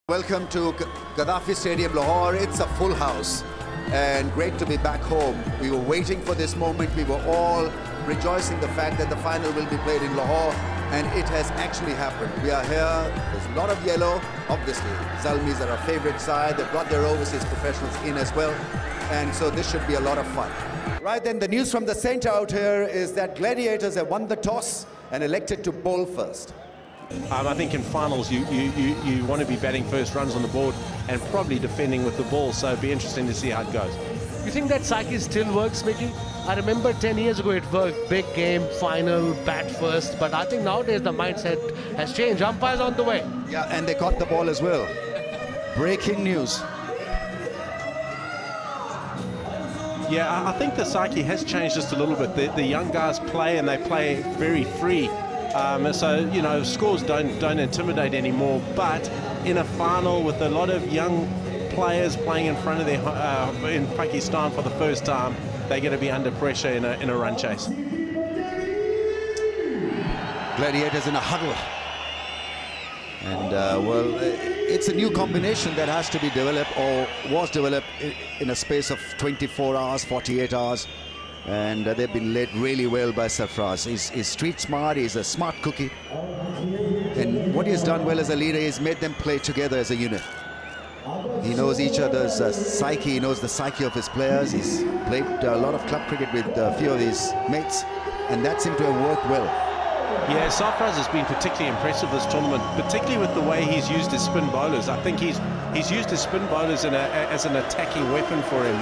Welcome to Gaddafi Stadium, Lahore. It's a full house and great to be back home. We were waiting for this moment. We were all rejoicing the fact that the final will be played in Lahore, and it has actually happened. We are here. There's a lot of yellow. Obviously, Zalmis are our favorite side. They've got their overseas professionals in as well, and so this should be a lot of fun. Right then, the news from the center out here is that Gladiators have won the toss and elected to bowl first. I think in finals you want to be batting first, runs on the board, and probably defending with the ball, so it'd be interesting to see how it goes. You think that psyche still works, Mickey? I remember 10 years ago it worked, big game, final, bat first, but I think nowadays the mindset has changed. Umpires on the way. Yeah, and they caught the ball as well. Breaking news. Yeah, I think the psyche has changed just a little bit. The young guys play, and they play very free. So, you know, scores don't intimidate anymore, but in a final with a lot of young players playing in front of their in Pakistan for the first time, they're going to be under pressure in a run chase. Gladiators in a huddle. And, well, it's a new combination that has to be developed, or was developed in a space of 24 hours, 48 hours. And they've been led really well by Sarfraz. He's street smart, he's a smart cookie. And what he's done well as a leader is made them play together as a unit. He knows each other's psyche, he knows the psyche of his players. He's played a lot of club cricket with a few of his mates, and that seemed to have worked well. Yeah, Sarfraz has been particularly impressive this tournament, particularly with the way he's used his spin bowlers. I think he's used his spin bowlers as an attacking weapon for him.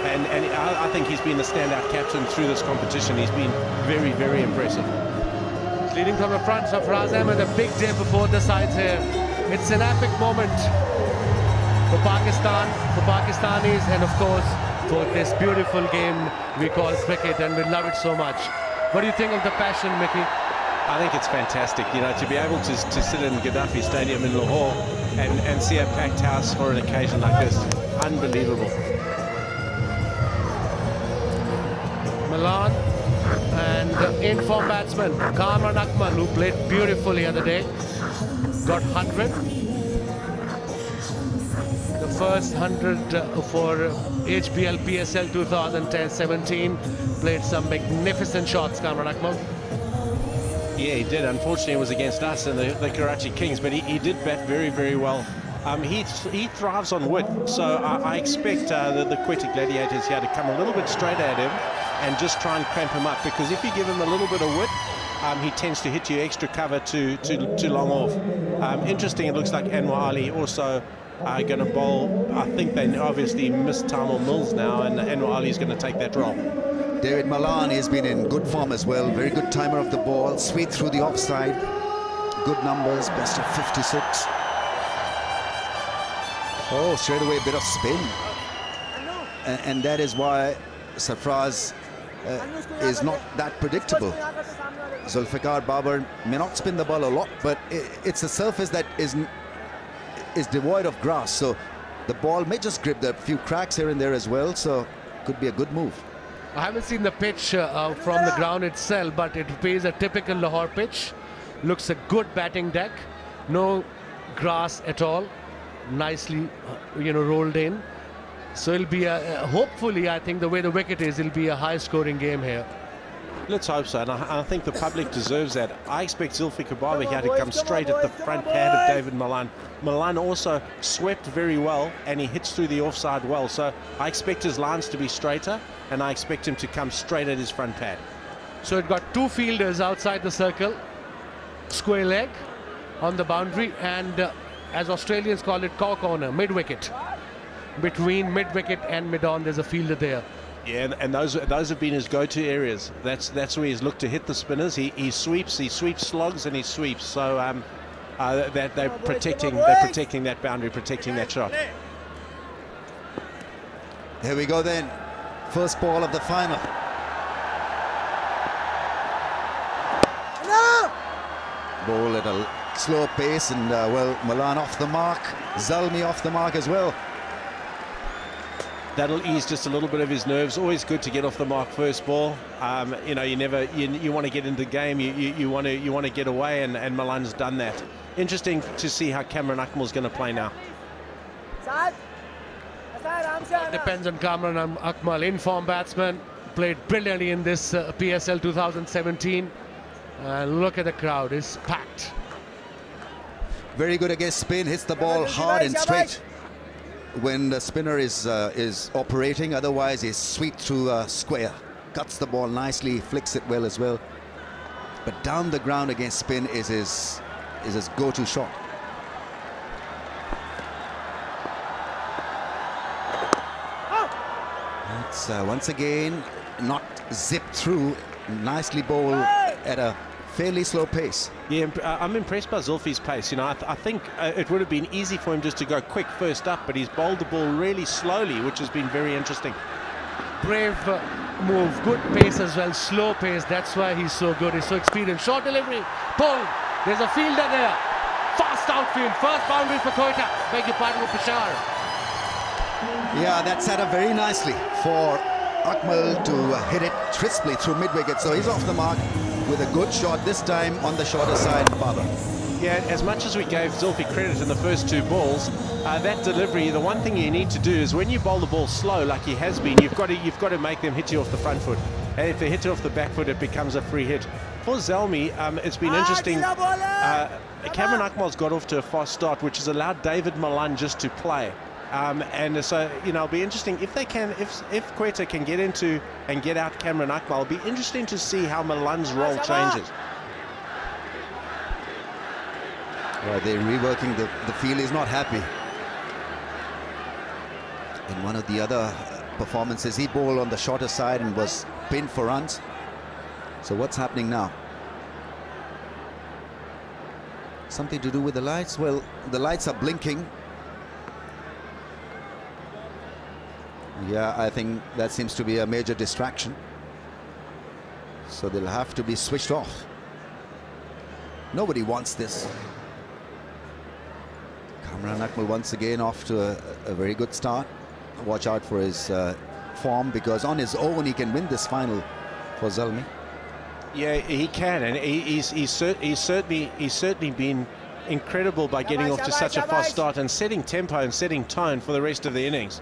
And I think he's been the standout captain through this competition. He's been very, very impressive. Leading from the front, Sarfraz Ahmed, a big day for both the sides here. It's an epic moment for Pakistan, for Pakistanis, and of course for this beautiful game we call cricket, and we love it so much. What do you think of the passion, Mickey? I think it's fantastic, you know, to be able to sit in Gaddafi Stadium in Lahore and see a packed house for an occasion like this. Unbelievable. Milan and in-form batsman Kamran Akmal, who played beautifully the other day, got 100. The first 100 for HBL PSL 2010-17. Played some magnificent shots, Kamran Akmal. Yeah, he did. Unfortunately, it was against us and the Karachi Kings, but he did bat very, very well. He thrives on wit, so I expect the Quetta Gladiators here to come a little bit straighter at him and just try and cramp him up, because if you give him a little bit of wit, he tends to hit you extra cover too long off. Interesting, it looks like Anwar Ali also going to bowl. I think they obviously missed Tamil Mills now, and Anwar Ali is going to take that role. David Malan has been in good form as well. Very good timer of the ball, sweet through the offside. Good numbers, best of 56. Oh, straight away a bit of spin. And that is why Sarfraz is not that predictable. Zulfikar Babar may not spin the ball a lot, but it's a surface that is devoid of grass, so the ball may just grip. There are a few cracks here and there as well, so could be a good move. I haven't seen the pitch from the ground itself, but it plays a typical Lahore pitch. Looks a good batting deck, no grass at all, nicely rolled in. So it'll be hopefully, I think the way the wicket is, it'll be a high-scoring game here. Let's hope so, and I think the public deserves that. I expect Zulfikar Babar here to come straight at the front pad of David Malan. Malan also swept very well, and he hits through the offside well, so I expect his lines to be straighter, and I expect him to come straight at his front pad. So it got two fielders outside the circle, square leg on the boundary, and as Australians call it, cow corner, mid-wicket. Between mid-wicket and mid-on, there's a fielder there. Yeah, and those have been his go-to areas. That's where he's looked to hit the spinners. He sweeps slogs, and he sweeps. So they're protecting that boundary, protecting that shot. Here we go then. First ball of the final. Ball at a slow pace, and well, Malan off the mark, Zalmi off the mark as well. That'll ease just a little bit of his nerves. Always good to get off the mark first ball. You know, you want to get into the game. You want to get away, and Malan's done that. interesting to see how Cameron Akmal is going to play now. Depends on Cameron Akmal, in-form batsman, played brilliantly in this PSL 2017. Look at the crowd, it's packed. Very good against spin, hits the ball hard and straight when the spinner is operating. Otherwise, he's sweep through square, cuts the ball nicely, flicks it well as well. But down the ground against spin is his go-to shot. It's once again not zipped through, nicely bowled at a fairly slow pace. Yeah, I'm impressed by Zulfi's pace. You know, I think it would have been easy for him just to go quick first up, but he's bowled the ball really slowly, which has been very interesting. Brave move, good pace as well, slow pace. That's why he's so good. He's so experienced. Short delivery, pulled. There's a fielder there. Fast outfield, first boundary for Quetta. Beg your pardon, for Peshawar. Yeah, that set up very nicely for Akmal to hit it crisply through mid-wicket. So he's off the mark with a good shot, this time on the shorter side, Baba. Yeah, as much as we gave Zulfi credit in the first two balls, that delivery, the one thing you need to do is when you bowl the ball slow like he has been, you've got to make them hit you off the front foot. And if they hit you off the back foot, it becomes a free hit. For Zalmi, it's been interesting. Cameron Akmal's got off to a fast start, which has allowed David Malan just to play. And so, you know, it'll be interesting if they can, if Quetta can get into and get out Cameron Akmal. It'll be interesting to see how Malan's role changes. Well, they're reworking the field. He's not happy. In one of the other performances, he bowled on the shorter side and was pinned for runs. So what's happening now? Something to do with the lights? Well, the lights are blinking. Yeah, I think that seems to be a major distraction. So they'll have to be switched off. Nobody wants this. Cameron Akmal once again off to a very good start. Watch out for his form, because on his own he can win this final for Zalmi. Yeah, he can, and he's certainly been incredible by getting off to such a fast start and setting tempo and setting tone for the rest of the innings.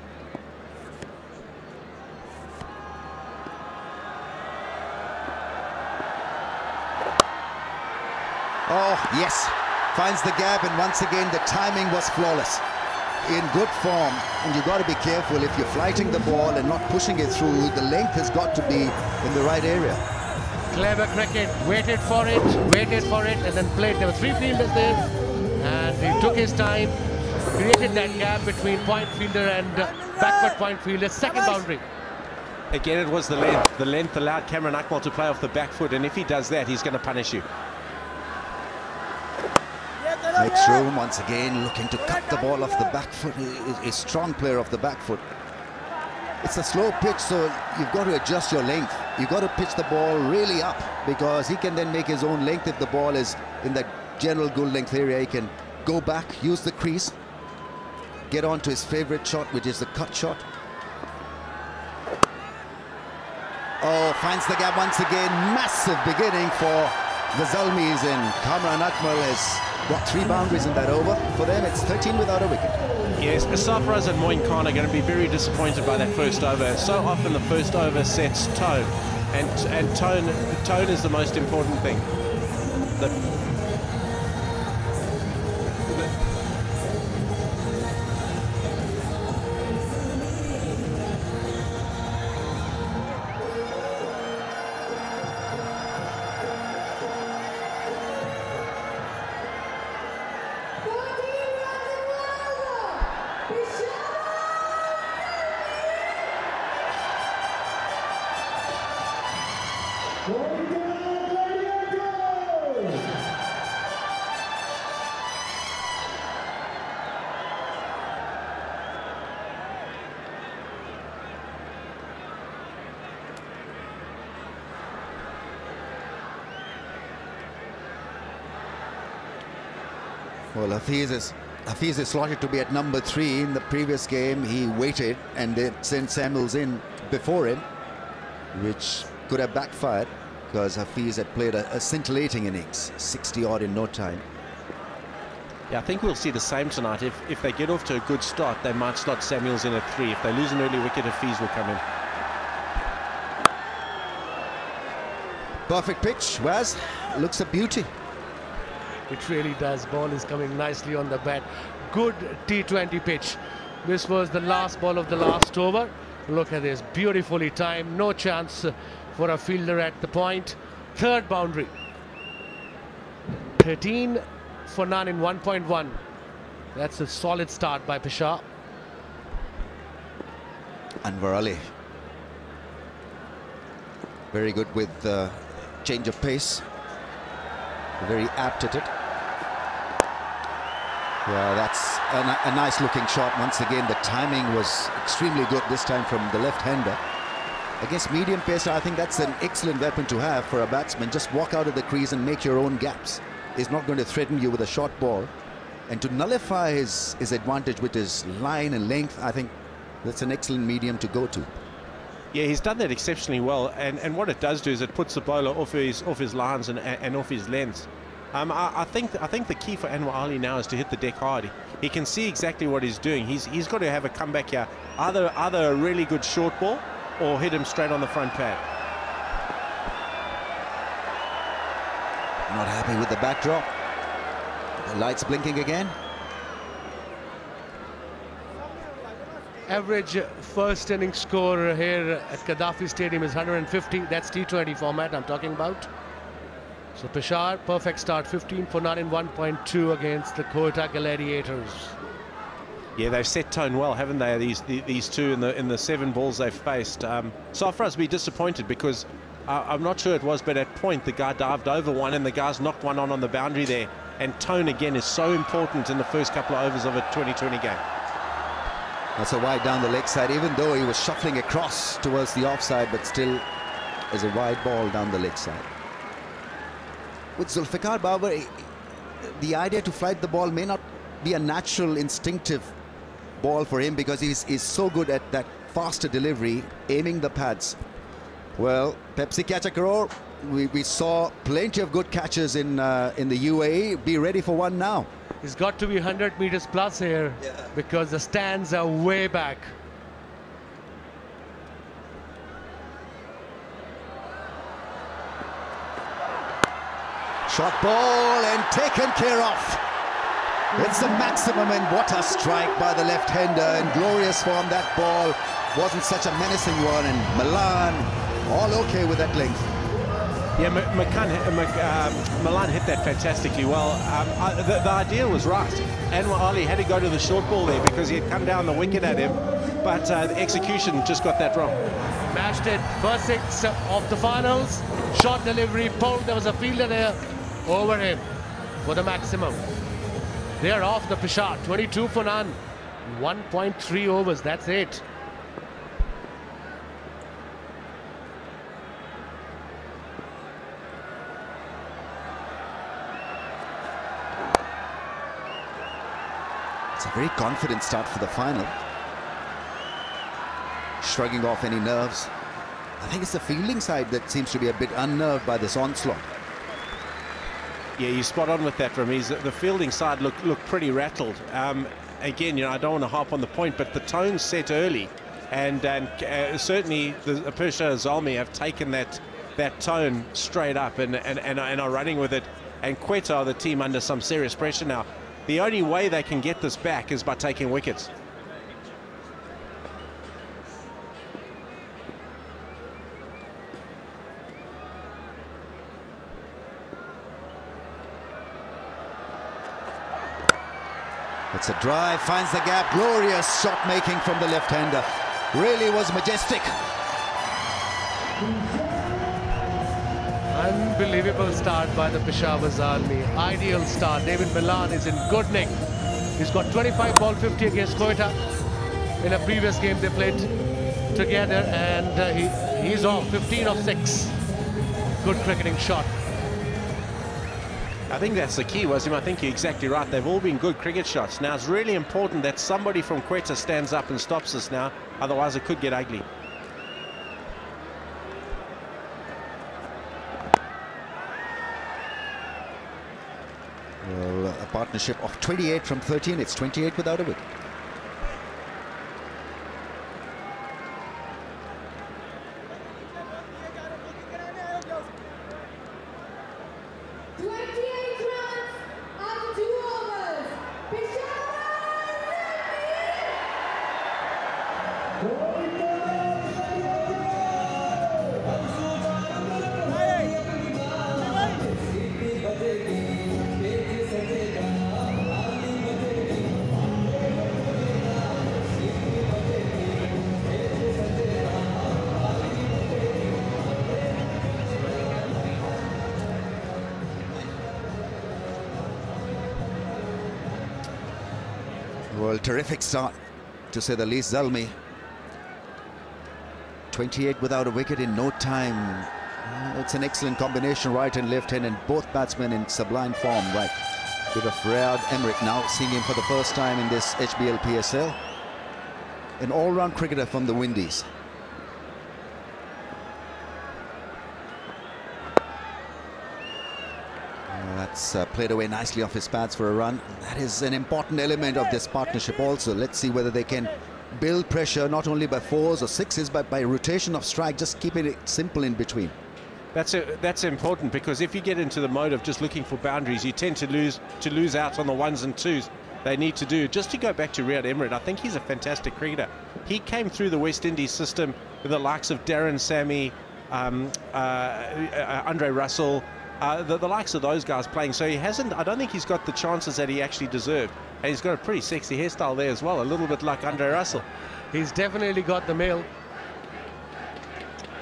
Oh, yes. Finds the gap, and once again the timing was flawless. In good form, and you've got to be careful if you're flighting the ball and not pushing it through. The length has got to be in the right area. Clever cricket, waited for it, and then played. There were three fielders there, and he took his time, created that gap between point fielder and backward point fielder. Second boundary. Again, it was the length. The length allowed Cameron Akmal to play off the back foot, and if he does that, he's going to punish you. Makes room once again, looking to cut the ball off the back foot. A strong player off the back foot. It's a slow pitch, so you've got to adjust your length. You've got to pitch the ball really up, because he can then make his own length. If the ball is in that general good length area, he can go back, use the crease, get on to his favorite shot, which is the cut shot. Oh, finds the gap once again. Massive beginning for the Zalmis, and Cameron Akmal has got 3 boundaries in that over. For them, it's 13 without a wicket. Yes, Sarfaraz and Moin Khan are going to be very disappointed by that first over. So often the first over sets tone, and tone is the most important thing. Well, Hafiz is slotted to be at number 3. In the previous game, he waited and they sent Samuels in before him, which could have backfired, because Hafiz had played a scintillating innings, 60 odd in no time. Yeah, I think we'll see the same tonight. If they get off to a good start, they might slot Samuels in at 3. If they lose an early wicket, Hafiz will come in. Perfect pitch, Waz. Looks a beauty. It really does. Ball is coming nicely on the bat. Good T20 pitch. This was the last ball of the last over. Look at this, beautifully timed. No chance for a fielder at the point. Third boundary. 13 for none in 1.1. That's a solid start by Peshawar. Anwar Ali. Very good with change of pace. Very apt at it. Yeah, that's a nice looking shot. Once again, the timing was extremely good this time from the left-hander. Against medium pace, I think that's an excellent weapon to have for a batsman. Just walk out of the crease and make your own gaps. He's not going to threaten you with a short ball. And to nullify his advantage with his line and length, I think that's an excellent medium to go to. Yeah, he's done that exceptionally well, and what it does do is it puts the bowler off his lines and off his lengths. I think the key for Anwar Ali now is to hit the deck hard. He can see exactly what he's doing. He's got to have a comeback here, either a really good short ball or hit him straight on the front pad. Not happy with the backdrop. The lights blinking again. Average first inning score here at Gaddafi Stadium is 150. That's T20 format I'm talking about. So Peshawar, perfect start, 15 for none in 1.2 against the Quetta Gladiators. Yeah, they've set tone well, haven't they? These two in the 7 balls they've faced. So for us to be disappointed, because I'm not sure it was, but at point the guy dived over one and the guy's knocked one on the boundary there. And tone again is so important in the first couple of overs of a 2020 game. That's a wide down the leg side, even though he was shuffling across towards the offside, but still is a wide ball down the leg side. With Zulfikar Babar, the idea to flight the ball may not be a natural, instinctive ball for him, because he's so good at that faster delivery, aiming the pads. Well, Pepsi catch a crore. We saw plenty of good catches in the UAE. Be ready for one now. It's got to be 100 meters plus here, because the stands are way back. Shot ball and taken care of. It's the maximum, and what a strike by the left-hander in glorious form. That ball wasn't such a menacing one, and Milan all okay with that length. Yeah, Milan hit that fantastically well. The idea was right. Anwar Ali had to go to the short ball there because he had come down the wicket at him, but the execution just got that wrong. Matched it, first 6 of the finals. Short delivery, pulled. There was a fielder there over him for the maximum. They're off the Peshawar, 22 for none. 1.3 overs, that's it. It's a very confident start for the final. Shrugging off any nerves. I think it's the fielding side that seems to be a bit unnerved by this onslaught. Yeah, you're spot on with that, Ramiz. The fielding side looked pretty rattled. Again, I don't want to harp on the point, but the tone's set early, and certainly the Peshawar Zalmi have taken that tone straight up and are running with it. And Quetta are the team under some serious pressure now. The only way they can get this back is by taking wickets. It's a drive, finds the gap. Glorious shot making from the left-hander. Really was majestic. Unbelievable start by the Peshawar Zalmi. Ideal start. David Milan is in good nick. He's got 25 ball 50 against Quetta. In a previous game they played together, and he's off 15 of 6. Good cricketing shot. I think that's the key, Wasim. I think you're exactly right. They've all been good cricket shots. Now it's really important that somebody from Quetta stands up and stops this now. Otherwise it could get ugly. Well, apart partnership of 28 from 13. It's 28 without a wicket. Well, terrific start, to say the least. Zalmi, 28 without a wicket in no time. It's an excellent combination, right and left hand, and both batsmen in sublime form. Right, bit of Riyad Emrit now, seeing him for the first time in this HBL PSL. An all-round cricketer from the Windies. That's played away nicely off his pads for a run. That is an important element of this partnership also. Let's see whether they can build pressure not only by 4s or 6s, but by rotation of strike, just keeping it simple in between. That's important, because if you get into the mode of just looking for boundaries, you tend to lose out on the 1s and 2s they need to do. Just to go back to Riyad Emrit, I think he's a fantastic cricketer. He came through the West Indies system with the likes of Darren Sammy, Andre Russell, the likes of those guys playing. So he hasn't, I don't think he's got the chances that he actually deserved. And he's got a pretty sexy hairstyle there as well, a little bit like Andre Russell. He's definitely got the mail.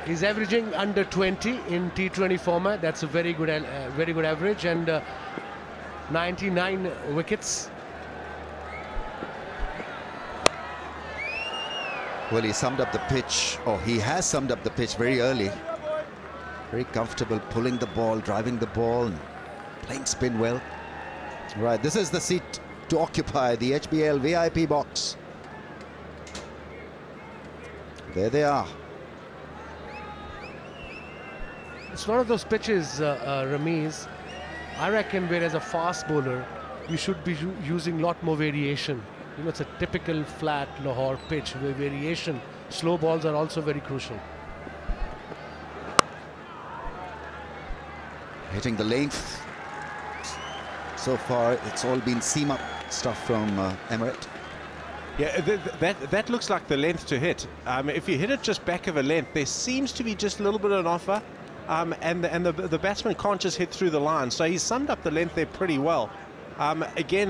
He's averaging under 20 in T20 format. That's a very good average, and 99 wickets. Well, he summed up the pitch, or he has summed up the pitch very early. Very comfortable, pulling the ball, driving the ball, and playing spin well. Right, this is the seat to occupy, the HBL VIP box. There they are. It's one of those pitches, Ramiz, I reckon, where as a fast bowler, you should be using a lot more variation. You know, it's a typical flat Lahore pitch where variation, slow balls are also very crucial. Hitting the length. So far, it's all been seam up stuff from Emrit. Yeah, that looks like the length to hit. If you hit it just back of a length, there seems to be just a little bit of an offer, and the batsman can't just hit through the line. So he's summed up the length there pretty well. Again,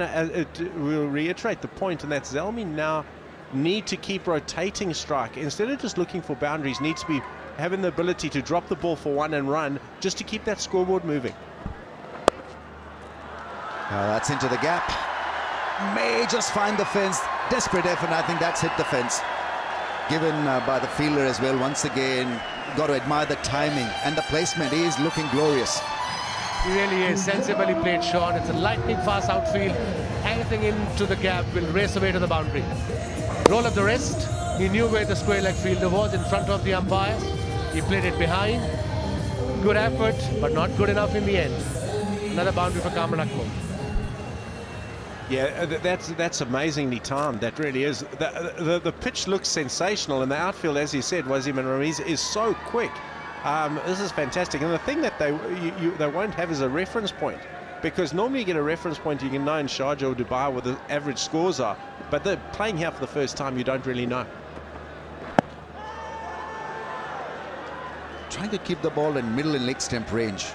we'll reiterate the point, and that's Zalmi now need to keep rotating strike. Instead of just looking for boundaries, needs to be having the ability to drop the ball for one and run, just to keep that scoreboard moving. That's into the gap. May just find the fence. Desperate effort. I think that's hit the fence. Given by the fielder as well. Once again, got to admire the timing and the placement. He is looking glorious. He really is. Sensibly played shot. It's a lightning fast outfield. Anything into the gap will race away to the boundary. Roll of the wrist. He knew where the square leg fielder was in front of the umpire. He played it behind. Good effort, but not good enough in the end. Another boundary for Kamran Akmal. Yeah, that's amazingly timed. That really is. The pitch looks sensational, and the outfield, as you said, Wasim and Ramiz, is so quick. This is fantastic. And the thing that they won't have is a reference point, because normally you get a reference point, you can know in Sharjah or Dubai what the average scores are, but they're playing here for the first time, you don't really know. Trying to keep the ball in middle and leg stump range,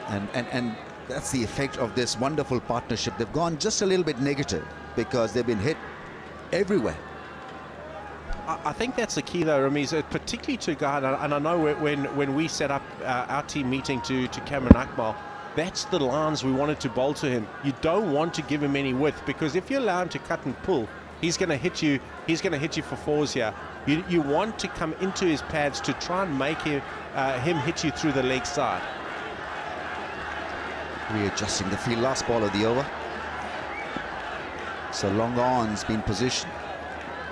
and that's the effect of this wonderful partnership. They've gone just a little bit negative because they've been hit everywhere. I think that's the key, though, Ramiz, particularly to guard. And I know when we set up our team meeting to Kamran Akmal, that's the lines we wanted to bowl to him. You don't want to give him any width, because if you allow him to cut and pull, he's going to hit you. He's going to hit you for 4s here. You want to come into his pads to try and make him hit you through the leg side. Readjusting the field, last ball of the over. So long on's been positioned.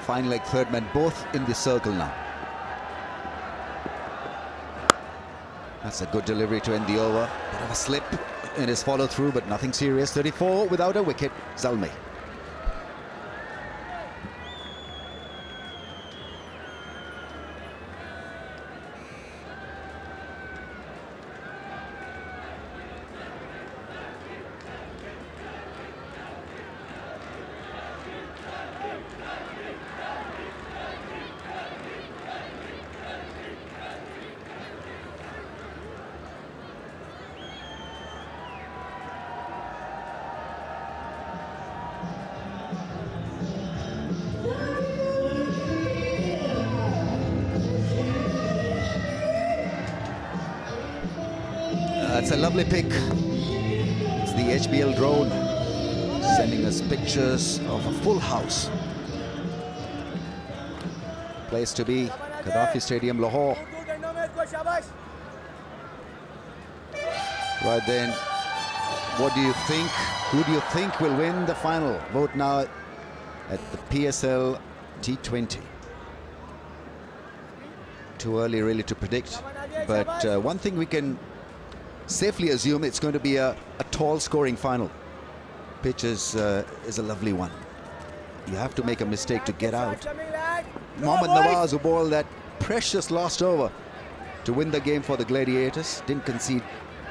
Fine leg third man, both in the circle now. That's a good delivery to end the over. Bit of a slip. in his follow-through, but nothing serious. 34 without a wicket, Zalmi. That's a lovely pic. It's the HBL drone sending us pictures of a full house. Place to be, Gaddafi Stadium, Lahore. Right then, what do you think? Who do you think will win the final? Vote now at the PSL T20. Too early really to predict, but one thing we can safely assume, it's going to be a tall scoring final. Pitch is a lovely one. You have to make a mistake to get out. Mohammad Nawaz, who bowled that precious last over to win the game for the Gladiators, didn't concede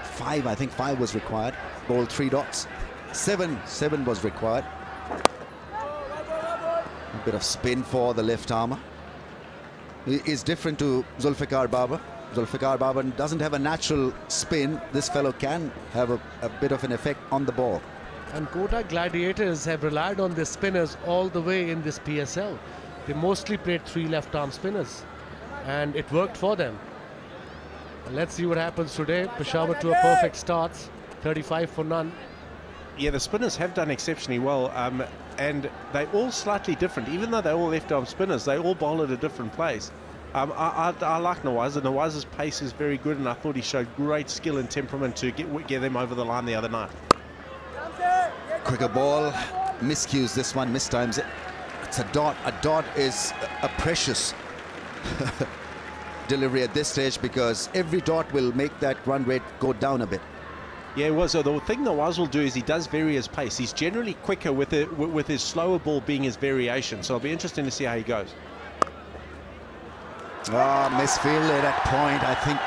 5. I think 5 was required. Bowled 3 dots. 7 was required. A bit of spin for the left armour. He is different to Zulfikar Babar. Zulfikar Babar doesn't have a natural spin. This fellow can have a bit of an effect on the ball. And Quetta Gladiators have relied on their spinners all the way in this PSL. They mostly played 3 left-arm spinners, and it worked for them. And let's see what happens today. Peshawar to a perfect start, 35 for none. Yeah, the spinners have done exceptionally well, and they're all slightly different. Even though they're all left-arm spinners, they all bowl at a different place. I like Nawaz. Nawaz's pace is very good, and I thought he showed great skill and temperament to get them over the line the other night. Quicker ball, miscues this one, mistimes it. It's a dot. A dot is a precious delivery at this stage, because every dot will make that run rate go down a bit. Yeah, well, so the thing Nawaz will do is he does vary his pace. He's generally quicker with his slower ball being his variation, so it'll be interesting to see how he goes. Misfield at that point. I think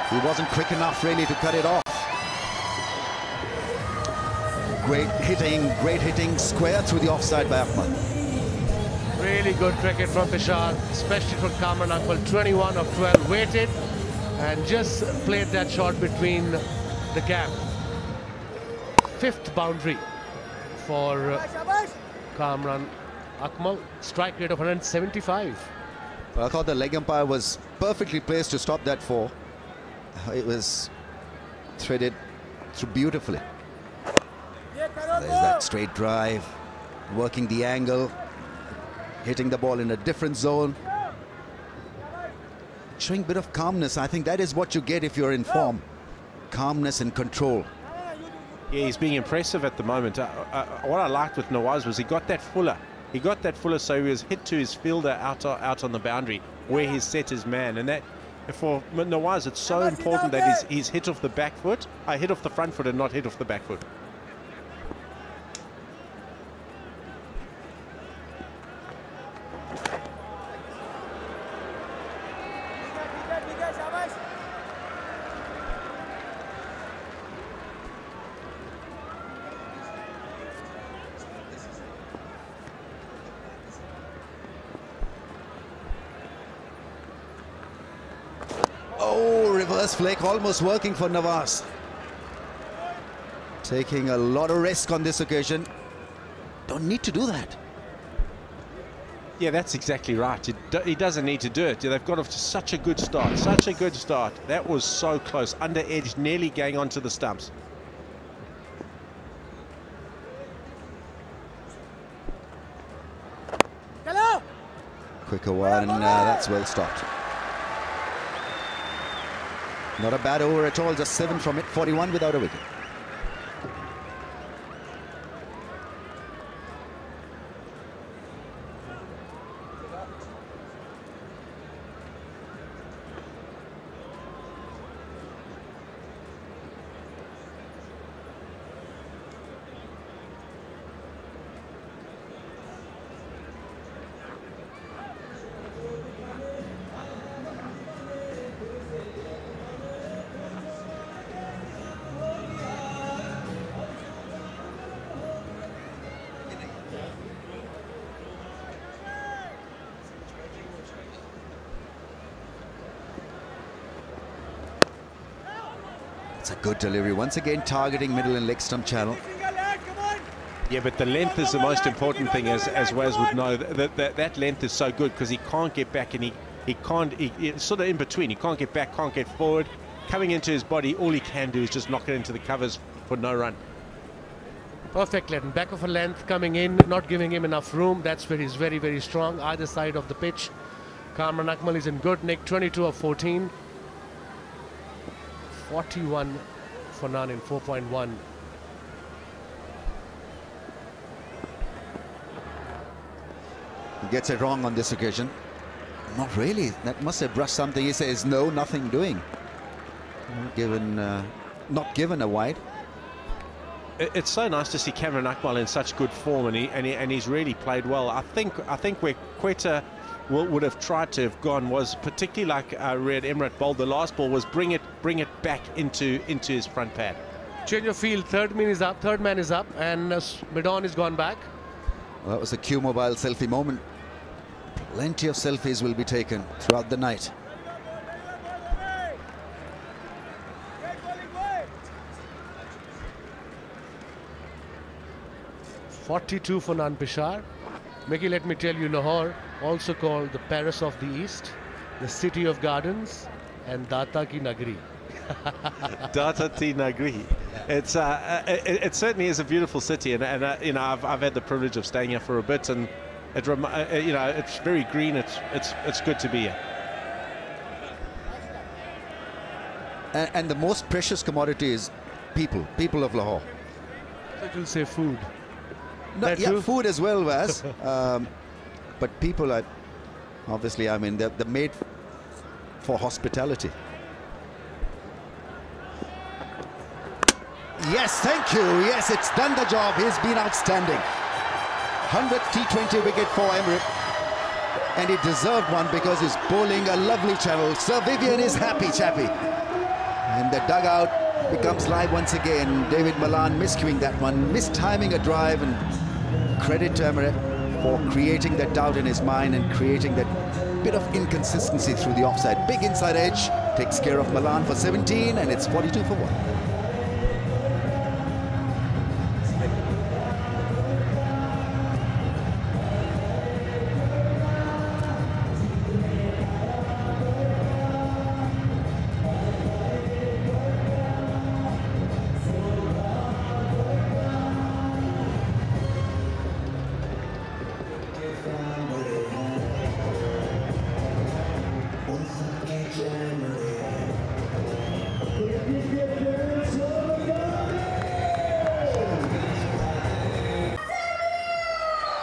he wasn't quick enough really to cut it off. Great hitting square through the offside by Ahmad. Really good cricket from Peshawar, especially from Kamran Akmal. 21 of 12, waited and just played that shot between the gap. 5th boundary for Kamran Akmal. Strike rate of 175. Well, I thought the leg umpire was perfectly placed to stop that 4. It was threaded through beautifully. There's that straight drive, working the angle, hitting the ball in a different zone, showing a bit of calmness. I think that is what you get if you're in form. Calmness and control. Yeah, he's being impressive at the moment. What I liked with Nawaz was he got that fuller. He got that fuller, so he was hit to his fielder out on the boundary where he's set his man. And that, for Nawaz, it's so important that he's hit off the back foot, hit off the front foot and not hit off the back foot. Reverse flick, almost working for Nawaz. Taking a lot of risk on this occasion. Don't need to do that. Yeah, that's exactly right. He doesn't need to do it. They've got off to such a good start, such a good start. That was so close, under edge, nearly going onto the stumps. Quicker one, and that's well stopped. Not a bad over at all, just 7 from it, 41 without a wicket. a good delivery. Once again, targeting middle and leg stump channel. Yeah, but the length is the most important thing, as Waz would know. That length is so good because he can't get back, and it's sort of in between. He can't get back, can't get forward. Coming into his body, all he can do is just knock it into the covers for no run. Perfect length, back of a length coming in, not giving him enough room. That's where he's very, very strong, either side of the pitch. Kamran Akmal is in good nick, 22 of 14. 41 for none in 4.1. He gets it wrong on this occasion. Not really. That must have brushed something. He says, no, nothing doing. Not given a wide. It's so nice to see Kamran Akmal in such good form, and he's really played well. I think where Quetta would have tried to have gone was particularly like Red Emirates bowled the last ball, was bring it back into his front pad. Change of field, third man is up, and mid-on is gone back. Well, that was a Q Mobile selfie moment. Plenty of selfies will be taken throughout the night. .42 for none Peshawar. Mickey, let me tell you, Lahore, also called the Paris of the East, the City of Gardens, and Data Ki Nagri. Data Ki Nagri. It certainly is a beautiful city, and you know, I've had the privilege of staying here for a bit, and you know, it's very green. It's good to be here. And the most precious commodity is people of Lahore. I will say food. No, yeah, food as well, Waz. But people are obviously, I mean, they're made for hospitality. Yes, thank you. Yes, it's done the job. He's been outstanding. 100th T20 wicket for Emirates. And he deserved one because he's bowling a lovely channel. Sir Vivian is happy, chappy. And the dugout becomes live once again. David Malan miscuing that one, mistiming a drive, and credit to Emirates for creating that doubt in his mind and creating that bit of inconsistency through the offside. Big inside edge, takes care of Malan for 17, and it's 42 for 1.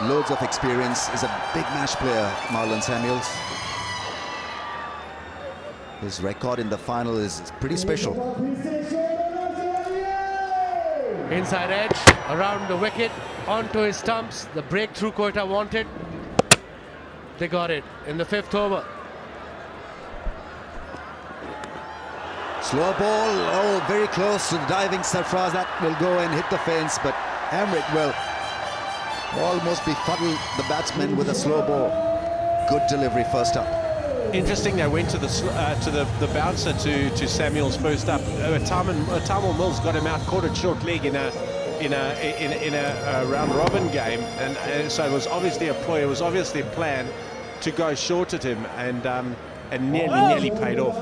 Loads of experience, is a big match player, Marlon Samuels. His record in the final is pretty special. Inside edge, around the wicket, onto his stumps. The breakthrough Quetta wanted. They got it in the 5th over. Slow ball, oh, very close to the diving Sarfraz. That will go and hit the fence, but Emirates will almost befuddle the batsman with a slow ball. Good delivery first up. Interesting, they went to the bouncer to Samuels first up. Tamil Mills got him out, caught it short leg in a round robin game, and so it was obviously a ploy. It was obviously a plan to go short at him, and nearly paid off.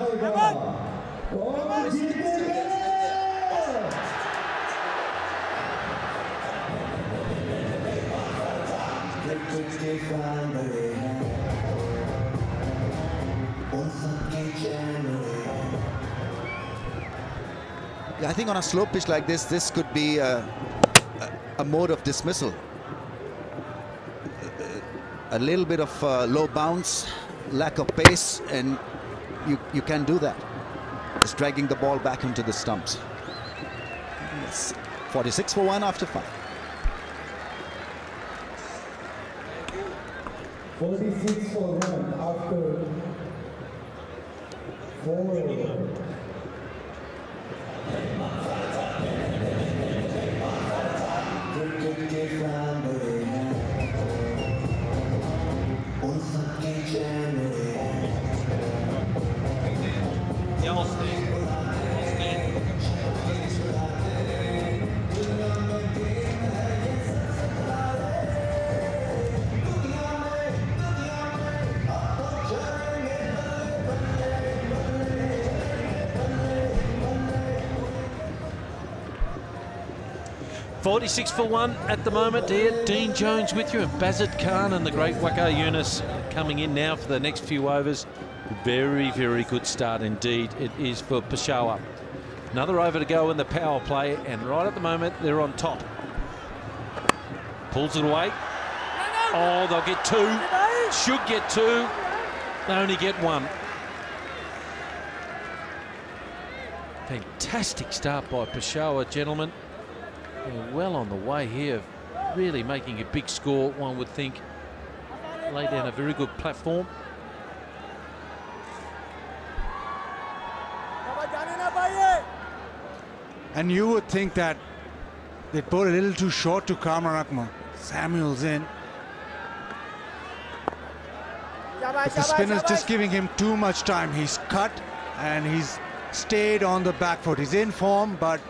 Yeah, I think on a slow pitch like this could be a mode of dismissal. A little bit of low bounce, lack of pace, and you can do that. Just dragging the ball back into the stumps. It's 46 for 1 after 5. 46 for 1 after 4. 46 for 1 at the moment here. Dean Jones with you, and Bazid Khan and the great Waqar Yunus coming in now for the next few overs. Very, very good start indeed it is for Peshawar. Another over to go in the power play, and right at the moment they're on top. Pulls it away. Oh, they'll get 2. Should get 2. They only get 1. Fantastic start by Peshawar, gentlemen. They're well on the way here, really making a big score, one would think. Lay down a very good platform. And you would think that they put a little too short to Kamran Akmal. Samuel's in. But the spinner's just giving him too much time. He's cut and he's stayed on the back foot. He's in form, but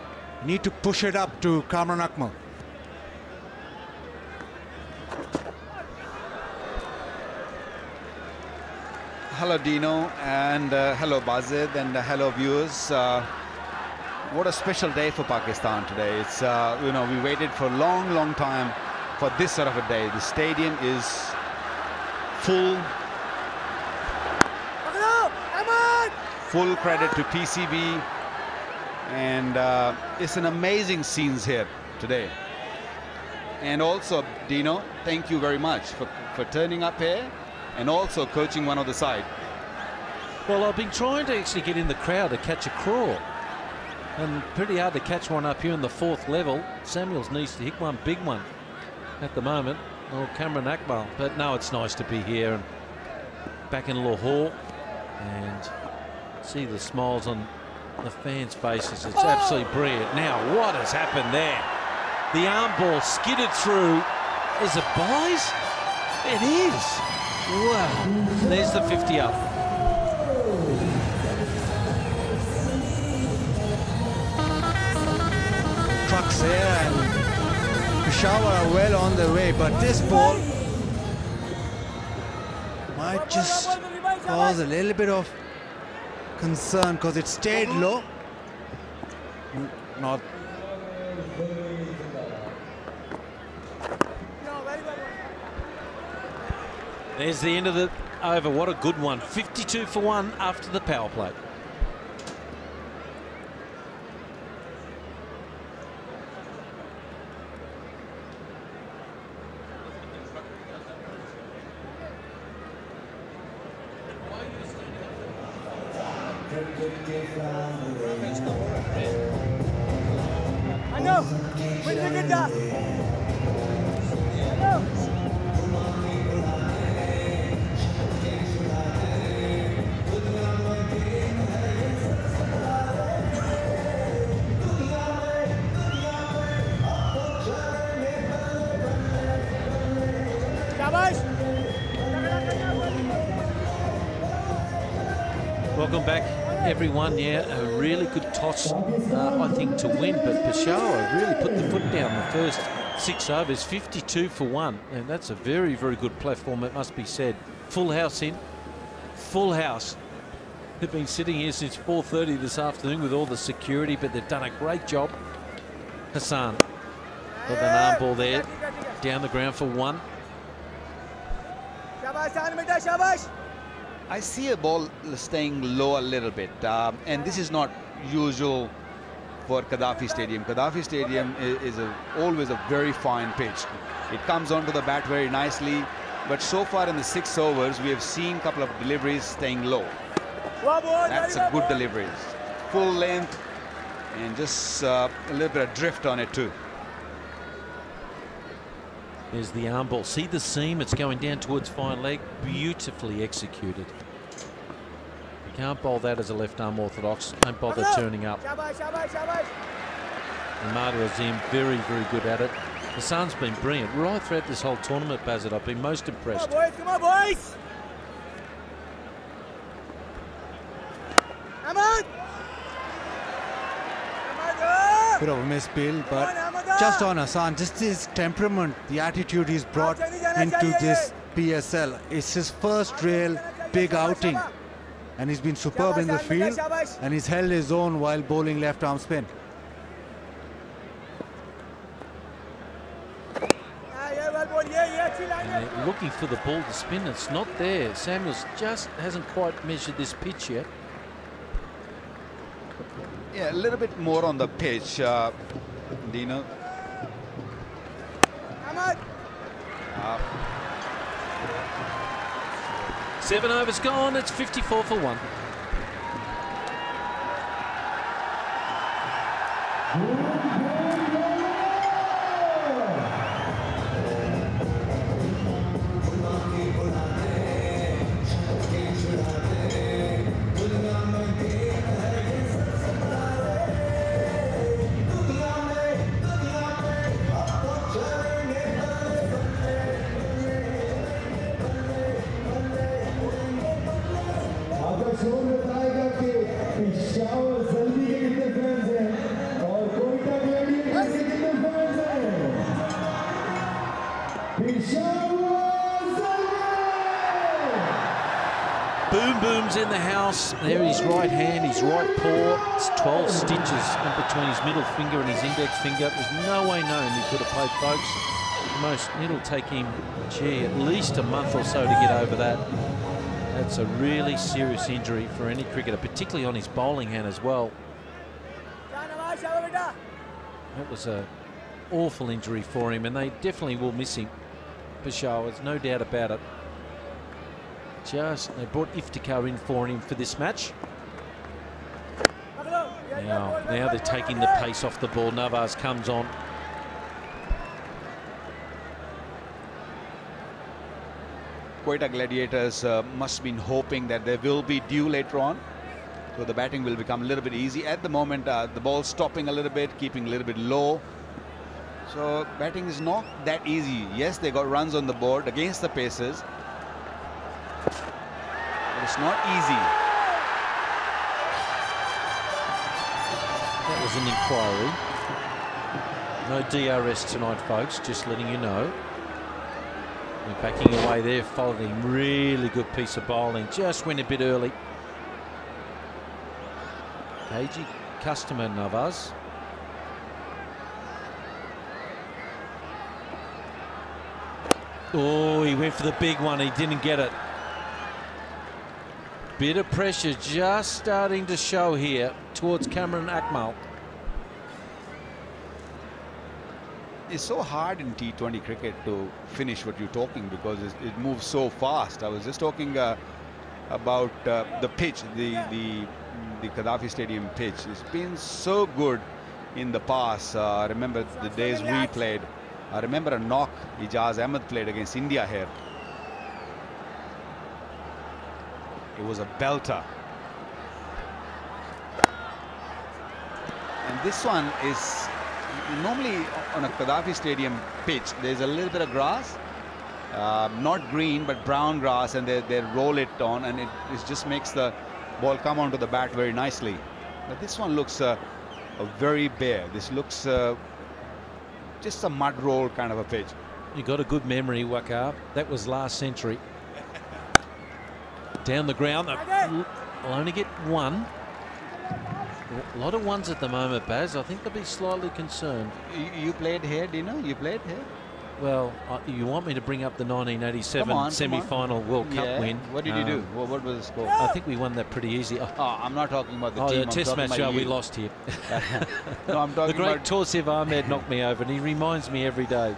need to push it up to Kamran Akmal. Hello Dino, and hello Bazid, and hello viewers. What a special day for Pakistan today. It's you know, we waited for a long time for this sort of a day. The stadium is full. Full credit to PCB, and it's an amazing scenes here today. And also Dino, thank you very much for turning up here and also coaching one of the side. Well, I've been trying to actually get in the crowd to catch a crawl, and pretty hard to catch one up here in the 4th level. Samuels needs to hit one big one at the moment, or Kamran Akmal. But no, it's nice to be here and back in Lahore and see the smiles on the fans' faces. It's absolutely brilliant. Now, what has happened there? The arm ball skidded through. Is it buys? It is. Wow. There's the 50 up. Trucks here, and Peshawar are well on their way, but this ball might just cause a little bit of concern because it stayed low. Not. There's the end of the over. What a good one. 52 for 1 after the power play. Welcome back, everyone. Yeah, a really good toss, I think, to win, but Peshawar really put the foot down the first 6 overs. 52 for 1, and that's a very, very good platform, it must be said. Full house in, full house. They've been sitting here since 4:30 this afternoon with all the security, but they've done a great job. Hassan with an arm ball there, down the ground for 1. I see a ball staying low a little bit, and this is not usual for Gaddafi Stadium. Gaddafi Stadium is always a very fine pitch. It comes onto the bat very nicely, but so far in the 6 overs, we have seen a couple of deliveries staying low. That's a good delivery. Full length, and just a little bit of drift on it too. There's the arm ball. See the seam? It's going down towards fine leg. Beautifully executed. You can't bowl that as a left arm orthodox. Don't bother turning up. Ahmad Azim, very, very good at it. Hassan's been brilliant right throughout this whole tournament, Bazid. I've been most impressed. Come on, boys! Bit of a miss, Bill, but just on Hassan, just his temperament, the attitude he's brought into this PSL. It's his first real big outing, and he's been superb in the field, and he's held his own while bowling left arm spin. And they're looking for the ball to spin. It's not there. Samuels just hasn't quite measured this pitch yet. Yeah, a little bit more on the pitch, Dino. 7 overs gone. It's 54 for 1. Peshawar Zalmi के कितने fans हैं और Quetta Gladiators के कितने fans हैं? Peshawar Zalmi! Boom Boom's in the house. There his right hand, his right paw. It's 12 stitches in between his middle finger and his index finger. There's no way known he could have played, folks. It'll take him, gee, at least a month or so to get over that. That's a really serious injury for any cricketer, particularly on his bowling hand as well. That was an awful injury for him, and they definitely will miss him. Peshawar, there's no doubt about it. They brought Iftikhar in for him for this match. Now they're taking the pace off the ball. Navas comes on. Quetta Gladiators must have been hoping that there will be dew later on, so the batting will become a little bit easy. At the moment, the ball's stopping a little bit, keeping a little bit low, so batting is not that easy. Yes, they got runs on the board against the paces, but it's not easy. That was an inquiry. No DRS tonight, folks, just letting you know. Backing away there, following really good piece of bowling. Just went a bit early. Cagey customer, Navas. Oh, he went for the big one. He didn't get it. Bit of pressure just starting to show here towards Cameron Akmal. It's so hard in T20 cricket to finish what you're talking because it moves so fast. I was just talking about the pitch, the Gaddafi Stadium pitch. It's been so good in the past. I remember the days we played. I remember a knock Ijaz Ahmed played against India here. It was a belter. And this one is normally on a Gaddafi Stadium pitch, there's a little bit of grass, not green but brown grass, and they roll it on, and it just makes the ball come onto the bat very nicely. But this one looks very bare. This looks just a mud roll kind of a pitch. You got a good memory, Waqar. That was last century. Down the ground, they'll only get one. A lot of ones at the moment, Baz. I think they'll be slightly concerned. You played here, Dino? You played here? Well, you want me to bring up the 1987 semi-final World Cup win? What did you do? What was the score? I think we won that pretty easy. I'm not talking about the team. The test match we lost here. No, I'm talking the great about... Tausif Ahmed knocked me over, and he reminds me every day.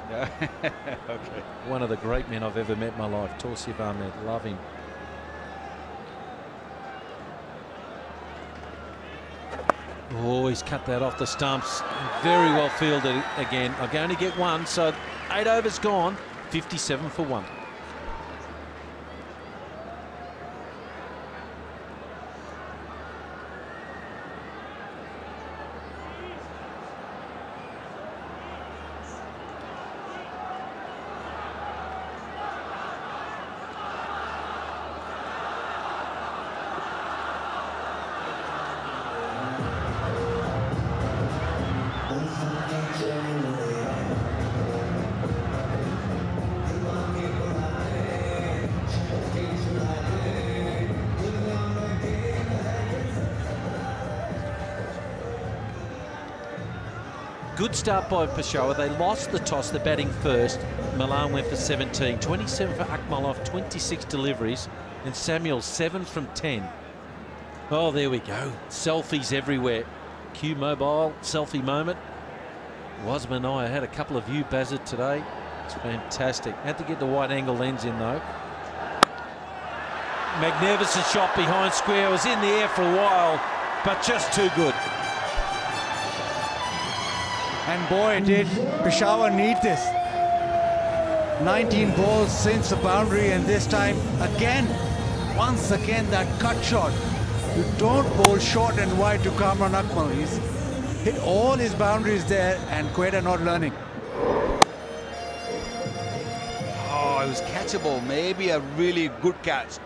Okay. One of the great men I've ever met in my life, Tausif Ahmed. Love him. Oh, he's cut that off the stumps. Very well fielded again. I'm going to get one, so 8 overs gone, 57 for 1. good start by Peshawar. They lost the toss, the batting first. Milan went for 17. 27 for Akmalov, 26 deliveries. And Samuel, 7 from 10. Oh, there we go. Selfies everywhere. Q Mobile, selfie moment. Wasman and I had a couple of you, Bazard, today. It's fantastic. Had to get the wide angle lens in, though. Magnificent shot behind square. Was in the air for a while, but just too good. And boy, did Peshawar need this. 19 balls since the boundary, and this time again, once again, that cut shot. You don't bowl short and wide to Kamran Akmal. He's hit all his boundaries there, and Quetta not learning. Oh, it was catchable. Maybe a really good catch.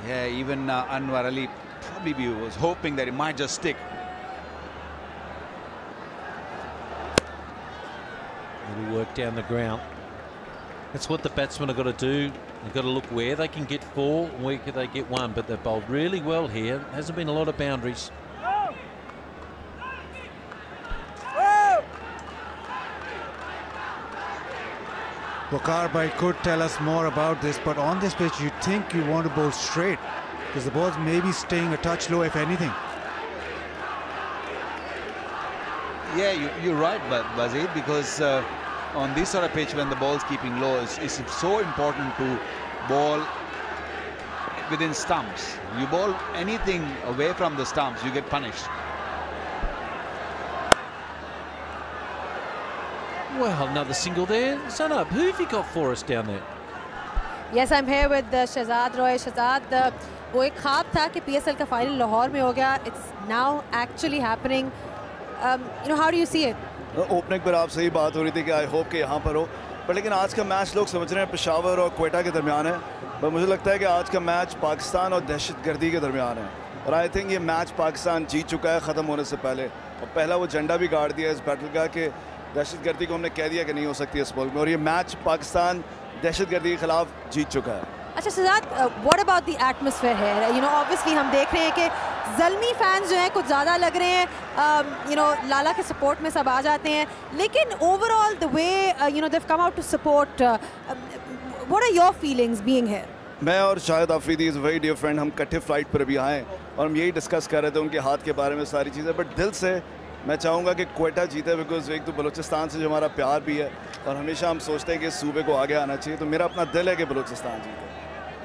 Yeah, even Anwar Ali probably was hoping that it might just stick. Little work down the ground. That's what the batsmen have got to do. They've got to look where they can get 4, where can they get 1. But they've bowled really well here. Hasn't been a lot of boundaries. Waqar Bhai could tell us more about this, but on this pitch, you think you want to bowl straight because the ball's maybe staying a touch low, if anything. Yeah, you're right, Bazid, because on this sort of pitch, when the ball's keeping low, it's so important to bowl within stumps. You bowl anything away from the stumps, you get punished. Well, another single there. Zanab, who have you got for us down there? Yes, I'm here with Shahzad Roy. Shahzad, वो एक ख्वाब था कि PSL का final Lahore में हो गया. It's now actually happening. You know, how do you see it? Opening पर आप सही बात हो रही थी कि आई होप कि यहाँ पर हो, पर लेकिन आज का मैच लोग समझ रहे हैं पेशावर और क्वेटा के दरमियान है, पर मुझे लगता है कि आज का मैच पाकिस्तान और दहशतगर्दी के दरमियान है. और आई थिंक ये मैच पाकिस्तान जीत चुका है ख़त्म होने से पहले. और पहला वो झंडा भी गाड़ दिया इस बैटल का कि दहशतगर्दी को हमने कह दिया कि नहीं हो सकती इस मुल्क में, और ये मैच पाकिस्तान दहशतगर्दी के खिलाफ जीत चुका है. अच्छा Shahzad, what about the atmosphere है? यू नो, ऑब्वियसली हम देख रहे हैं कि ज़ल्मी फैंस जो हैं कुछ ज़्यादा लग रहे हैं. यू नो, लाला के सपोर्ट में सब आ जाते हैं, लेकिन overall the way you know they come out to support, what are your feelings being here? मैं और Shahid Afridi is very dear friend. हम इकट्ठे फ्लाइट पर भी आए और हम यही डिस्कस कर रहे थे उनके हाथ के बारे में सारी चीज़ें, बट दिल से मैं चाहूँगा कि क्वेटा जीते, बिकॉज एक तो बलूचिस्तान से जो हमारा प्यार भी है और हमेशा हम सोचते हैं कि इस सूबे को आगे आना चाहिए, तो मेरा अपना दिल है कि बलूचिस्तान जीते.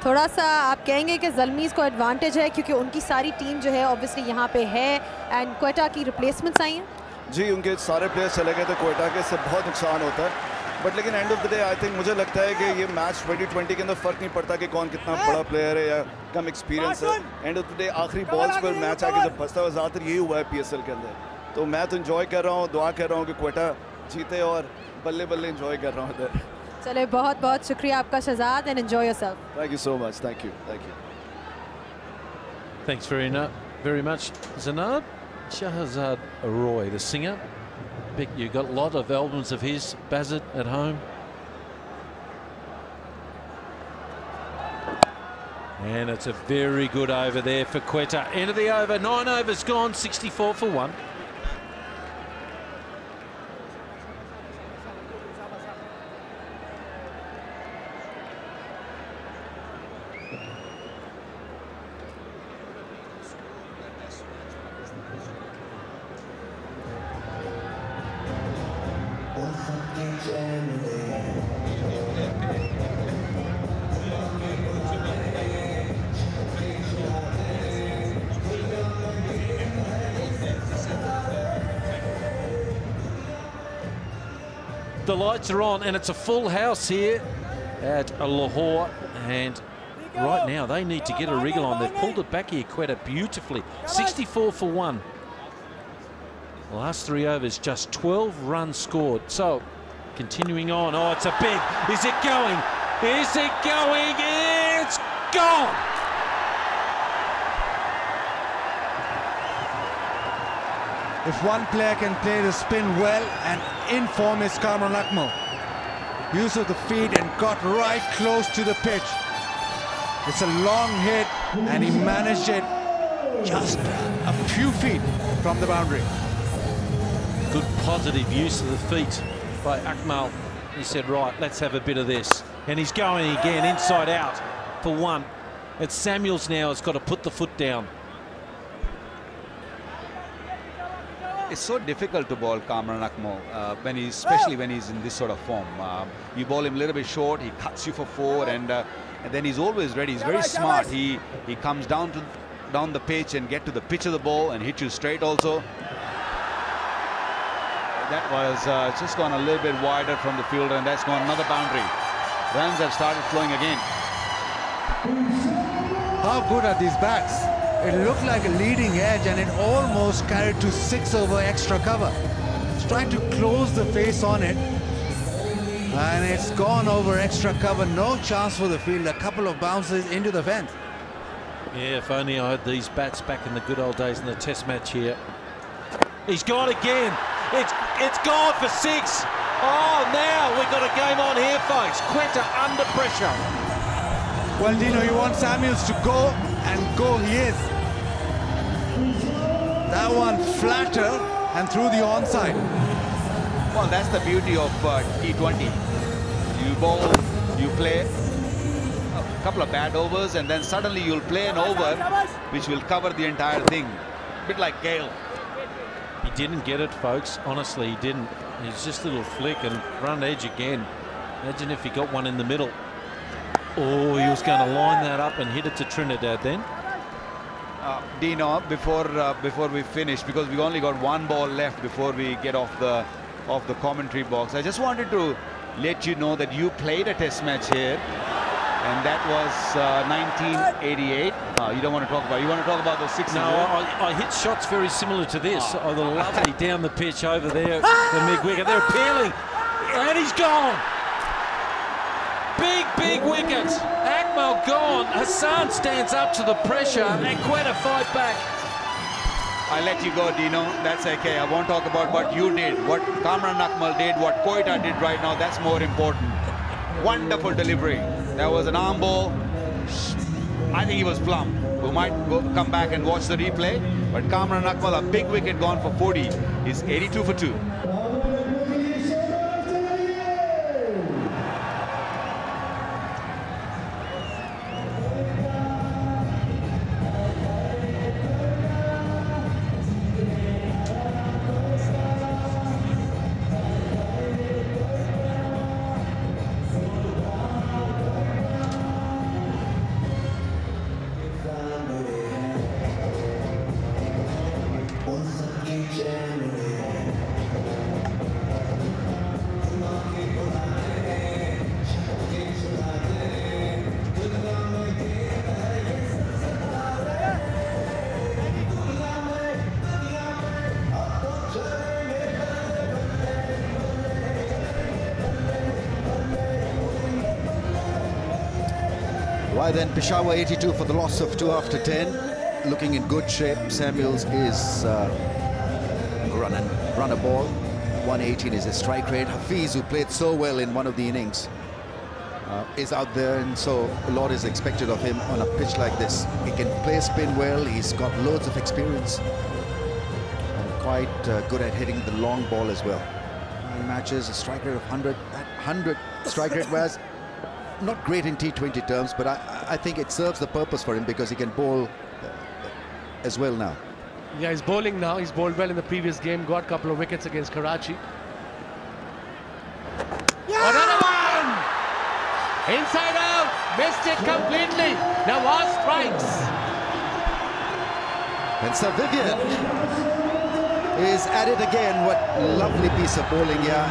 थोड़ा सा आप कहेंगे कि ज़ल्मीज़ को एडवांटेज है क्योंकि उनकी सारी टीम जो है ऑब्वियसली यहाँ पे है एंड क्वेटा की रिप्लेसमेंट्स आई हैं? जी, उनके सारे प्लेयर्स चले गए थे क्वेटा के, इससे बहुत नुकसान होता है, बट लेकिन end of the day I think मुझे लगता है कि ये मैच 2020 के अंदर फ़र्क नहीं पड़ता कि कौन कितना बड़ा प्लेयर है या कम एक्सपीरियंस है. एंड ऑफ द डे आखिरी बॉल्स पर मैच आके जब फंसता है, ज़्यादातर यही हुआ है PSL के अंदर. तो मैं तो इन्जॉय कर रहा हूँ, दुआ कर रहा हूँ कि क्वेटा जीते और बल्ले बल्ले इन्जॉय कर रहा हूँ इधर. चले, बहुत बहुत शुक्रिया आपका Shahzad, and enjoy yourself. Thank you so much. Thank you. Thank you. Thanks very much, Zanab. Shahzad Roy, the singer. You got a lot of albums of his, Bazard, at home. And it's a very good over there for Quetta. End of the over, 9 overs gone, 64 for 1. The lights are on and it's a full house here at Lahore, and right now they need to get a wriggle on. They've pulled it back here, Quetta, beautifully. 64 for 1. The last 3 overs, just 12 runs scored. So, continuing on. Oh, it's a big. Is it going? Is it going? It's gone! If one player can play the spin well, and in form is Kamran Akmal. Use of the feet and got right close to the pitch. It's a long hit and he managed it just a few feet from the boundary. Good positive use of the feet by Akmal. He said, right, let's have a bit of this. And he's going again, inside out for one. It's Samuels now has got to put the foot down. It's so difficult to ball Kamran Akmal, especially when he's in this sort of form. You ball him a little bit short, he cuts you for four, and then he's always ready. He's very smart. He comes down the pitch and get to the pitch of the ball and hit you straight also. That was just gone a little bit wider from the fielder, and that's gone another boundary. Runs have started flowing again. How good are these bats? It looked like a leading edge, and it almost carried to 6 over extra cover. It's trying to close the face on it, and it's gone over extra cover. No chance for the field. A couple of bounces into the fence. Yeah, if only I had these bats back in the good old days in the test match here. He's gone again. It's gone for 6. Oh, now we've got a game on here, folks. Quetta under pressure. Well, Dino, you want Samuels to go, and go he is. That one flatter and through the onside. Well, that's the beauty of T20. You bowl, you play a couple of bad overs, and then suddenly you'll play an over which will cover the entire thing. A bit like Gale. He didn't get it, folks. Honestly, he didn't. He's just a little flick and run edge again. Imagine if he got one in the middle. Oh, he was going to line that up and hit it to Trinidad then. Dino, before we finish, because we've only got one ball left before we get off the commentary box, I just wanted to let you know that you played a test match here, and that was 1988. You don't want to talk about it. You want to talk about those 6? No, I hit shots very similar to this. Oh, the lovely down the pitch over there, the mid-wicket. They're appealing, and he's gone. Big wicket. Akmal gone. Hassan stands up to the pressure, and Quetta fight back. I let you go, Dino. That's okay. I won't talk about what you did, what Kamran Akmal did, what Quetta did right now. That's more important. Wonderful delivery. That was an arm ball. I think he was plumb. We might come back and watch the replay. But Kamran Akmal, a big wicket gone for 40. He's 82 for 2. Why then Peshawar 82 for the loss of 2 after 10. Looking in good shape. Samuels is run a ball. 118 is his strike rate. Hafiz, who played so well in one of the innings, is out there, and so a lot is expected of him on a pitch like this. He can play spin well. He's got loads of experience and quite good at hitting the long ball as well. 9 matches, a strike rate of 100 strike rate, whereas not great in T20 terms, but I think it serves the purpose for him because he can bowl as well now. Yeah, he's bowling now. He's bowled well in the previous game, got a couple of wickets against Karachi. Yeah! Another one! Inside out, missed it completely. Nawaz strikes. And Sir Vivian is at it again. What lovely piece of bowling here.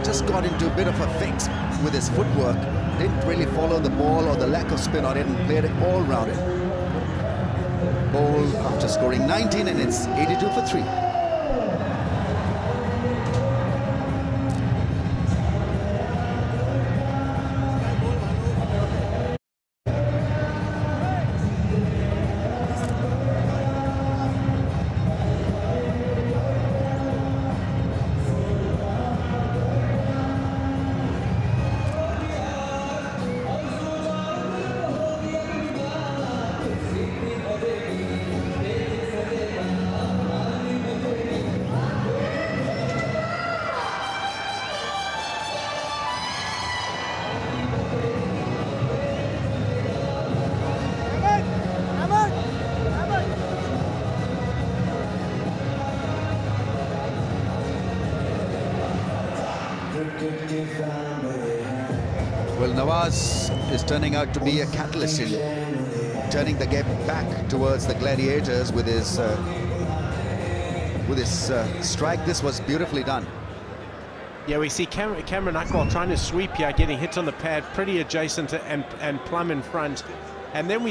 Just got into a bit of a fix with his footwork. Didn't really follow the ball or the lack of spin on it and played it all round it. Bowl after scoring 19, and it's 82 for 3. Well, Nawaz is turning out to be a catalyst in turning the game back towards the Gladiators with his strike. This was beautifully done. Yeah, we see Cameron Akmal trying to sweep here, getting hit on the pad, pretty adjacent to, and plumb in front. And then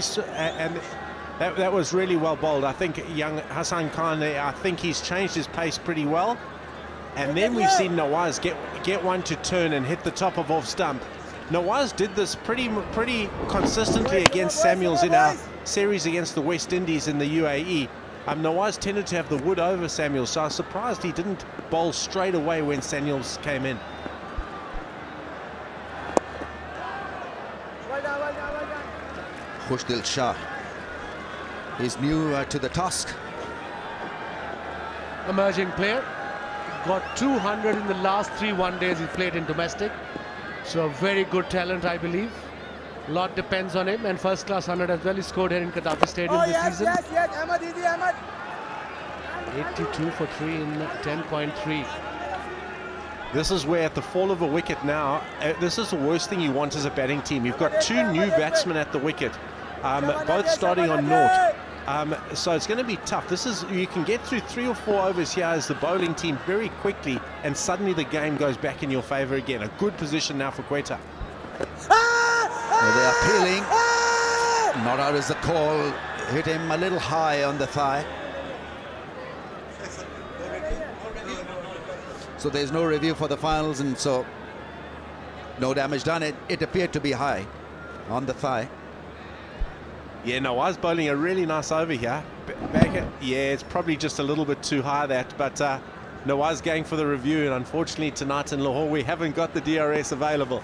that was really well bowled. I think young Hassan Khan, I think he's changed his pace pretty well. And then we've seen Nawaz get one to turn and hit the top of off stump. Nawaz did this pretty consistently against Samuels in our series against the West Indies in the UAE. Nawaz tended to have the wood over Samuels, so I was surprised he didn't bowl straight away when Samuels came in. Khushdil Shah is new to the task. Emerging player. Got 200 in the last 3 one-days he played in domestic. So a very good talent, I believe. A lot depends on him, and first-class 100 as well. He scored here in Gaddafi Stadium this season. Yes, Ahmad, easy, Ahmad. 82 for 3 in 10.3. This is where at the fall of a wicket now, this is the worst thing you want as a batting team. You've got 2 new batsmen at the wicket, both starting on naught. So it's going to be tough. You can get through 3 or 4 overs here as the bowling team very quickly, and suddenly the game goes back in your favour again. A good position now for Quetta. Well, they are peeling. Not out is the call. Hit him a little high on the thigh. So there's no review for the finals, and so no damage done. It appeared to be high on the thigh. Yeah, Nawaz bowling a really nice over here. Yeah, it's probably just a little bit too high, that, but Nawaz going for the review, and unfortunately tonight in Lahore we haven't got the DRS available.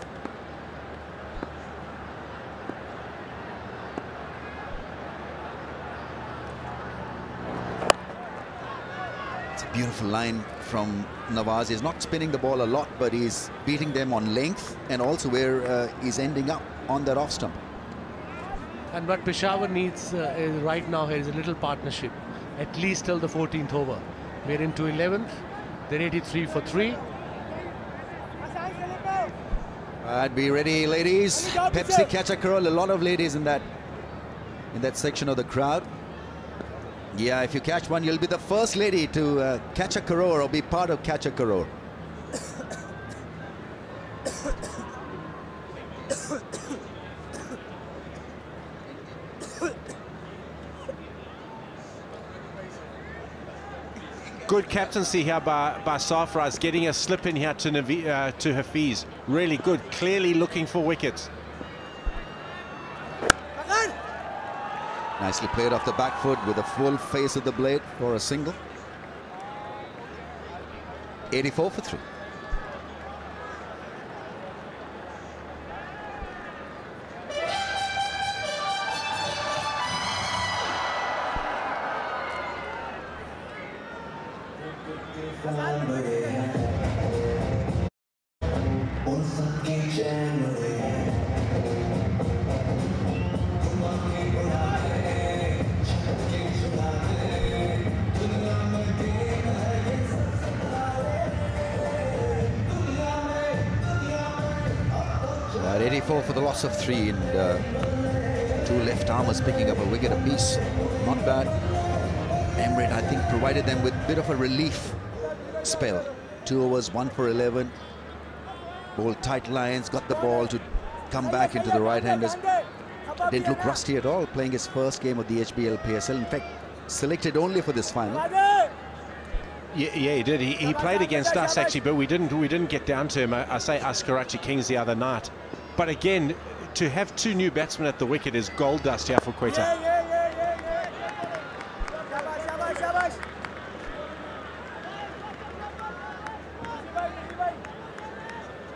It's a beautiful line from Nawaz. He's not spinning the ball a lot, but he's beating them on length and also where he's ending up on that off stump. And what Peshawar needs is right now is a little partnership, at least till the 14th over. We're into 11th. They're 83 for 3. Right, be ready, ladies. Pepsi catch a curl. A lot of ladies in that section of the crowd. Yeah, if you catch one, you'll be the first lady to catch a crore or be part of catch a crore. Good captaincy here by Sarfaraz, getting a slip in here to Hafiz. Really good, clearly looking for wickets. Nicely played off the back foot with a full face of the blade for a single. 84 for 3. At 84 for the loss of 3, and 2 left armers picking up a wicket apiece. Not bad. Emirates, I think, provided them with a bit of a relief spell. 2 overs, 1 for 11. Bowled tight lines, got the ball to come back into the right-handers. Didn't look rusty at all, playing his first game of the HBL PSL. In fact, selected only for this final. Yeah, he did. He played against us actually, but we didn't get down to him. I say us Karachi Kings the other night. But again, to have 2 new batsmen at the wicket is gold dust here for Quetta.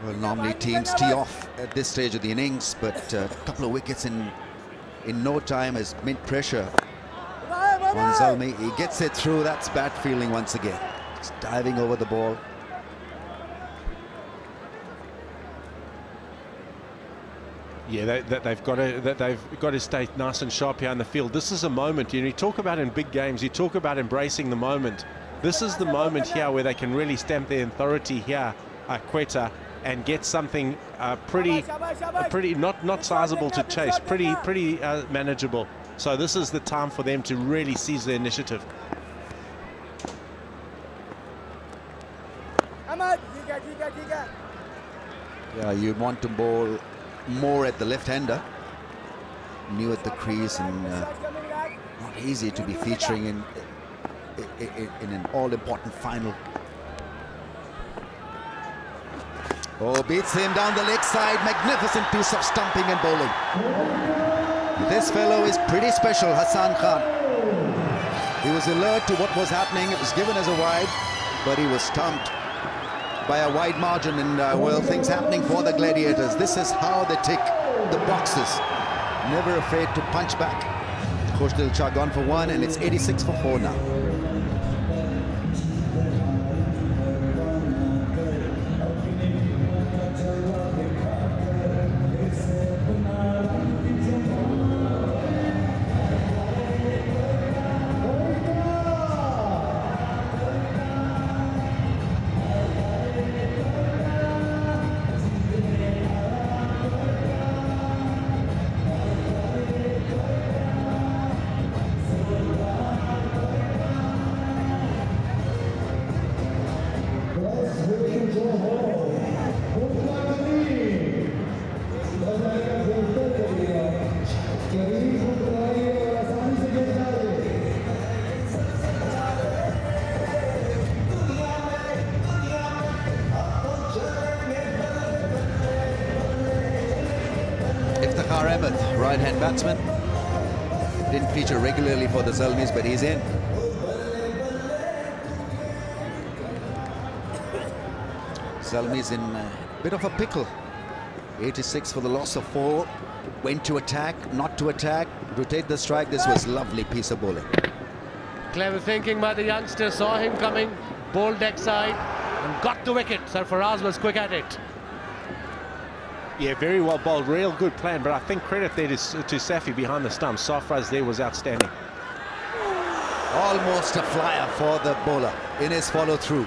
Well, normally teams tee off at this stage of the innings, but a couple of wickets in no time has meant pressure on Zalmi. He gets it through. That's bat fielding once again. Just diving over the ball. Yeah, they've got to stay nice and sharp here in the field. This is a moment, you talk about in big games, you talk about embracing the moment. This is the moment here where they can really stamp their authority here, Quetta, and get something pretty not sizable to chase, pretty manageable. So this is the time for them to really seize the initiative. Yeah, you want to bowl more at the left-hander. New at the crease, and not easy to be featuring in an all-important final. Oh, beats him down the leg side. Magnificent piece of stumping and bowling. This fellow is pretty special, Hassan Khan. He was alert to what was happening. It was given as a wide, but he was stumped by a wide margin, and well, things happening for the Gladiators. This is how they tick the boxes. Never afraid to punch back. Khushdil Shah gone for 1, and it's 86 for 4 now. Right-hand batsman. Didn't feature regularly for the Zalmis, but he's in. Zalmi's in a bit of a pickle. 86 for the loss of 4. Went to attack, not to attack, rotate the strike. This was lovely piece of bowling. Clever thinking by the youngster, saw him coming, bowled deck side and got the wicket. Sarfaraz was quick at it. Yeah, very well bowled, real good plan, but I think credit there to Safi behind the stumps. Sarfaraz there was outstanding. Almost a flyer for the bowler in his follow-through.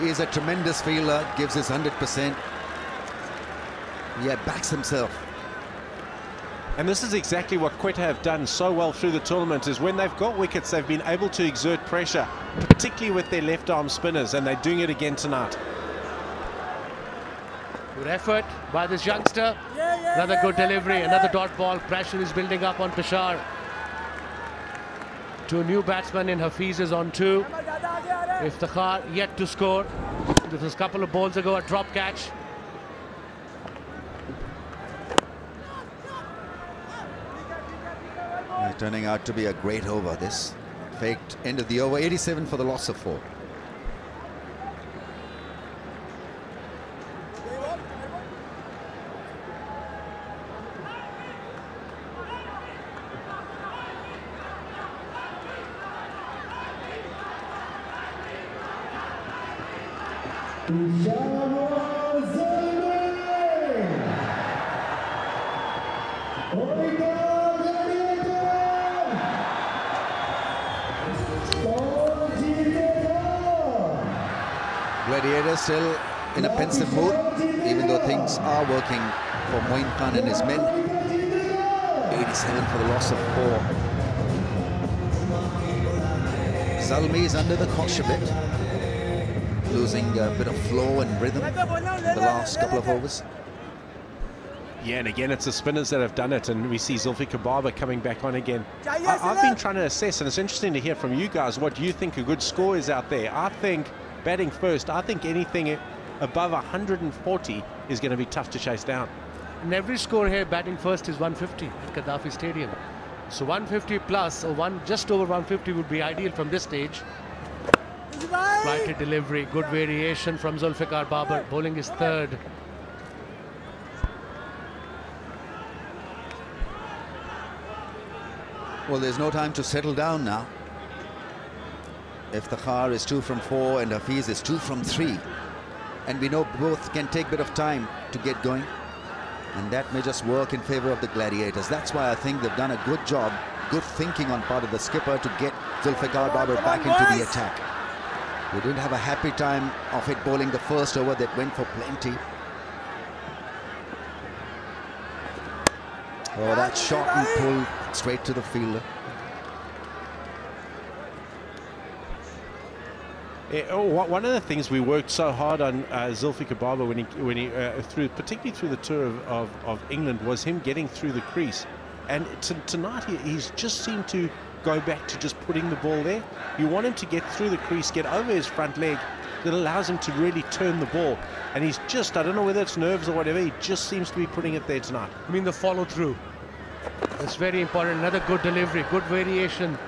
He's a tremendous fielder, gives his 100%. Yeah, backs himself. And this is exactly what Quetta have done so well through the tournament, is when they've got wickets, they've been able to exert pressure, particularly with their left-arm spinners, and they're doing it again tonight. Good effort by this youngster. Another good delivery, another dot ball. Pressure is building up on Peshawar. 2 new batsmen in. Hafiz is on 2. Iftikhar yet to score. This was a couple of balls ago, a drop catch. Yeah, turning out to be a great over, this. Faked end of the over. 87 for the loss of 4. Peshawar Zalmi Quetta Gladiators still in a pensive mood, even though things are working for Moin Khan and his men. 87 for the loss of 4. Zalmi is under the cosh a bit, losing a bit of flow and rhythm in the last couple of overs. Yeah, and again, it's the spinners that have done it, and we see Zulfikar Barber coming back on again. I've been trying to assess, and it's interesting to hear from you guys what you think a good score is out there. I think, batting first, I think anything above 140 is going to be tough to chase down. And every score here, batting first is 150 at Gaddafi Stadium. So 150 plus, or just over 150 would be ideal from this stage. Flighted delivery, good variation from Zulfikar Barber, bowling his 3rd. Well, there's no time to settle down now. Iftikhar is 2 from 4 and Hafiz is 2 from 3. And we know both can take a bit of time to get going. And that may just work in favor of the Gladiators. That's why I think they've done a good job, good thinking on part of the skipper to get Zulfikar Barber back into the attack. They didn't have a happy time of it bowling the first over that went for plenty. Oh, that shot and pull straight to the fielder. One of the things we worked so hard on Zulfikar Baba when he particularly through the tour of England, was him getting through the crease. And tonight he's just seemed to go back to just putting the ball there. You want him to get through the crease, get over his front leg. That allows him to really turn the ball. And he's just, I don't know whether it's nerves or whatever, he just seems to be putting it there tonight. I mean, the follow through. It's very important. Another good delivery, good variation.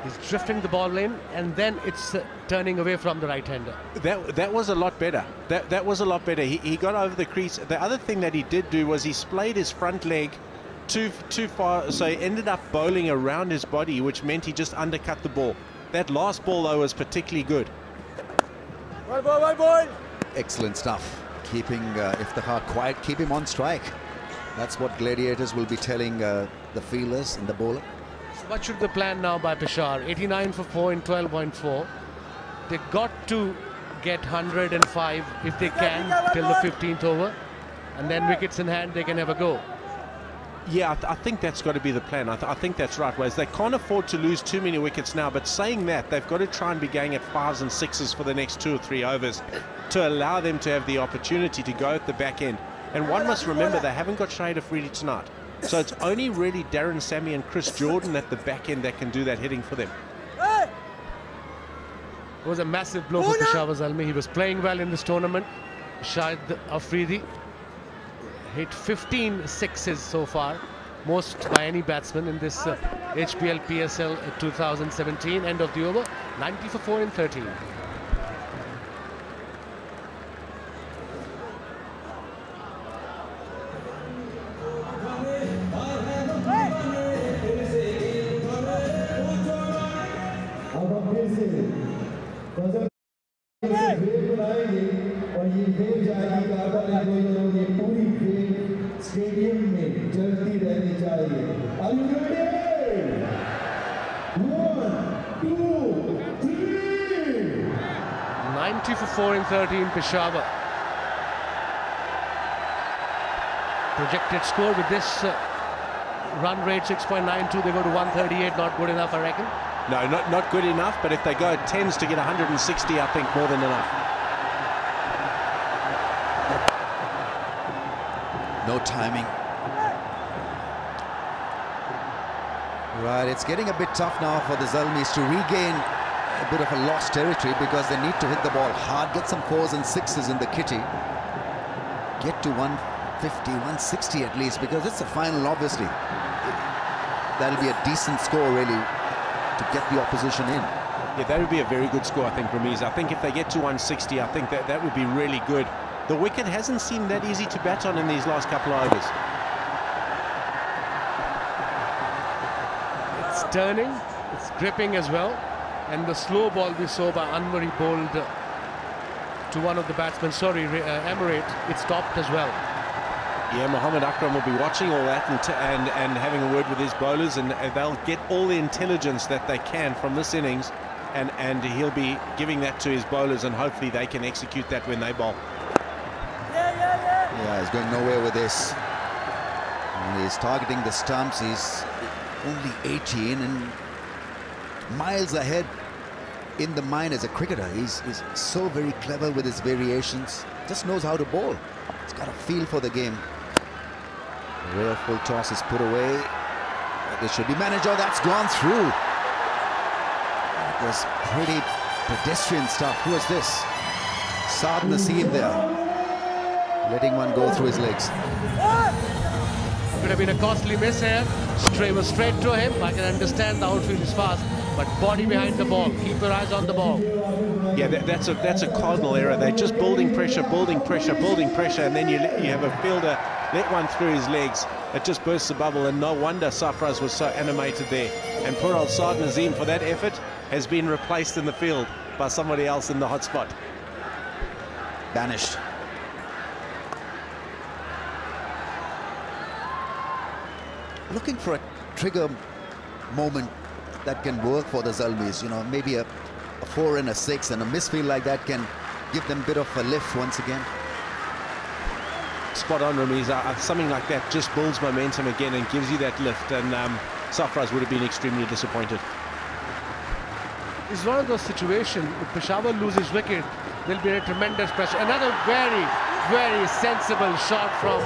He's drifting the ball in, and then it's turning away from the right-hander. That was a lot better. That was a lot better. He got over the crease. The other thing that he did do was he splayed his front leg too far, so he ended up bowling around his body, which meant he just undercut the ball. That last ball, though, was particularly good. One ball. Excellent stuff. Keeping Iftikhar quiet, keep him on strike. That's what Gladiators will be telling the fielders and the bowler. So what should the plan now by Peshawar? 89 for 4 in 12.4. They got to get 105 if they can till the 15th over, and then wickets in hand, they can have a go. Yeah, I think that's got to be the plan. I think that's right, Wes. They can't afford to lose too many wickets now, but saying that, they've got to try and be going at 5s and 6s for the next 2 or 3 overs to allow them to have the opportunity to go at the back end. And one must remember, they haven't got Shahid Afridi tonight. So it's only really Darren Sammy and Chris Jordan at the back end that can do that hitting for them. It was a massive blow for Peshawar Zalmi. He was playing well in this tournament. Shahid Afridi hit 15 sixes so far, most by any batsman in this HBL PSL 2017. End of the over, 90 for 4 in 13. Stadium में चलती रहनी चाहिए। Are you ready? 1, 2, 3. 90 for 4 in 13, Peshawar. Projected score with this run rate 6.92, they go to 138. Not good enough, I reckon. No, not good enough, but if they go at 10s to get 160, I think more than enough. No timing. Right, it's getting a bit tough now for the Zalmis to regain a bit of a lost territory, because they need to hit the ball hard, get some 4s and 6s in the kitty, get to 150, 160 at least, because it's the final, obviously. That'll be a decent score, really, to get the opposition in. Yeah, that would be a very good score, I think, Ramiz. I think if they get to 160, I think that would be really good. The wicket hasn't seemed that easy to bat on in these last couple of overs. It's turning, it's gripping as well, and the slow ball we saw by Anwar, he bowled to one of the batsmen, Emirate, it stopped as well. Yeah, Mohammad Akram will be watching all that and having a word with his bowlers, and they'll get all the intelligence that they can from this innings, and he'll be giving that to his bowlers, and hopefully they can execute that when they bowl. Yeah, he's going nowhere with this. And he's targeting the stumps. He's only 18 and miles ahead in the mind as a cricketer. He's so very clever with his variations. Just knows how to bowl. He's got a feel for the game. The rare full toss is put away. This should be managed. Oh, that's gone through. That was pretty pedestrian stuff. Who was this? Saad Naseem there, letting one go through his legs. Could have been a costly miss here. Was straight to him. I can understand the outfield is fast, but body behind the ball. Keep your eyes on the ball. Yeah, that's a cardinal error. They're just building pressure, and then you have a fielder let one through his legs. It just bursts the bubble, and no wonder Safraz was so animated there. And poor old Saad Naseem, for that effort, has been replaced in the field by somebody else in the hot spot. Banished. Looking for a trigger moment that can work for the Zalmis. You know, maybe a 4 and a 6, and a misfield like that can give them a bit of a lift once again. spot on, Ramiz. Something like that just builds momentum again and gives you that lift, and Sarfraz would have been extremely disappointed. It's one of those situations, if Peshawar loses wicket, there'll be a tremendous pressure. Another very, very sensible shot from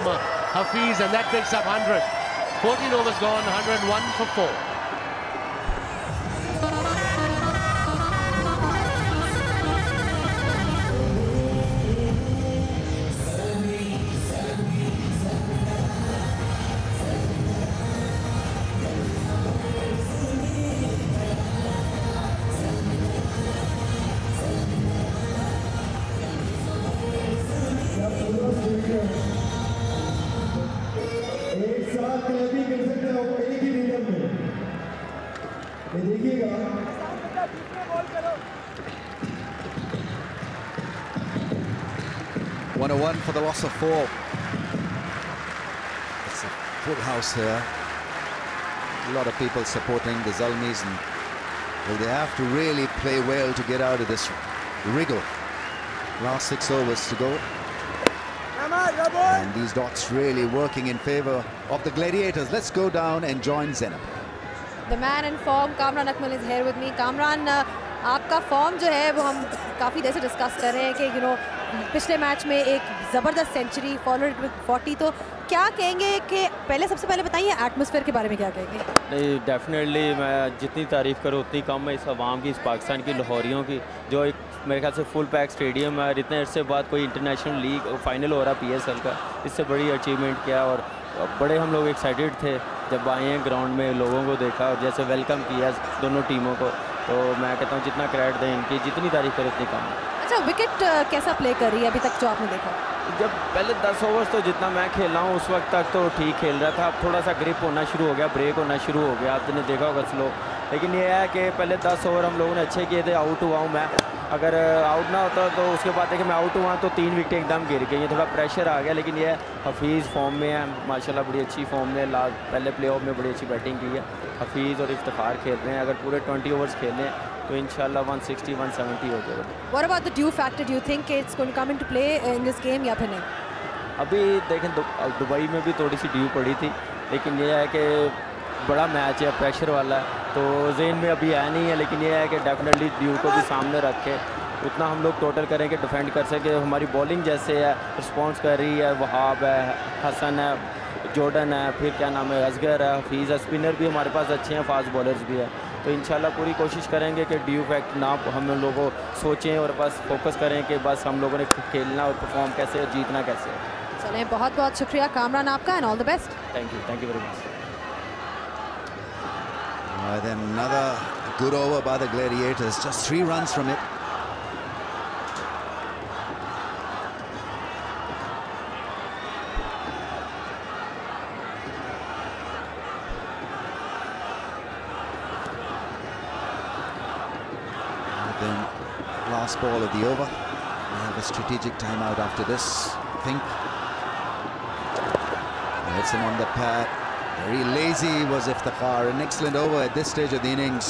Hafiz, and that picks up 100. 14 overs gone, 101 for 4. For the loss of 4. It's a full house here. A lot of people supporting the Zalmis, and well, they have to really play well to get out of this wriggle. Last 6 overs to go, and these dots really working in favor of the Gladiators. Let's go down and join Zainab. The man in form, Kamran Akmal, is here with me. Kamran, आपका form जो है वो हम काफ़ी देर से discuss कर रहे हैं कि पिछले मैच में एक ज़बरदस्त सेंचुरी फॉलोड विद 40, तो क्या कहेंगे कि पहले सबसे पहले बताइए एटमॉस्फेयर के बारे में क्या कहेंगे? नहीं, डेफिनेटली मैं जितनी तारीफ़ करूँ उतनी कम है इस आवाम की, इस पाकिस्तान की लाहौरियों की, जो एक मेरे ख्याल से फुल पैक स्टेडियम है, इतने अरसे बाद कोई इंटरनेशनल लीग फाइनल हो रहा PSL का, इससे बड़ी अचीवमेंट किया। और बड़े हम लोग एक्साइटेड थे जब आए हैं ग्राउंड में, लोगों को देखा और जैसे वेलकम किया दोनों टीमों को, तो मैं कहता हूँ जितना क्रेडिट दें इनकी, जितनी तारीफ करें उतनी कम है। अच्छा, विकेट कैसा प्ले कर रही है अभी तक जो आपने देखा? जब पहले 10 ओवर्स तो जितना मैं खेल रहा हूँ उस वक्त तक तो ठीक खेल रहा था, अब थोड़ा सा ग्रिप होना शुरू हो गया, ब्रेक होना शुरू हो गया, आपने देखा होगा स्लो। लेकिन ये है कि पहले 10 ओवर हम लोगों ने अच्छे किए थे, आउट हुआ हूँ मैं, अगर आउट ना होता तो उसके बाद देखिए मैं आउट हुआ तो 3 विकेटें एकदम गिर गई, थोड़ा प्रेशर आ गया। लेकिन ये हफीज़ फॉर्म में है माशाल्लाह, बड़ी अच्छी फॉर्म में, पहले प्ले ऑफ में बड़ी अच्छी बैटिंग की है। हफीज़ और इफ्तिखार खेल रहे हैं, अगर पूरे 20 ओवर्स खेलें तो इंशाल्लाह 160 170 हो जाएगा। What about the due factor? Do you think it's going to come into play in this game या फिर नहीं? अभी देखें दुबई में भी थोड़ी सी ड्यू पड़ी थी, लेकिन ये है कि बड़ा मैच है, प्रेशर वाला है, तो जेन में अभी आया नहीं है। लेकिन ये है कि डेफिनेटली ड्यू को भी सामने रख के उतना हम लोग टोटल करें कि डिफेंड कर सके। हमारी बॉलिंग जैसे है रिस्पॉन्स कर रही है, वहाब है, हसन है, जॉर्डन है, फिर क्या नाम है, असगर है, हफीज़ है, स्पिनर भी हमारे पास अच्छे हैं, फास्ट बॉलर्स भी है। तो इंशाल्लाह पूरी कोशिश करेंगे कि ड्यू फैक्ट ना हम लोगों सोचें और बस फोकस करें कि बस हम लोगों ने खेलना और परफॉर्म कैसे, जीतना कैसे। चलें, बहुत बहुत शुक्रिया कामरान आपका, and all the best. Thank you very much. Then another good over by the Gladiators, just 3 runs from it. Then last ball of the over. We have a strategic timeout after this, I think. Hits him on the pad. Very lazy was Iftikhar. An excellent over at this stage of the innings.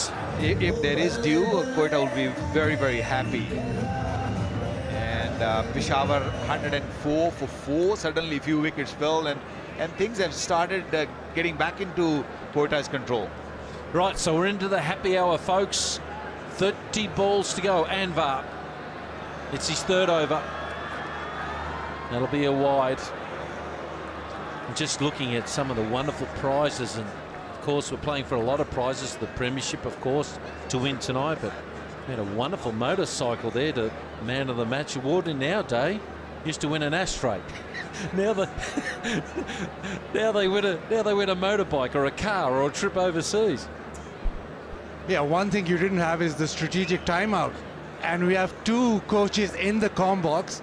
If there is due, Quetta will be very, very happy. And Peshawar 104 for 4. Suddenly a few wickets fell, and things have started getting back into Quetta's control. Right, so we're into the happy hour, folks. 30 balls to go. Anwar, it's his 3rd over. That'll be a wide. Just looking at some of the wonderful prizes, and of course we're playing for a lot of prizes, the premiership of course to win tonight, but we had a wonderful motorcycle there to man of the match award in our day. Used to win an ashtray. now they win a motorbike or a car or a trip overseas. Yeah, one thing you didn't have is the strategic timeout, and we have 2 coaches in the comm box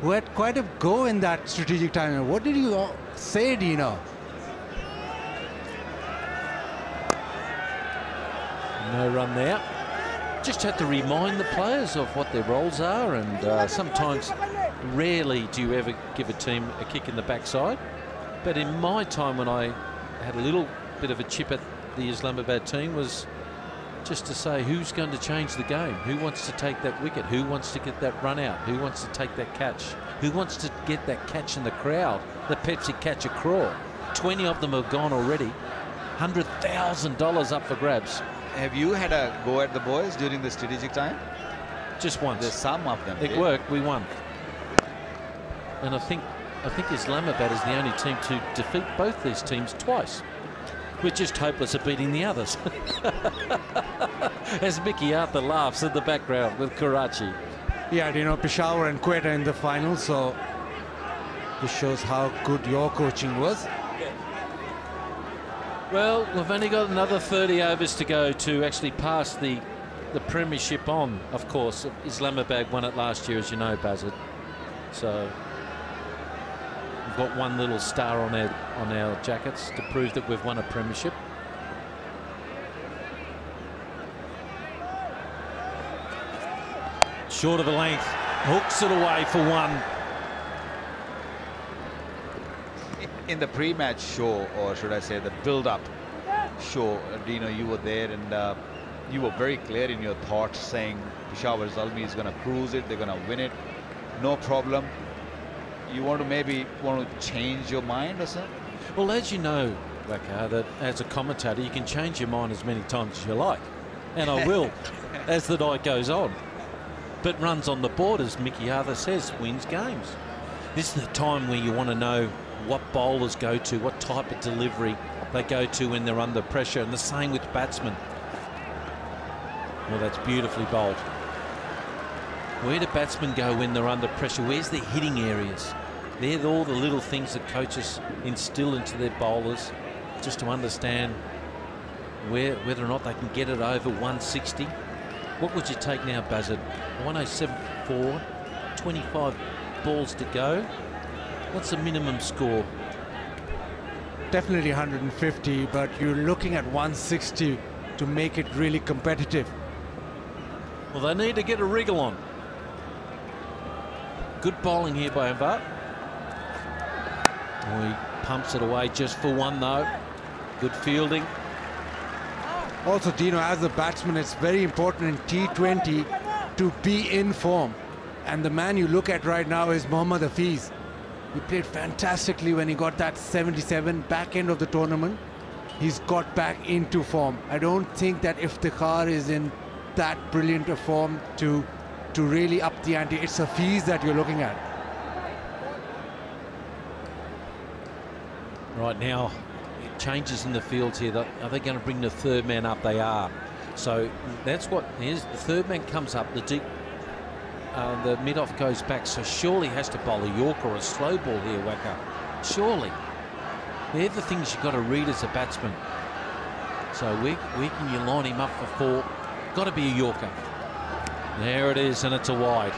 who had quite a go in that strategic timeout. What did you say, Dina? No run there. Just have to remind the players of what their roles are, and sometimes, rarely do you ever give a team a kick in the backside. But in my time when I had a little bit of a chip at the Islamabad team was just to say who's going to change the game, who wants to take that wicket, who wants to get that run out, who wants to take that catch, who wants to get that catch in the crowd, the Pepsi catch a crawl. 20 of them have gone already. $100,000 up for grabs. Have you had a go at the boys during the strategic time? Just once. There's some of them. It worked. We won. And I think Islamabad is the only team to defeat both these teams twice. We're just hopeless at beating the others. As Mickey Arthur laughs in the background with Karachi. Yeah, you know, Peshawar and Quetta in the final, so this shows how good your coaching was. Well, we've only got another 30 overs to go to actually pass the premiership on. Of course, Islamabad won it last year, as you know, Bazard. So we've got one little star on our jackets to prove that we've won a premiership. Short of the length, hooks it away for one. In the pre-match show, or should I say the build-up show, Dino, you were there and you were very clear in your thoughts, saying Peshawar Zalmi is going to cruise it, they're going to win it, no problem. You want to change your mind or something? Well, as you know, Waka, that as a commentator you can change your mind as many times as you like, and I will as the night goes on. But runs on the board, as Mickey Arthur says, wins games. This is the time where you want to know what bowlers go to, what type of delivery they go to when they're under pressure, and the same with batsmen. Well, that's beautifully bowled. Where do batsmen go when they're under pressure? Where's their hitting areas? They're all the little things that coaches instill into their bowlers, just to understand whether or not they can get it over 160. What would you take now, Bazard? 107.4, 25 balls to go. What's the minimum score? Definitely 150, but you're looking at 160 to make it really competitive. Well, they need to get a wriggle on. Good bowling here by Anvar. Oh, he pumps it away just for one, though. Good fielding. Also, Dino, as a batsman, it's very important in T20 to be in form. And the man you look at right now is Mohammad Hafiz. He played fantastically when he got that 77 back end of the tournament. He's got back into form. I don't think that Iftikhar is in that brilliant a form to really up the ante. It's Hafiz that you're looking at. Right now, changes in the fields here. Are they going to bring the third man up? They are. So that's what, here's the third man comes up, the deep, the mid-off goes back, so surely has to bowl a Yorker or a slow ball here, Waka. Surely. They're the things you've got to read as a batsman. So where can you line him up for four? Got to be a Yorker. There it is, and it's a wide.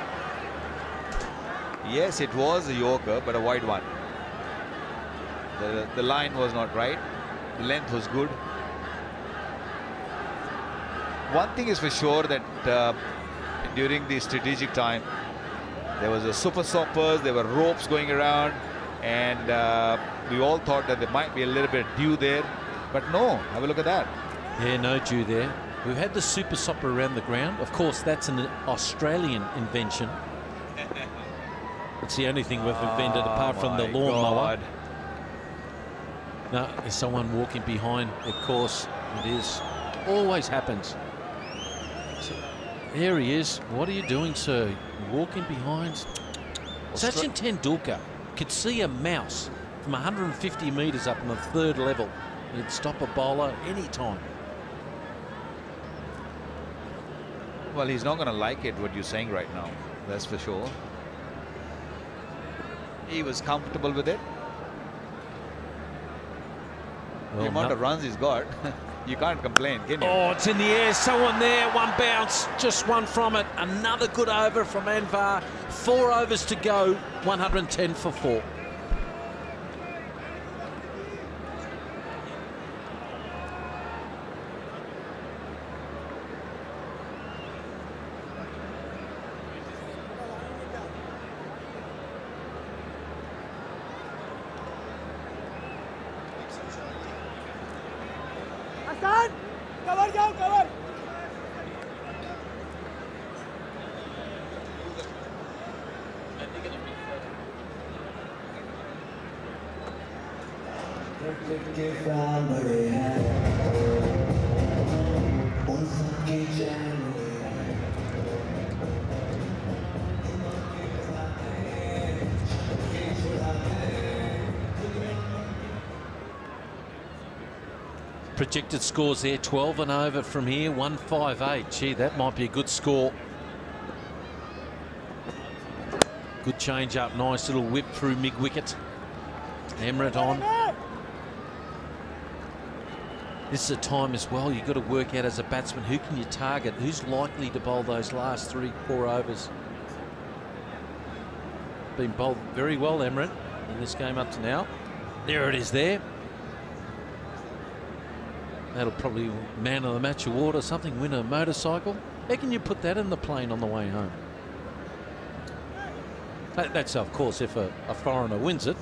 Yes, it was a Yorker, but a wide one. The line was not right. The length was good. One thing is for sure, that during the strategic time, there was a super soppers, there were ropes going around, and we all thought that there might be a little bit of dew there, but no, have a look at that. Yeah, no dew there. We've had the super sopper around the ground. Of course, that's an Australian invention. It's the only thing we've invented apart from the lawnmower. No, there's someone walking behind. Of course, it is. Always happens. So, there he is. What are you doing, sir? Walking behind. Sachin Tendulkar could see a mouse from 150 metres up on the third level. He'd stop a bowler any time. Well, he's not going to like it, what you're saying right now. That's for sure. He was comfortable with it. Well, the amount of runs he's got, you can't complain, can you? Oh, it's in the air. Someone there. One bounce. Just one from it. Another good over from Anvar. 4 overs to go. 110 for 4. Projected scores there, 12 and over from here, 158. Gee, that might be a good score. Good change up, nice little whip through mid-wicket. Emirates on. This is a time as well, you've got to work out as a batsman, who can you target? Who's likely to bowl those last 3-4 overs? Been bowled very well, Emirates, in this game up to now. There it is there. That'll probably man of the match award or something, win a motorcycle. How can you put that in the plane on the way home? That's, of course, if a foreigner wins it.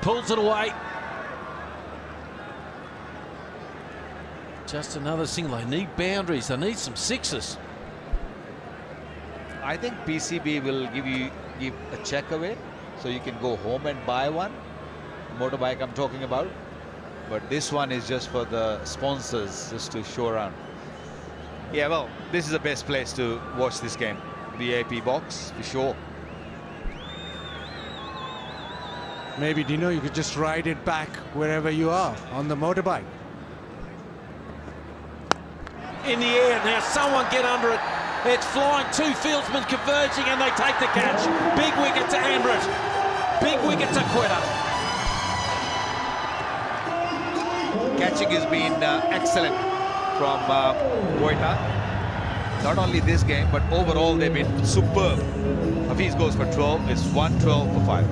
Pulls it away. Just another single. They need boundaries. They need some sixes. I think PCB will give a check away, so you can go home and buy one. Motorbike I'm talking about. But this one is just for the sponsors, just to show around. Yeah, well, this is the best place to watch this game. VIP box, for sure. Maybe, Dino, you could just ride it back wherever you are on the motorbike. In the air, now someone get under it. It's flying, two fieldsmen converging and they take the catch. Big wicket to Amrit. Big wicket to Quetta. Catching has been excellent from Quetta. Not only this game, but overall they've been superb. Hafiz goes for 12. It's 112 for 5.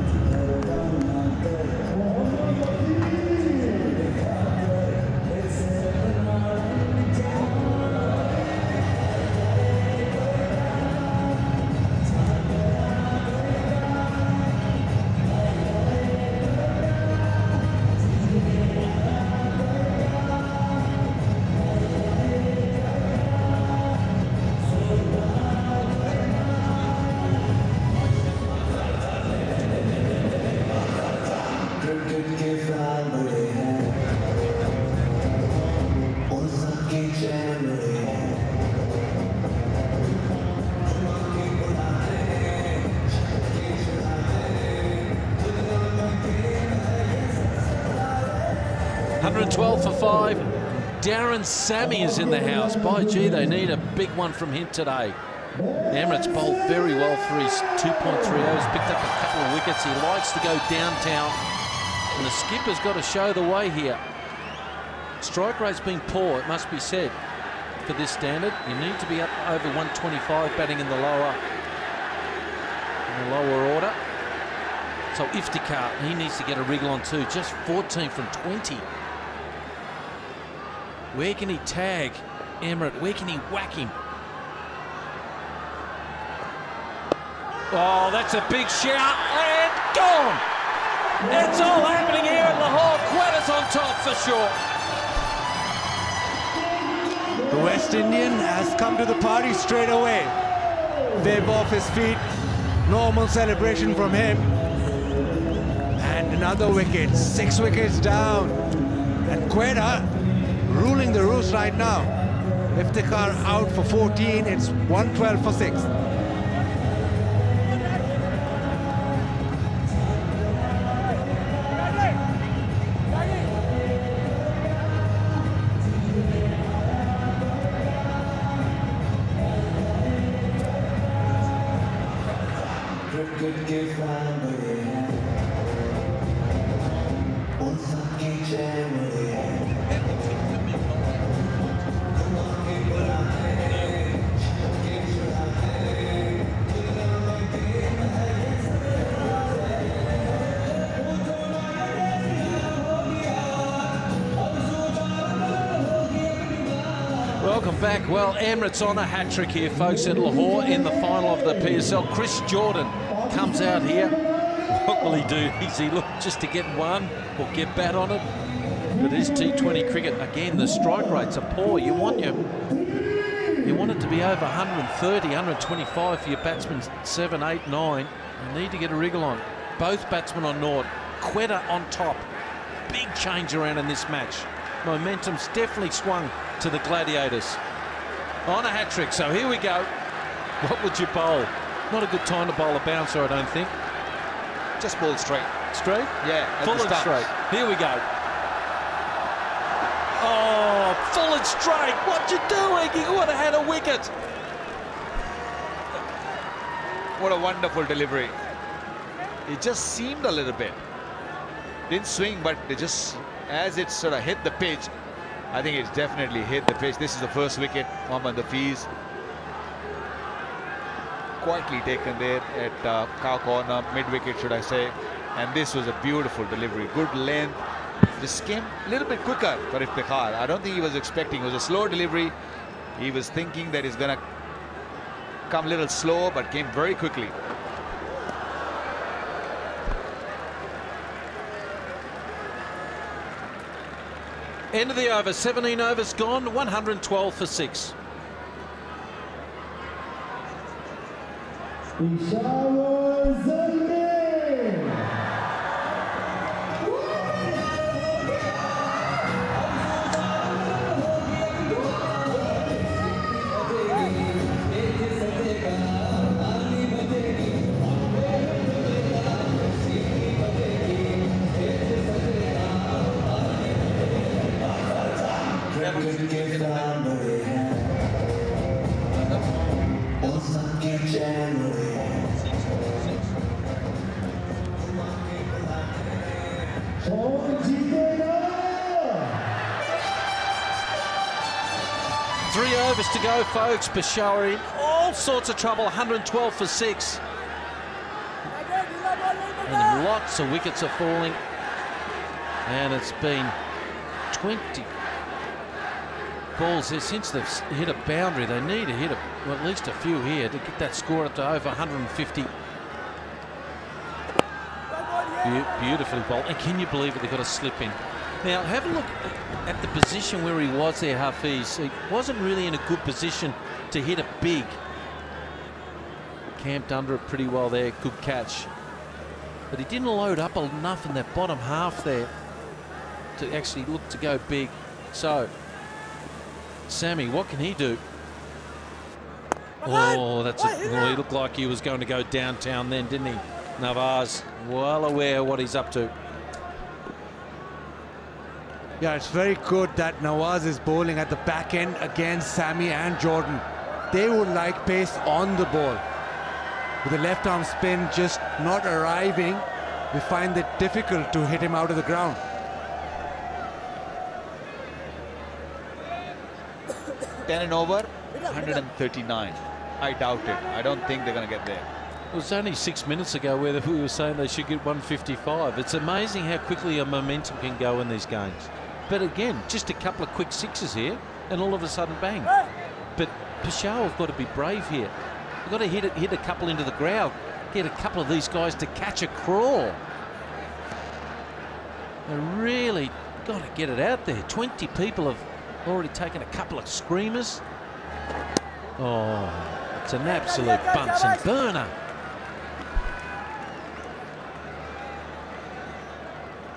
Darren Sammy is in the house. By gee, they need a big one from him today. Emirates bowled very well for his 2.3 overs, picked up a couple of wickets. He likes to go downtown, and the skipper's got to show the way here. Strike rate's been poor, it must be said, for this standard. You need to be up over 125 batting in the lower order. So Iftikhar, he needs to get a wriggle on too. Just 14 from 20. Where can he tag Emirates? Where can he whack him? Oh, that's a big shout, and gone! It's all happening here at Lahore. Quetta's on top for sure. The West Indian has come to the party straight away. Wave off his feet, normal celebration from him. And another wicket, 6 wickets down. And Quetta ruling the roost right now. Iftikhar out for 14, it's 112 for 6. Back. Well, Emirates on a hat-trick here, folks, at Lahore in the final of the PSL. Chris Jordan comes out here. What will he do? Is he look just to get one or get bat on it? But it is T20 cricket. Again, the strike rates are poor. You want your You want it to be over 130, 125 for your batsmen 7, 8, 9. You need to get a wriggle on. Both batsmen on naught. Quetta on top. Big change around in this match. Momentum's definitely swung to the Gladiators. On a hat-trick, so here we go. What would you bowl? Not a good time to bowl a bouncer, I don't think. Just bowl straight. Straight? Yeah, full and straight. Here we go. Oh, full and straight. What you doing? You would have had a wicket. What a wonderful delivery. It just seemed a little bit. Didn't swing, but it just, as it sort of hit the pitch, I think it's definitely hit the pitch. This is the first wicket on the Fees. Quietly taken there at cow corner, mid-wicket should I say. And this was a beautiful delivery, good length. This came a little bit quicker for Iftikhar. I don't think he was expecting. It was a slow delivery. He was thinking that he's going to come a little slow, but came very quickly. End of the over, 17 overs gone, 112 for 6. Peshawar Zalmi. 3 overs to go, folks. Peshawar in all sorts of trouble, 112 for 6. And lots of wickets are falling. And it's been 20 balls here since they've hit a boundary. They need to hit well, at least a few here to get that score up to over 150. Beautifully bowled. And can you believe it? They've got a slip in. Now, have a look at the position where he was there, Hafiz. He wasn't really in a good position to hit it big. Camped under it pretty well there. Good catch. But he didn't load up enough in that bottom half there to actually look to go big. So, Sammy, what can he do? Oh, that's well, he looked like he was going to go downtown then, didn't he? Nawaz, well aware of what he's up to. Yeah, it's very good that Nawaz is bowling at the back end against Sammy and Jordan. They would like pace on the ball. With the left arm spin just not arriving, we find it difficult to hit him out of the ground. Ten over, 139. I doubt it. I don't think they're going to get there. It was only 6 minutes ago where we were saying they should get 155. It's amazing how quickly a momentum can go in these games. But again, just a couple of quick sixes here, and all of a sudden, bang. But Peshawar have got to be brave here. They've got to hit a couple into the ground, get a couple of these guys to catch a crawl. They really got to get it out there. 20 people have already taken a couple of screamers. Oh, it's an absolute Bunsen burner.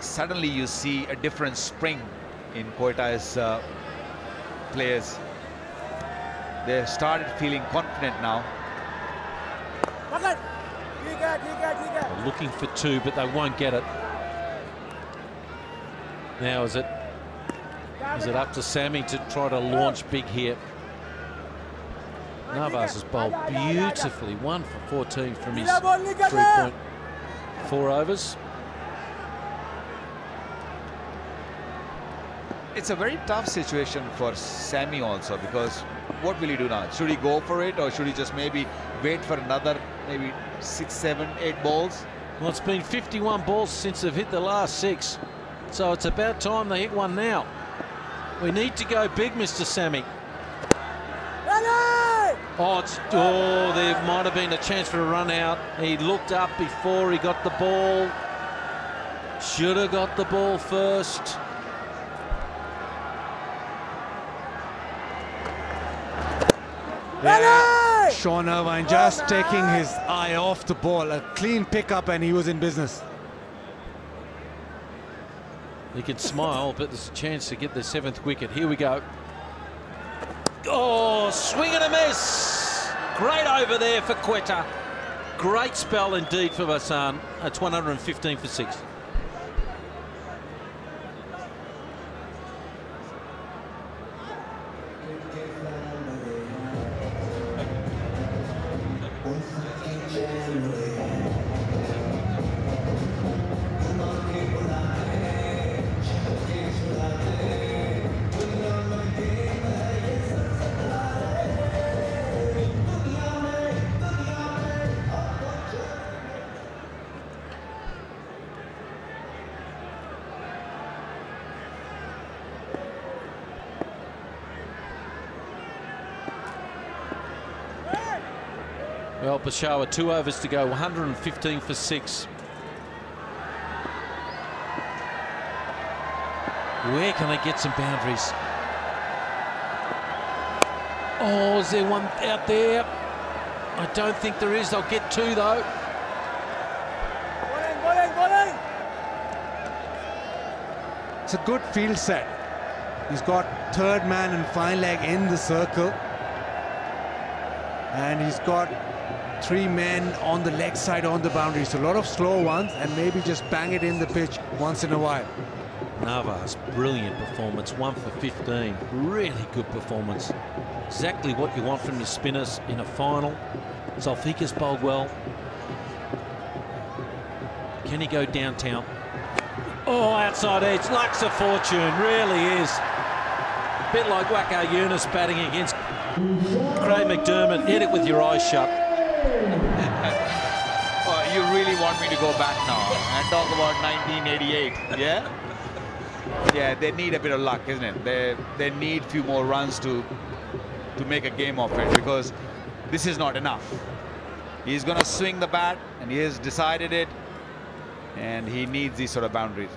Suddenly you see a different spring in Quetta's players. They've started feeling confident now. They're looking for 2, but they won't get it. Now is it up to Sammy to try to launch big here? Navas has bowled beautifully. 1 for 14 from his 3.4 overs. It's a very tough situation for Sammy also, because what will he do now? Should he go for it, or should he just maybe wait for another maybe 6, 7, 8 balls? Well, it's been 51 balls since they've hit the last 6. So it's about time they hit one now. We need to go big, Mr. Sammy. Oh, there might have been a chance for a run out. He looked up before he got the ball. Should have got the ball first. Yeah, Sean Irvine just taking his eye off the ball. A clean pickup and he was in business. He can smile, but there's a chance to get the 7th wicket. Here we go. Oh, swing and a miss. Great over there for Quetta. Great spell indeed for Hassan. It's 115 for 6. Well, Peshawar, 2 overs to go, 115 for 6. Where can they get some boundaries? Oh, is there one out there? I don't think there is. They'll get 2 though. It's a good field set. He's got 3rd man and fine leg in the circle. And he's got 3 men on the leg side on the boundary. So a lot of slow ones and maybe just bang it in the pitch once in a while. Navas, brilliant performance, 1 for 15. Really good performance. Exactly what you want from your spinners in a final. Zulfikar's bowled well. Can he go downtown? Oh, outside edge, Luck's a fortune, really is. A bit like Waqar Younis batting against Craig McDermott. Hit it with your eyes shut. Oh, you really want me to go back now and talk about 1988, yeah? Yeah, they need a bit of luck, isn't it? They need a few more runs to make a game of it, because this is not enough. He's going to swing the bat, and he has decided it, and he needs these sort of boundaries.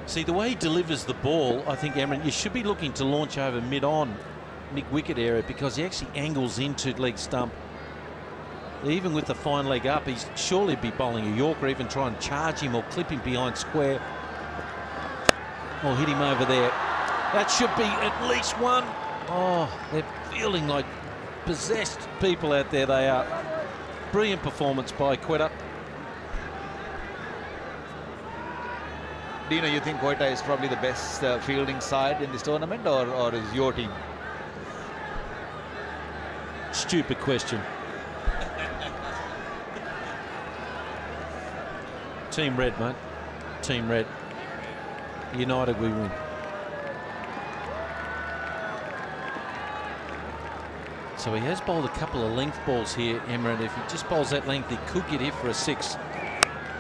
See, the way he delivers the ball, I think, Emran, you should be looking to launch over mid-on, mid-wicket area, because he actually angles into leg stump. Even with the fine leg up, he'd surely be bowling a Yorker, even try and charge him or clip him behind square. Or hit him over there. That should be at least 1. Oh, they're feeling like possessed people out there, they are. Brilliant performance by Quetta. Dino, you think Quetta is probably the best fielding side in this tournament, or is your team? Stupid question. Team Red, mate. Team Red. United we win. So he has bowled a couple of length balls here, Emran. If he just bowls that length, he could get here for a 6.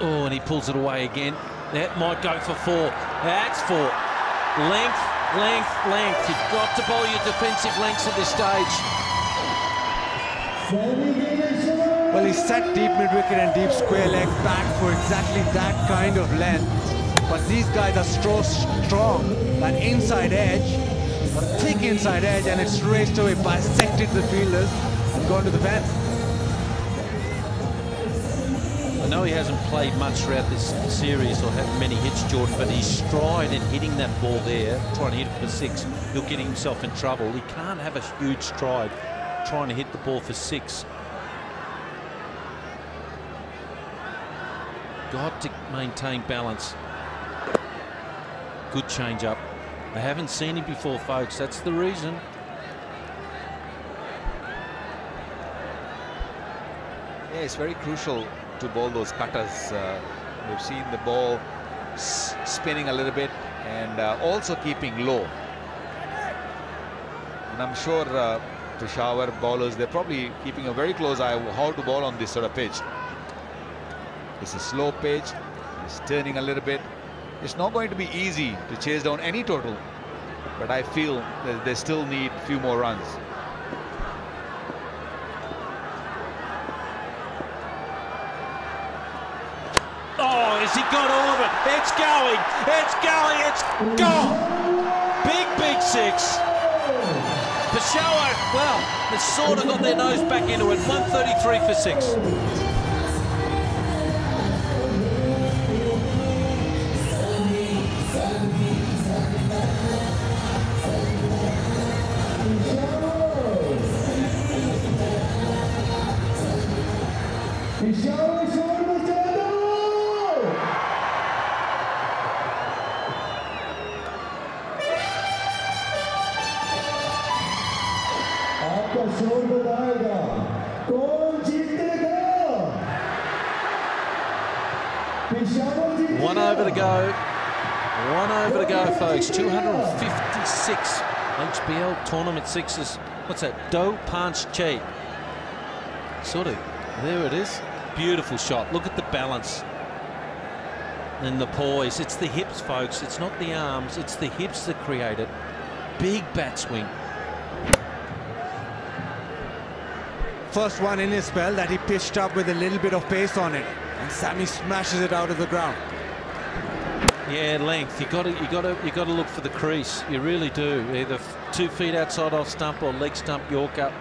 Oh, and he pulls it away again. That might go for 4. That's 4. Length, length, length. You've got to bowl your defensive lengths at this stage. Well, he set deep mid-wicket and deep square leg back for exactly that kind of length. But these guys are so strong that inside edge, a thick inside edge, and it's raced away, bisected the fielders and gone to the fence. I know he hasn't played much throughout this series or had many hits, Jordan, but his stride in hitting that ball there, trying to hit it for 6, he'll get himself in trouble. He can't have a huge stride trying to hit the ball for 6. Got to maintain balance. Good change up. I haven't seen him before, folks. That's the reason. Yeah, it's very crucial to bowl those cutters. We've seen the ball spinning a little bit and also keeping low. And I'm sure Peshawar bowlers, they're probably keeping a very close eye on how to bowl on this sort of pitch. It's a slow pitch. It's turning a little bit. It's not going to be easy to chase down any total, but I feel that they still need a few more runs. Oh, has he got all of it? It's going, it's going, it's gone. Big, big 6. Peshawar, well, they sort of got their nose back into it. 133 for 6. आपका शोर बताएगा कौन जीतेगा? पेशावर जीतेगा। 1 over to go. 1 over to go, folks. 256 HBL tournament sixes. What's that? Do punch chi. Sort of. There it is. Beautiful shot. Look at the balance and the poise. It's the hips, folks. It's not the arms. It's the hips that create it. Big bat swing. First one in his spell that he pitched up with a little bit of pace on it, and Sammy smashes it out of the ground. Yeah, length. You got to look for the crease. You really do. Either 2 feet outside off stump or leg stump Yorker.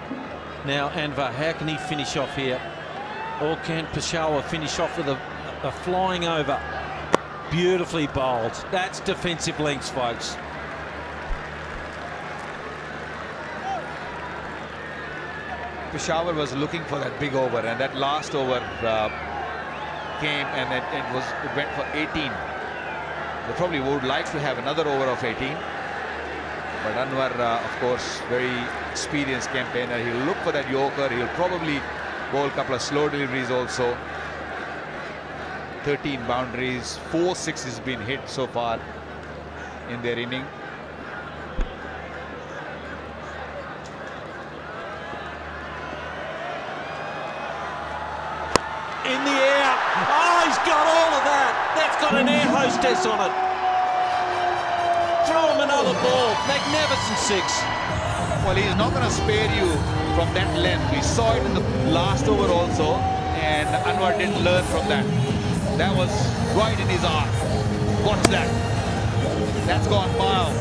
Now Anwar, how can he finish off here? Or can Peshawar finish off with a flying over? Beautifully bowled. That's defensive lengths, folks. Peshawar was looking for that big over, and that last over came, and it went for 18. They probably would like to have another over of 18, but Anwar, of course, very experienced campaigner. He'll look for that Yorker. He'll probably bowl a couple of slow deliveries also. 13 boundaries, 4 sixes been hit so far in their inning. In the air. Oh, he's got all of that. That's got an air hostess on it. Throw him another ball. Magnificent 6. Well, he's not going to spare you from that length. We saw it in the last over also, and Anwar didn't learn from that. That was right in his arm. What's that? That's gone mild.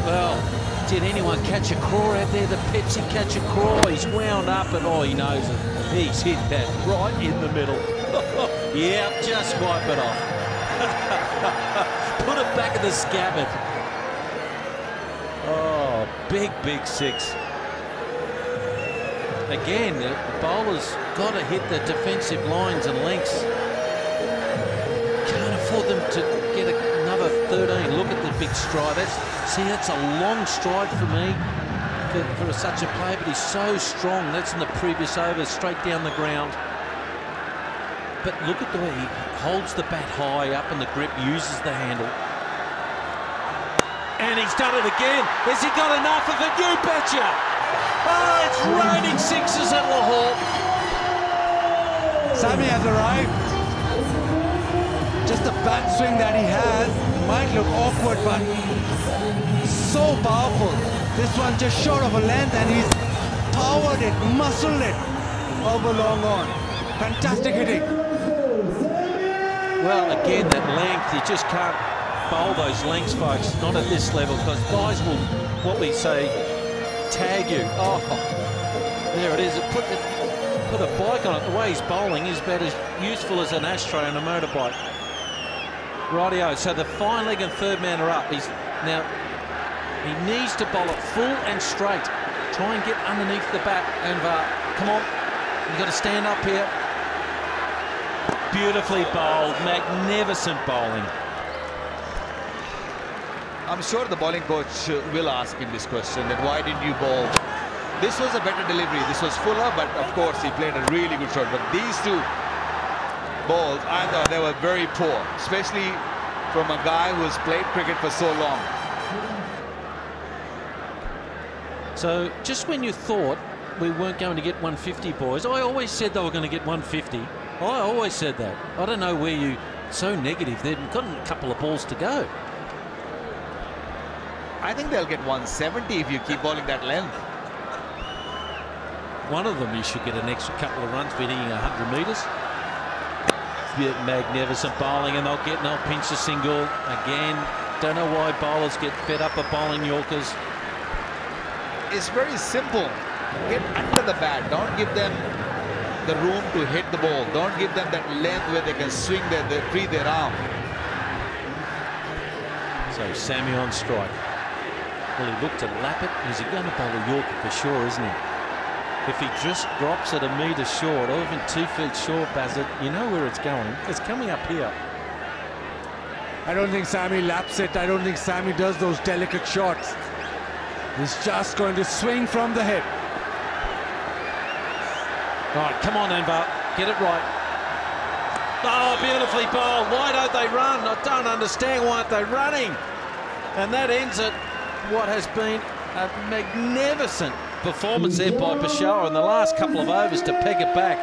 Well, did anyone catch a craw out there? The Pepsi catch a craw. He's wound up and he knows it. He's hit that right in the middle. Yeah, just wipe it off. Put it back in the scabbard. Oh, big 6. Again, the bowler's got to hit the defensive lines and lengths. Can't afford them to get another 13. Look at the big stride. That's a long stride for me for such a player, but he's so strong. That's in the previous over, straight down the ground. But look at the way he holds the bat high up in the grip, uses the handle. And he's done it again. Has he got enough of it? You betcha! Oh, it's raining sixes at Lahore. Sammy has arrived. Just the bat swing that he has might look awkward, but so powerful. This one just short of a length, and he's powered it, muscled it over long on. Fantastic hitting. Well, again, that length, you just can't bowl those lengths, folks, not at this level, because guys will, what we say, tag you. Oh, there it is. Put a bike on it. The way he's bowling is about as useful as an ashtray on a motorbike. Rightio, so the fine leg and third man are up. Now, he needs to bowl it full and straight. Try and get underneath the bat. Anwar, come on. You've got to stand up here. Beautifully bowled. Magnificent bowling. I'm sure the bowling coach will ask him this question, that why didn't you bowl? This was a better delivery. This was fuller, but of course he played a really good shot. But these two balls, I thought they were very poor, especially from a guy who's played cricket for so long. So just when you thought we weren't going to get 150, boys, I always said they were going to get 150. I always said that. I don't know where you so negative. They've got a couple of balls to go. I think they'll get 170 if you keep bowling that length. One of them, you should get an extra couple of runs hitting 100 metres. Magnificent bowling, and they'll pinch a single again. Don't know why bowlers get fed up of bowling Yorkers. It's very simple. Get under the bat. Don't give them the room to hit the ball. Don't give them that length where they can swing free their arm. So Sammy on strike. Well, he looked to lap it. He's going to bowl a Yorker for sure, isn't he? If he just drops it a metre short, or even 2 feet short, Bassett, you know where it's going. It's coming up here. I don't think Sammy laps it. I don't think Sammy does those delicate shots. He's just going to swing from the hip. All right, come on, Anwar. Get it right. Oh, beautifully bowled. Why don't they run? I don't understand why aren't they running. And that ends it. What has been a magnificent performance there by Peshawar in the last couple of overs to peg it back.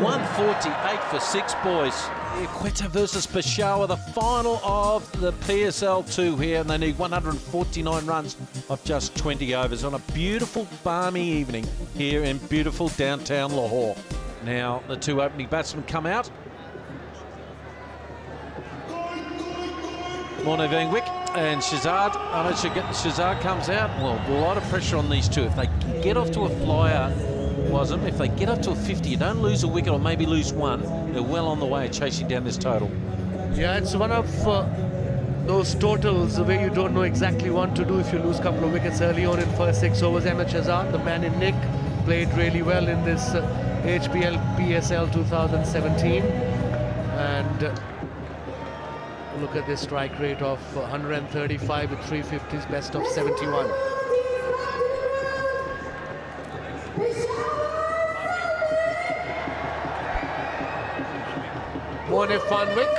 148 for 6, boys. Quetta versus Peshawar, the final of the PSL 2 here, and they need 149 runs of just 20 overs on a beautiful balmy evening here in beautiful downtown Lahore. Now the 2 opening batsmen come out. Morne Vangwick and Shazad. Shazad comes out. Well, a lot of pressure on these two. If they can get off to a flyer, Wasm, if they get up to a 50, you don't lose a wicket or maybe lose one, they're well on the way of chasing down this total. Yeah, it's one of those totals where you don't know exactly what to do if you lose a couple of wickets early on in first 6 overs. Ahmed Shahzad, the man in nick, played really well in this HBL PSL 2017. And look at this strike rate of 135 with 350s, best of 71. Morne Vangwick.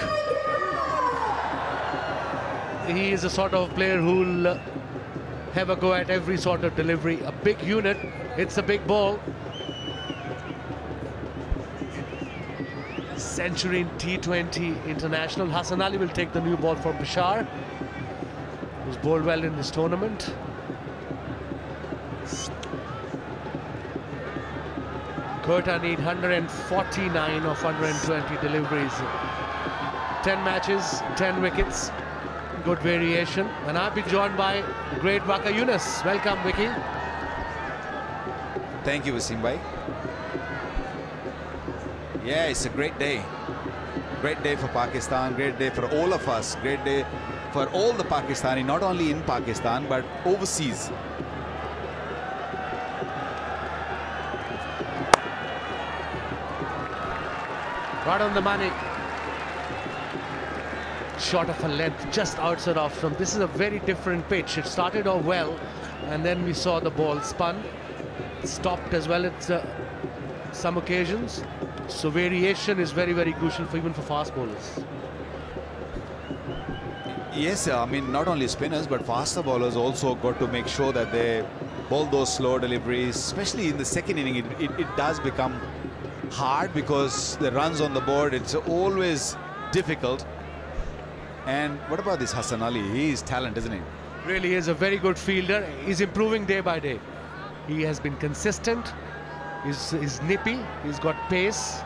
He is a sort of player who'll have a go at every sort of delivery. A big unit, it's a big ball. Century in T20 international. Hassan Ali will take the new ball from Peshawar, who's bowled well in this tournament. Quetta need 149 of 120 deliveries. 10 matches, 10 wickets. Good variation. And I've been joined by the great Waka Yunus. Welcome, Vicky. Thank you, Wasim bhai. Yeah, it's a great day. Great day for Pakistan, great day for all of us, great day for all the Pakistani, not only in Pakistan, but overseas. Right on the money. Shot of a length just outside off stump. This is a very different pitch. It started off well, and then we saw the ball spun, stopped as well at some occasions. So variation is very, very crucial for even for fast bowlers. Yes, I mean, not only spinners, but faster bowlers also got to make sure that they bowl those slow deliveries, especially in the second inning. It does become hard because the runs on the board, it's always difficult. And what about this Hassan Ali? He is talent, isn't he? Really is a very good fielder. He's improving day by day. He has been consistent. He's nippy. He's got pace.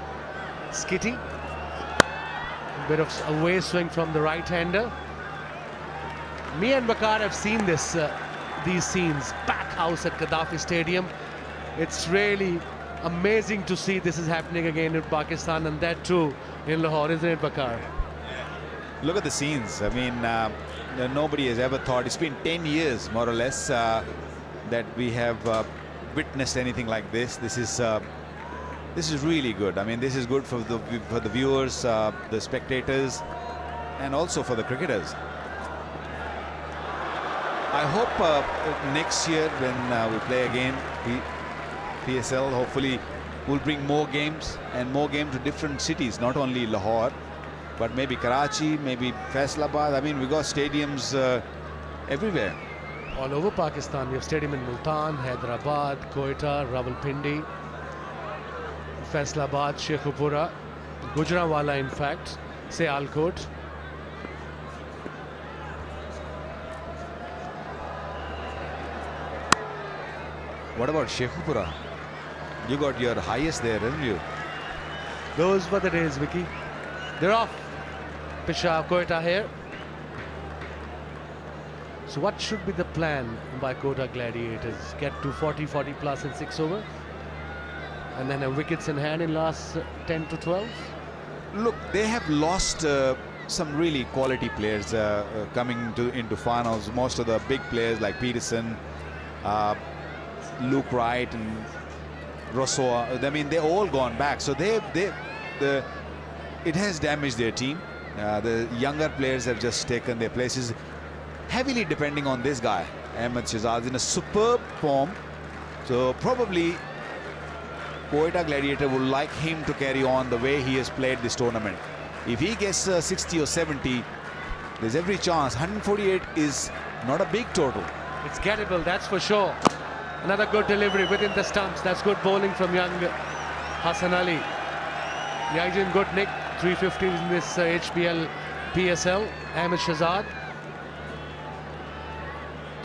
Skitty. A bit of away swing from the right-hander. Me and Bakar have seen this, these scenes. Packed house at Gaddafi Stadium. It's really amazing to see this is happening again in Pakistan, and that too in Lahore, isn't it, Bakar? Look at the scenes. I mean, nobody has ever thought. It's been 10 years, more or less, that we have witnessed anything like this. This is really good. I mean, this is good for the viewers, the spectators, and also for the cricketers. I hope next year when we play again, PSL, hopefully we'll bring more games and more games to different cities, not only Lahore, but maybe Karachi, maybe Faisalabad. I mean, we got stadiums everywhere. All over Pakistan. We have stadium in Multan, Hyderabad, Quetta, Rawalpindi, Faisalabad, Sheikhupura, Gujranwala, in fact, Sialkot. What about Sheikhupura? You got your highest there, didn't you? Those were the days, Vicky. They're off. Peshawar, Quetta here. So what should be the plan by Quetta Gladiators? Get to 40, 40 plus in 6 overs? And then have wickets in hand in last 10 to 12? Look, they have lost some really quality players coming into finals. Most of the big players like Peterson, Luke Wright and Rousseau, I mean, they're all gone back. So it has damaged their team. The younger players have just taken their places, heavily depending on this guy, Ahmed Shahzad, in a superb form. So probably Quetta Gladiator would like him to carry on the way he has played this tournament. If he gets 60 or 70, there's every chance. 148 is not a big total. It's gettable, that's for sure. Another good delivery within the stumps. That's good bowling from young Hassan Ali. Yeah, he's in good nick. 350 in this HBL PSL. Ahmed Shahzad.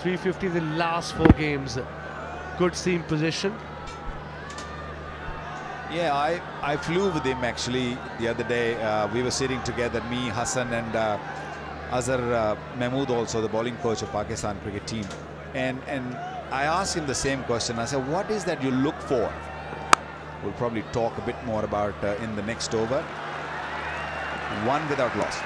350 in the last 4 games. Good seam position. Yeah, I flew with him actually the other day. We were sitting together, me, Hassan and Azhar Mahmood, also the bowling coach of Pakistan cricket team. And I asked him the same question. I said, what is that you look for? We'll probably talk a bit more about in the next over. 1 without loss.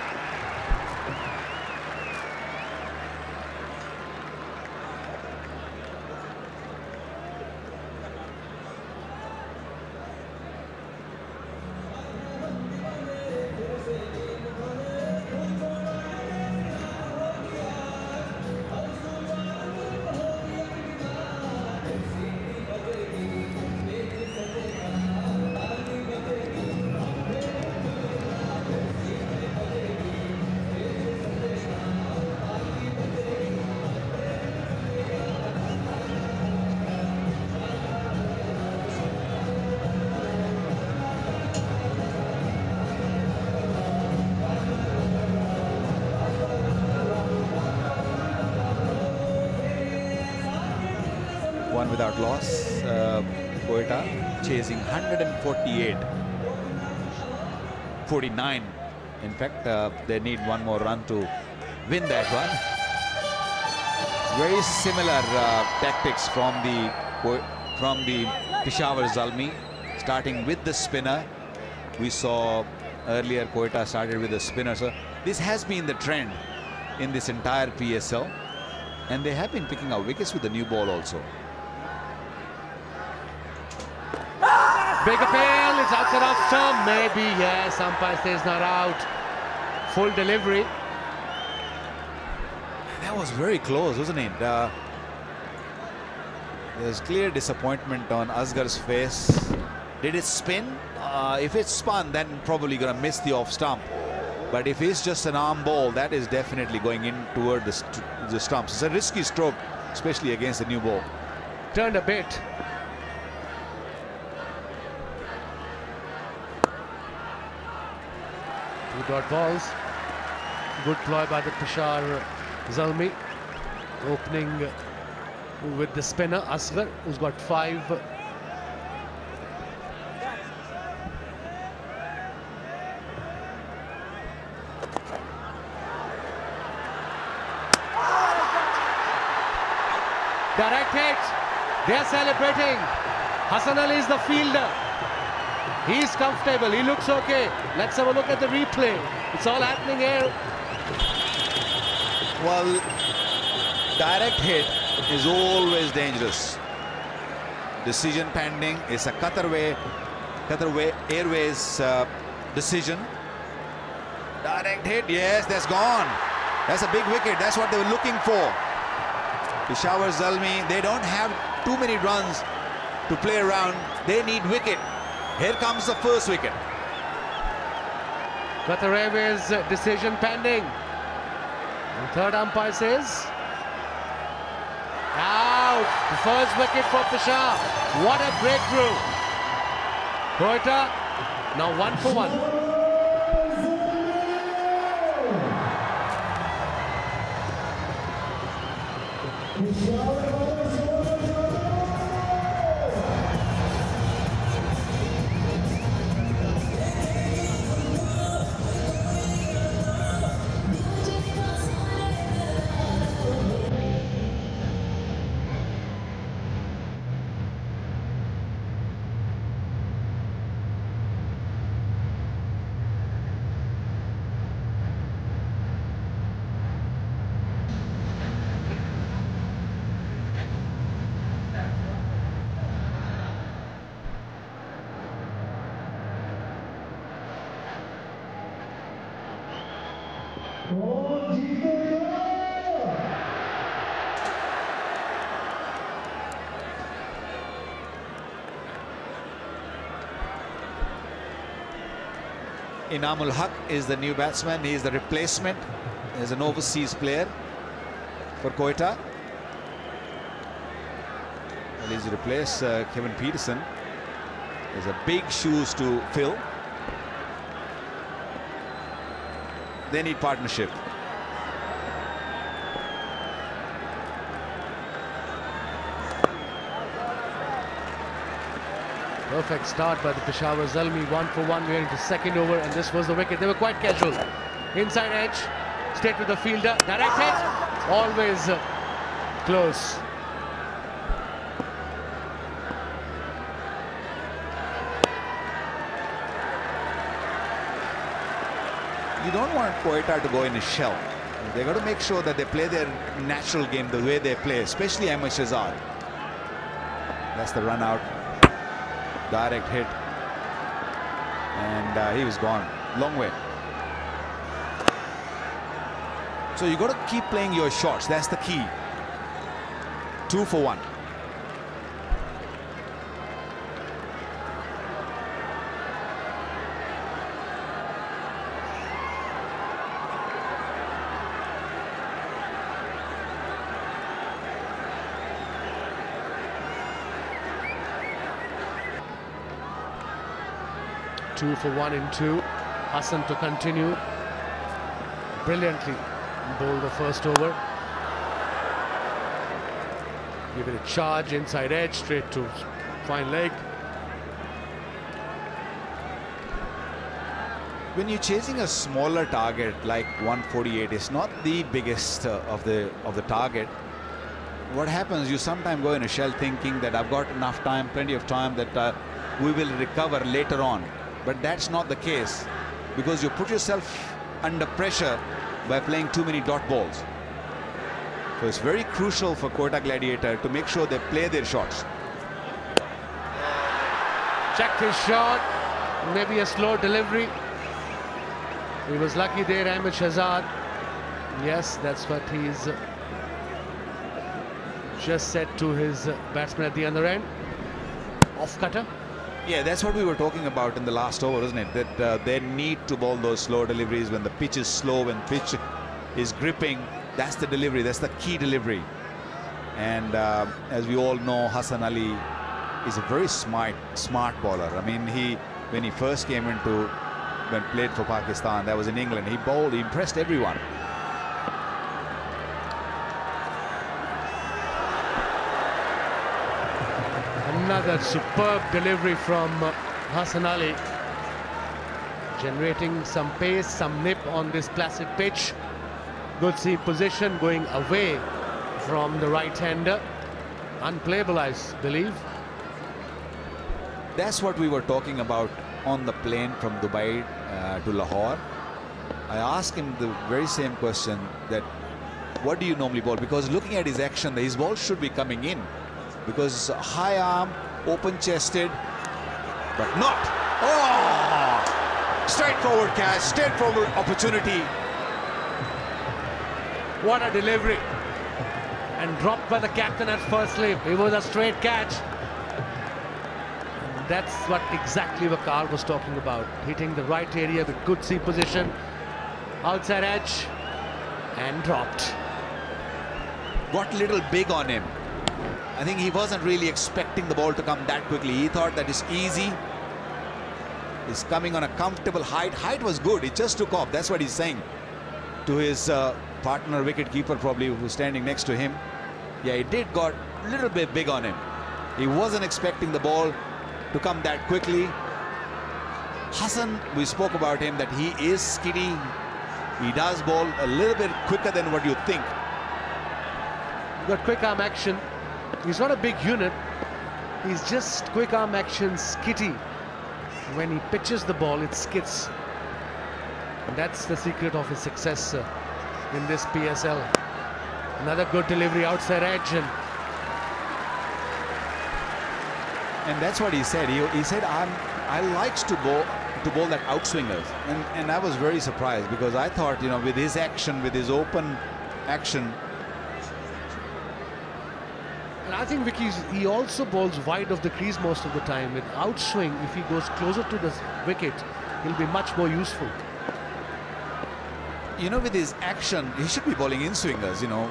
Without loss, Quetta chasing 148, 49. In fact, they need 1 more run to win that one. Very similar tactics from the Peshawar Zalmi, starting with the spinner. We saw earlier Quetta started with the spinner. So this has been the trend in this entire PSL, and they have been picking up wickets with the new ball also. Big appeal, it's outside off stump, maybe, yes, umpire says not out. Full delivery. That was very close, wasn't it? There's clear disappointment on Asghar's face. Did it spin? If it spun, then probably gonna miss the off stump. But if it's just an arm ball, that is definitely going in toward the stumps. It's a risky stroke, especially against the new ball. Turned a bit. Dot balls. Good ploy by the Peshawar Zalmi. Opening with the spinner Asghar, who's got 5. Direct hit. They're celebrating. Hassan Ali is the fielder. He's comfortable, he looks okay. Let's have a look at the replay. It's all happening here. Well, direct hit is always dangerous. Decision pending. It's a Qatar Airways decision. Direct hit, yes, that's gone. That's a big wicket. That's what they were looking for. Peshawar Zalmi, they don't have too many runs to play around. They need wicket. Here comes the first wicket. Qatar Airways decision pending. And third umpire says out. The first wicket for Peshawar. What a breakthrough. Quetta now 1 for 1. Inamul Haq is the new batsman. He is the replacement. He is an overseas player for Quetta. Well, he's replaced Kevin Peterson. There's a big shoes to fill. They need partnership. Perfect start by the Peshawar Zalmi, 1 for 1 going into second over, and this was the wicket. They were quite casual. Inside edge, straight to the fielder, direct hit, always close. You don't want Quetta to go in a shell. They've got to make sure that they play their natural game the way they play, especially Ahmed Shahzad. That's the run out. Direct hit. And he was gone. Long way. So you got to keep playing your shots. That's the key. 2 for 1. Two for 1 in 2. Hassan to continue. Brilliantly bowled the first over. Give it a charge, inside edge, straight to fine leg. When you're chasing a smaller target like 148, it's not the biggest of the target. What happens, you sometimes go in a shell thinking that I've got enough time, plenty of time, that we will recover later on. But that's not the case, because you put yourself under pressure by playing too many dot balls. So it's very crucial for Quetta Gladiator to make sure they play their shots. Checked his shot, maybe a slow delivery. He was lucky there, Ahmed Shahzad. Yes, that's what he's just said to his batsman at the other end. Off cutter. Yeah, that's what we were talking about in the last over, isn't it? That they need to bowl those slow deliveries when the pitch is slow, when pitch is gripping. That's the delivery, that's the key delivery. And as we all know, Hassan Ali is a very smart bowler. I mean, when he first came when played for Pakistan, that was in England, he bowled, he impressed everyone. Another superb delivery from Hassan Ali, generating some pace, some nip on this placid pitch. Good seam position, going away from the right-hander. Unplayable, I believe. That's what we were talking about on the plane from Dubai to Lahore. I asked him the very same question, that what do you normally bowl? Because looking at his action, his ball should be coming in. Because high arm, open chested, but not. Oh! Straightforward catch, straightforward opportunity. What a delivery. And dropped by the captain at first slip. It was a straight catch. And that's what exactly Waqar was talking about. Hitting the right area with good seam position. Outside edge. And dropped. Got a little big on him. I think he wasn't really expecting the ball to come that quickly. He thought that it's easy. He's coming on a comfortable height. Height was good. It just took off. That's what he's saying to his partner wicket-keeper, probably, who's standing next to him. Yeah, it did got a little bit big on him. He wasn't expecting the ball to come that quickly. Hassan, we spoke about him, that he is skitty. He does bowl a little bit quicker than what you think. Got quick arm action. He's not a big unit. He's just quick arm action, skitty. When he pitches the ball, it skits. And that's the secret of his success in this PSL. Another good delivery outside edge. And that's what he said. He said, I likes to to bowl that outswingers, and I was very surprised because I thought, you know, with his action, with his open action. And I think he also bowls wide of the crease most of the time. With outswing, if he goes closer to the wicket, he'll be much more useful. You know, with his action, he should be bowling in swingers, you know,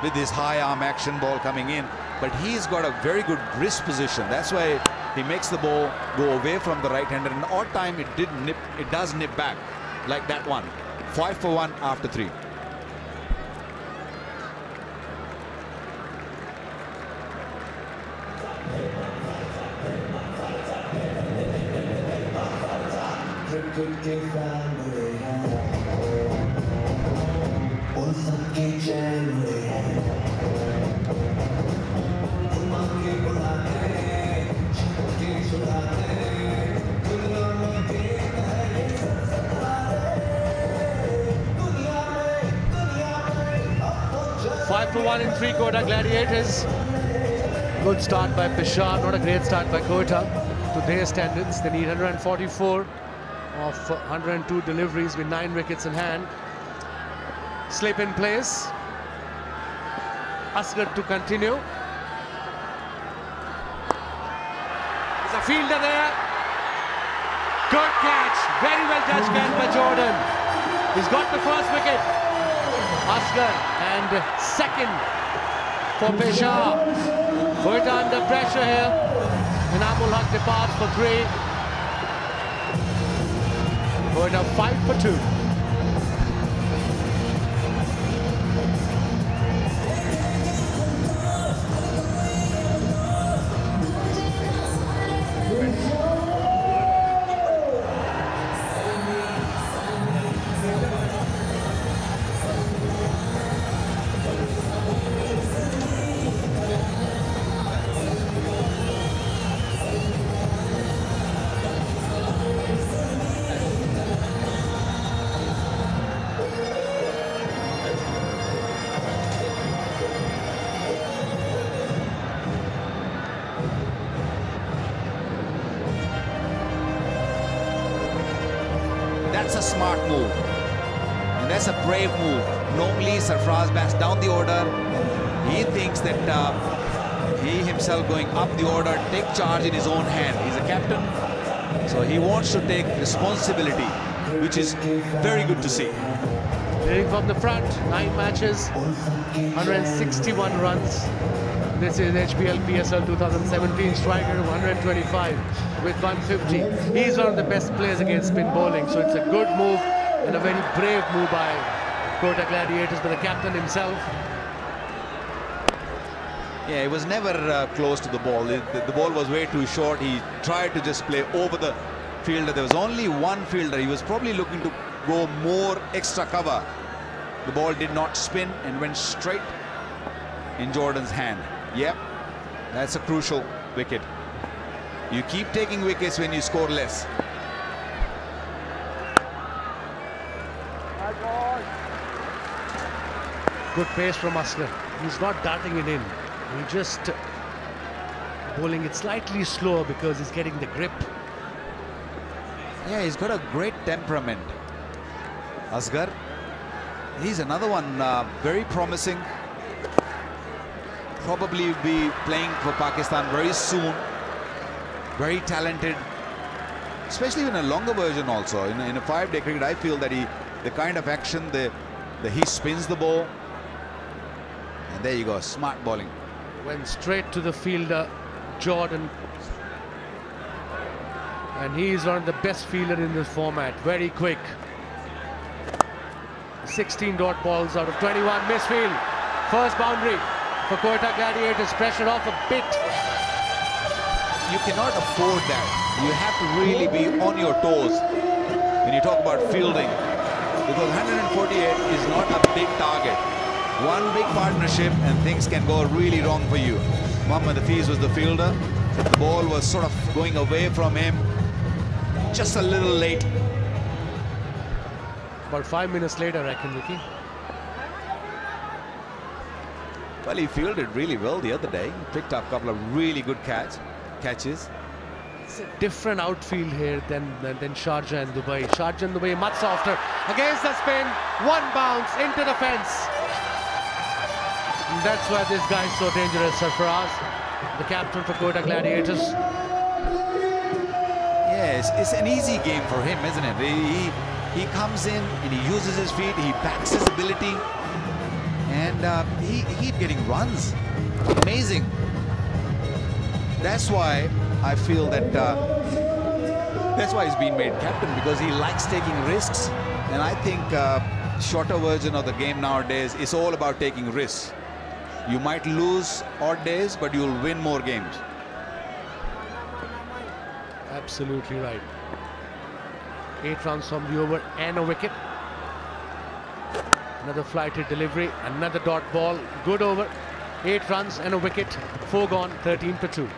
with his high arm action ball coming in. But he's got a very good wrist position. That's why he makes the ball go away from the right-hander. And odd time, it does nip back, like that one. 5 for 1 after 3. Five for 1 in 3 Quetta Gladiators. Good start by Peshawar, not a great start by Quetta to their standards. They need 144 of 102 deliveries with 9 wickets in hand. Slip in place. Asghar to continue. There's a fielder there. Good catch. Very well judged catch by Jordan. He's got the first wicket. Asghar and second for Peshawar. Quetta under pressure here. Inamul Haq departs for 3. Quetta 5 for 2. That's a smart move. And that's a brave move. Normally, Sarfraz bats down the order. He thinks that he himself going up the order, take charge in his own hand. He's a captain, so he wants to take responsibility, which is very good to see. Leading from the front, 9 matches, 161 runs. This is HBL PSL 2017 striker of 125 with 150. He's one of the best players against spin bowling, so it's a good move and a very brave move by Quetta Gladiators, but the captain himself. Yeah, he was never close to the ball. The ball was way too short. He tried to just play over the fielder. There was only one fielder. He was probably looking to go more extra cover. The ball did not spin and went straight in Jordan's hand. Yep, that's a crucial wicket. You keep taking wickets when you score less. Good pace from Asghar. He's not darting it in. He just bowling it slightly slower because he's getting the grip. Yeah, he's got a great temperament. Asghar, he's another one very promising. Probably be playing for Pakistan very soon. Very talented, especially in a longer version also. In a 5-day cricket, I feel that the kind of action, he spins the ball. And there you go, smart bowling. Went straight to the fielder, Jordan. And he is one of the best fielder in this format. Very quick. 16 dot balls out of 21. Misfield. First boundary for Quetta Gladiators. Pressure off a bit. You cannot afford that. You have to really be on your toes when you talk about fielding, because 148 is not a big target. One big partnership and things can go really wrong for you. Mohammad Hafiz was the fielder. The ball was sort of going away from him just a little late. About 5 minutes later, I reckon, Vicky. Well, he fielded really well the other day. He picked up a couple of really good catches. It's a different outfield here than Sharjah and Dubai. Sharjah and Dubai much softer. Against the spin, one bounce into the fence. And that's why this guy is so dangerous, Sarfaraz, the captain for Quetta Gladiators. Yes, it's an easy game for him, isn't it? He comes in and he uses his feet, he backs his ability, and he keeps getting runs. Amazing. That's why I feel that that's why he's been made captain, because he likes taking risks. And I think shorter version of the game nowadays is all about taking risks. You might lose odd days, but you'll win more games. Absolutely right. 8 runs from the over and a wicket. Another flighted delivery, another dot ball, good over. 8 runs and a wicket, 4 gone, 13 for 2.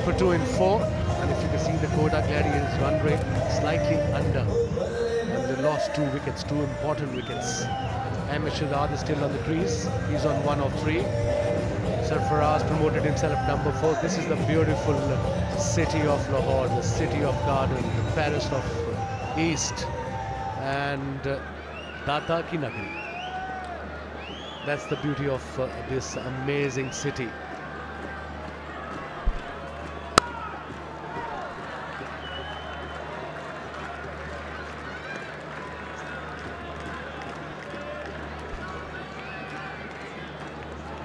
For 2 in 4, and if you can see the Quetta Gladiators run rate slightly under, and they lost 2 wickets, 2 important wickets. Ahmed Shahzad is still on the crease, he's on 1 of 3. Sarfaraz promoted himself number 4. This is the beautiful city of Lahore, the city of garden, the Paris of East, and Data Ki Nagari. That's the beauty of this amazing city.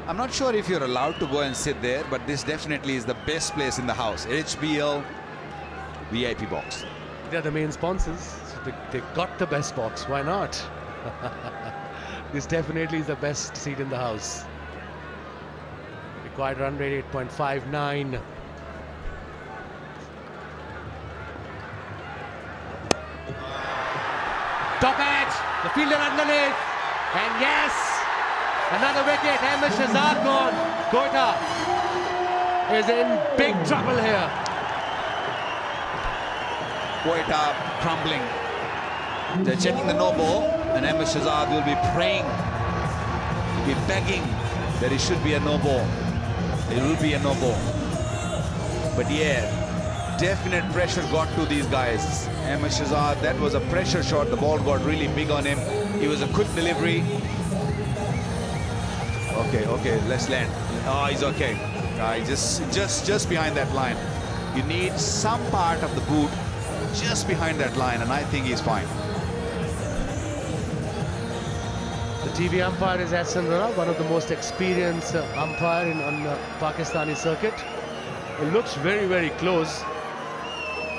I'm not sure if you're allowed to go and sit there, but this definitely is the best place in the house. HBL VIP box. They're the main sponsors, so they got the best box. Why not? This definitely is the best seat in the house. Required run rate 8.59. Top edge, the fielder underneath, and yes! Another wicket, Ahmed Shahzad gone. Quetta is in big trouble here. Quetta crumbling. They're checking the no ball, and Ahmed Shahzad will be praying, be begging that it should be a no ball. It will be a no ball. But yeah, definite pressure got to these guys. Ahmed Shahzad, that was a pressure shot. The ball got really big on him. It was a quick delivery. Okay, let's land. Oh, he's okay. Just behind that line. You need some part of the boot just behind that line, and I think he's fine. The TV umpire is Ahsan Rana, one of the most experienced umpire on the Pakistani circuit. It looks very, very close.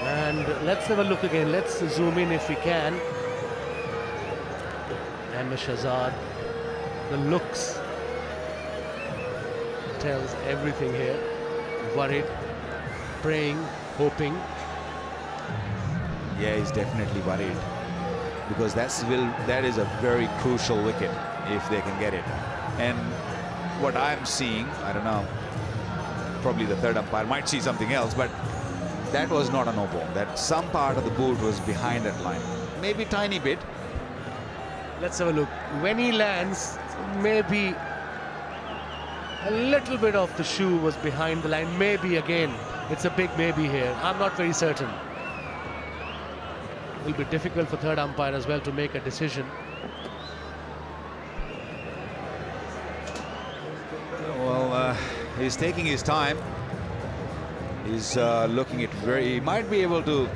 And let's have a look again. Let's zoom in if we can. Ahmed Shahzad, the looks tells everything here. Worried, praying, hoping. Yeah, he's definitely worried, because that is a very crucial wicket if they can get it. And what I'm seeing, I don't know, probably the third umpire might see something else, but that was not a no ball. That some part of the boot was behind that line, maybe tiny bit. Let's have a look. When he lands, maybe a little bit of the shoe was behind the line. Maybe again, it's a big maybe here. I'm not very certain. It will be difficult for third umpire as well to make a decision. Well, he's taking his time. He's looking at he might be able to.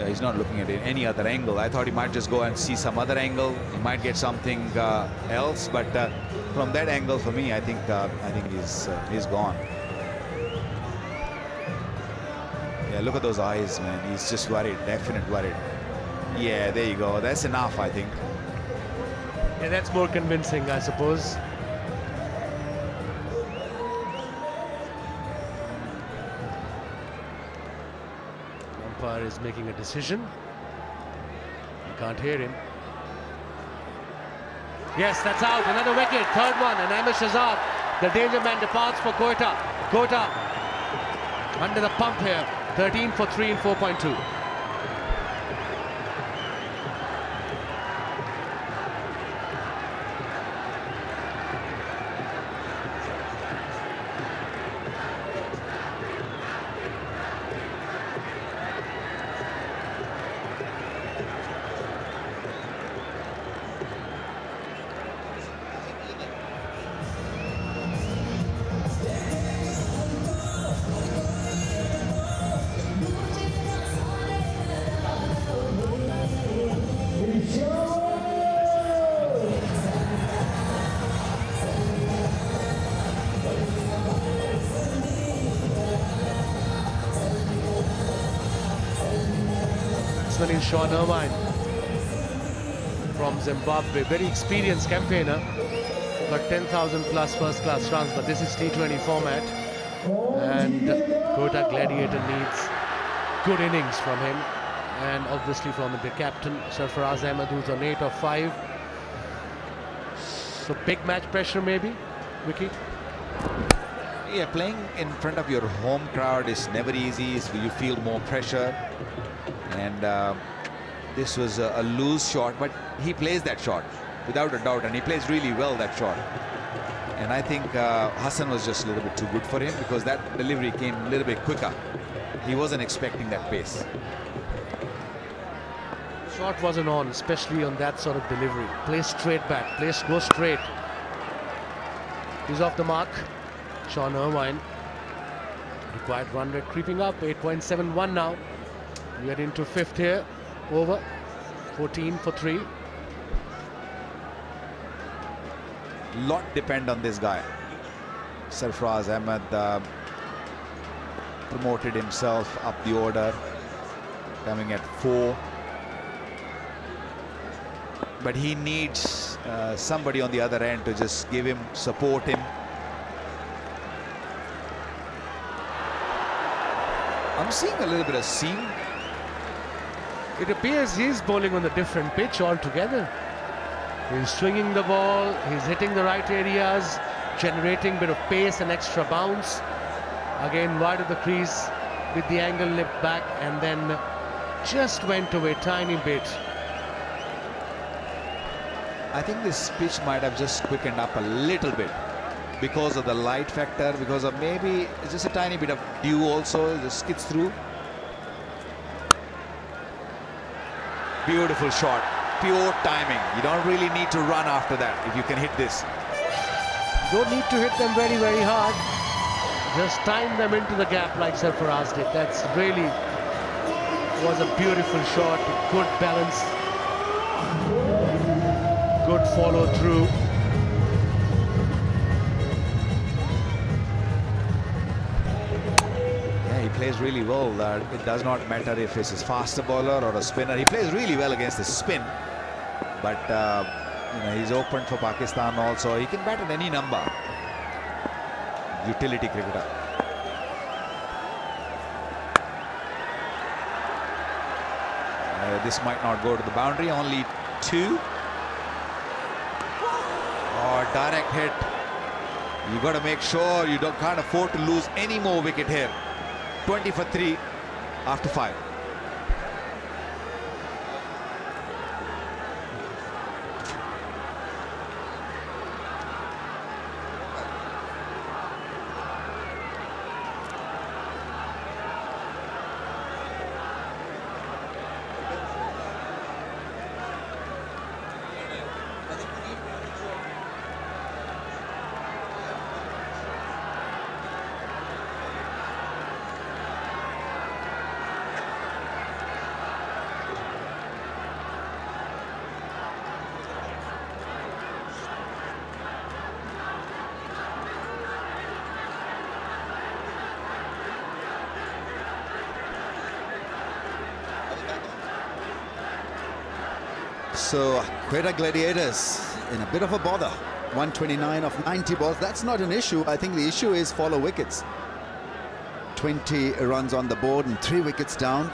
He's not looking at any other angle. I thought he might just go and see some other angle. He might get something else, but from that angle, for me, I think he's gone. Yeah, look at those eyes, man. He's just worried, definite worried. Yeah, there you go. That's enough, I think. Yeah, that's more convincing, I suppose. umpire is making a decision. You can't hear him. Yes, that's out. Another wicket. Third one. And Ahmed Shahzad, the danger man, departs for Quetta. Quetta under the pump here. 13 for 3 in 4.2. Sean Irvine from Zimbabwe, very experienced campaigner, got 10,000 plus first class runs, but this is T20 format and Quetta Gladiator needs good innings from him, and obviously from the captain Sarfaraz Ahmed, who's on 8 of 5. So big match pressure maybe, Vicky? Yeah, playing in front of your home crowd is never easy. You feel more pressure, and this was a loose shot, but he plays that shot without a doubt, and he plays really well that shot. And I think Hassan was just a little bit too good for him, because that delivery came a little bit quicker. He wasn't expecting that pace. Shot wasn't on, especially on that sort of delivery. Play straight back, go straight. He's off the mark. Sean Irvine. Required run rate creeping up, 8.71 now. We are into fifth here. Over 14 for 3. Lot depend on this guy. Sarfaraz Ahmed promoted himself up the order, coming at 4. But he needs somebody on the other end to just give him, support him. I'm seeing a little bit of seam. It appears he's bowling on a different pitch altogether. He's swinging the ball, he's hitting the right areas, generating a bit of pace and extra bounce. Again, wide of the crease with the angle lip back, and then just went away a tiny bit. I think this pitch might have just quickened up a little bit because of the light factor, because of maybe just a tiny bit of dew also, just skids through. Beautiful shot, pure timing. You don't really need to run after that if you can hit this. Don't need to hit them very, very hard. Just time them into the gap like Sarfaraz did. That's really was a beautiful shot, good balance, good follow through. Yeah, he plays really well. It does not matter if it's a faster bowler or a spinner. He plays really well against the spin, but you know, he's open for Pakistan also. He can bat at any number. Utility cricketer. This might not go to the boundary. Only 2. Oh, direct hit. You got to make sure you can't afford to lose any more wicket here. 20 for 3 after 5. So Quetta Gladiators in a bit of a bother. 129 of 90 balls. That's not an issue. I think the issue is follow wickets. 20 runs on the board and 3 wickets down.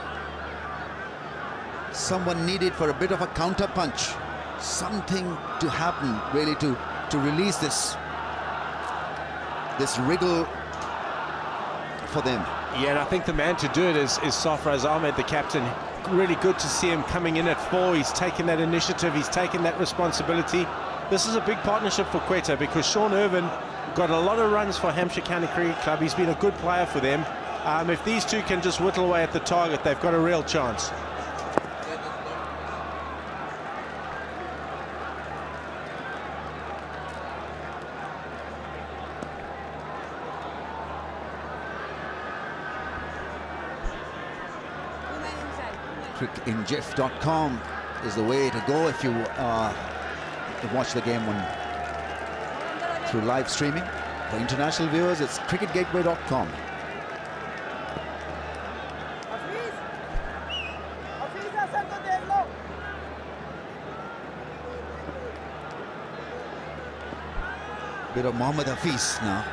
someone needed for a bit of a counter punch, something to happen really to release this wriggle for them. Yeah, and I think the man to do it is Sarfraz Ahmed, the captain. Really good to see him coming in at 4. He's taken that initiative, he's taken that responsibility. This is a big partnership for Quetta because Sean Irvin got a lot of runs for Hampshire County Cricket Club. He's been a good player for them. If these two can just whittle away at the target, they've got a real chance. Cricketinjeff.com is the way to go if you watch the game through live streaming. For international viewers, it's cricketgateway.com. Bit of Mohammad Hafiz now.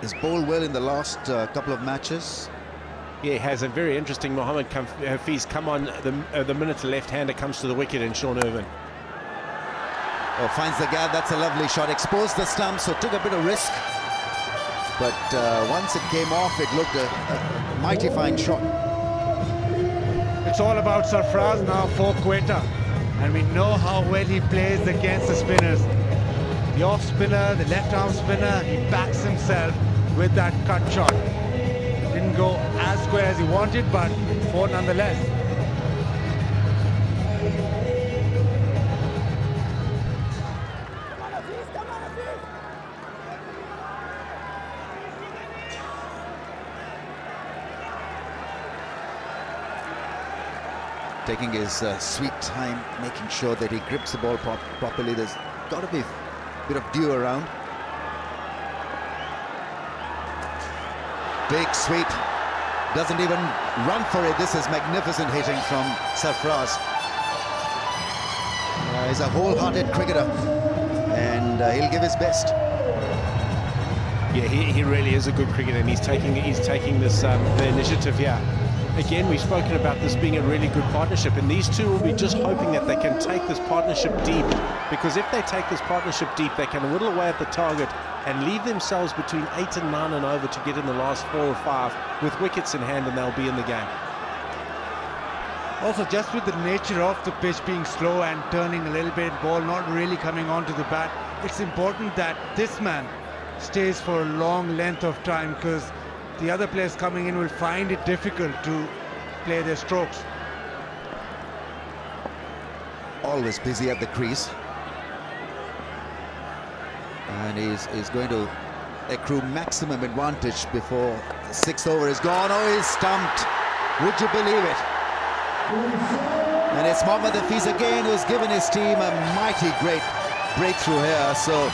He's bowled well in the last couple of matches. Yeah, he has a very interesting Mohammad Hafiz come on the minute left-hander comes to the wicket in Sean Irvin. Oh, finds the gap. That's a lovely shot. Exposed the stump, so took a bit of risk. But once it came off, it looked a mighty fine shot. It's all about Sarfraz now for Quetta. And we know how well he plays against the spinners. The off spinner, the left arm spinner, he backs himself with that cut shot. Didn't go as square as he wanted, but 4 nonetheless. Taking his sweet time, making sure that he grips the ball properly. There's got to be a bit of dew around. Big sweep, doesn't even run for it. This is magnificent hitting from Sarfraz. He's a wholehearted cricketer, and he'll give his best. Yeah, he really is a good cricketer, and he's taking this the initiative here. Again, we've spoken about this being a really good partnership, and these two will be just hoping that they can take this partnership deep, because if they take this partnership deep, they can whittle away at the target and leave themselves between 8 and 9 and over to get in the last 4 or 5 with wickets in hand, and they'll be in the game. Also, just with the nature of the pitch being slow and turning a little bit, ball not really coming onto the bat, it's important that this man stays for a long length of time, because the other players coming in will find it difficult to play their strokes. Always busy at the crease. And he's going to accrue maximum advantage before the 6th over is gone. Oh, he's stumped. Would you believe it? And it's Mohammad Hafiz again who's given his team a mighty great breakthrough here. So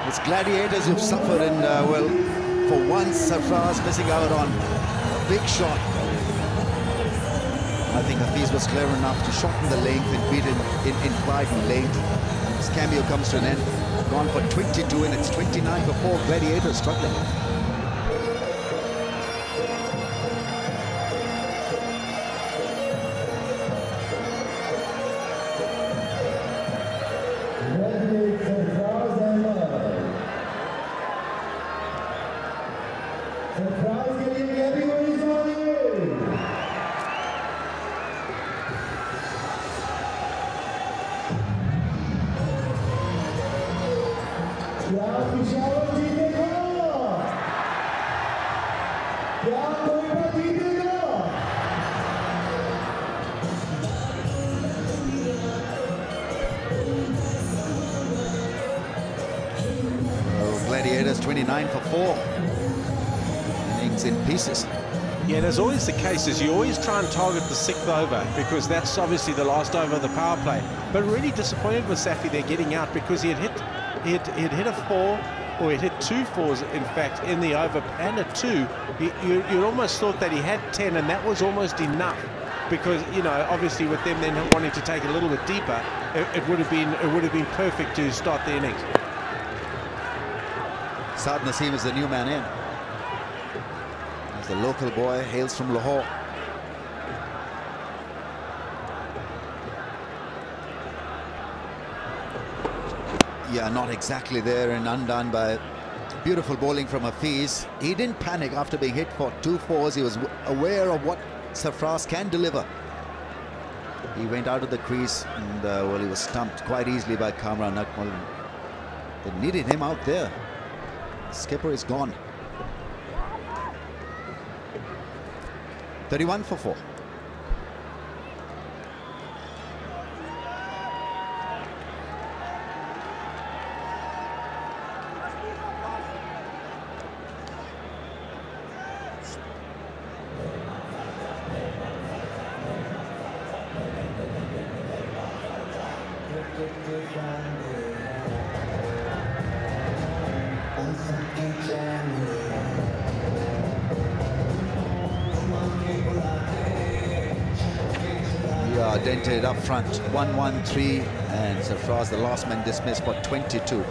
it's Gladiators who've suffered, and well, for once Sarfraz missing out on a big shot. I think Hafiz was clever enough to shorten the length and beat him in pride and length. His cameo comes to an end. Gone for 22, and it's 29 for 4. Gladiators struggling. Gladiators 29 for 4. Innings in pieces. Yeah, there's always the case is you always try and target the 6th over, because that's obviously the last over of the power play. But really disappointed with Safi there getting out, because he had hit a 4, or he'd hit 2 4s in fact in the over, and a 2. You almost thought that he had 10, and that was almost enough, because you know obviously with them then wanting to take a little bit deeper, it would have been perfect to start the innings. Saad Naseem is the new man in. He's a local boy, hails from Lahore. Yeah, not exactly there and undone by beautiful bowling from Hafiz. He didn't panic after being hit for 2 fours. He was aware of what Sarfraz can deliver. He went out of the crease and well, he was stumped quite easily by Kamran Akmal. They needed him out there. Skipper is gone. 31 for 4. Dented up front, 1-1-3, and Sarfraz, the last man, dismissed for 22.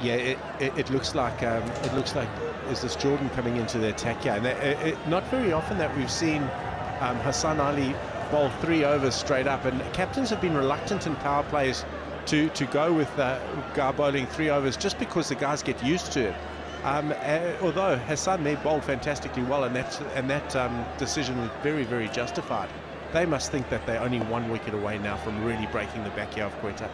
Yeah, it looks like is this Jordan coming into the attack here? And not very often that we've seen Hassan Ali bowl 3 overs straight up, and captains have been reluctant in power plays to go with guy bowling 3 overs just because the guys get used to it. Although Hassan there bowled fantastically well, and that decision was very, very justified. They must think that they're only 1 wicket away now from really breaking the back here of Quetta.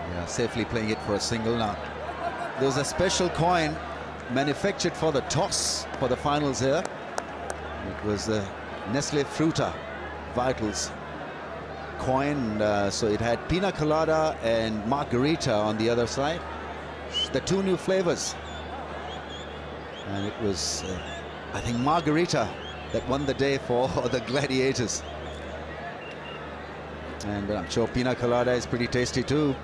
Yeah, safely playing it for a single now. There was a special coin manufactured for the toss for the finals here. It was the Nestle Fruta Vitals coin, so it had pina colada and margarita on the other side, the 2 new flavors, and it was I think margarita that won the day for the Gladiators, and I'm sure pina colada is pretty tasty too.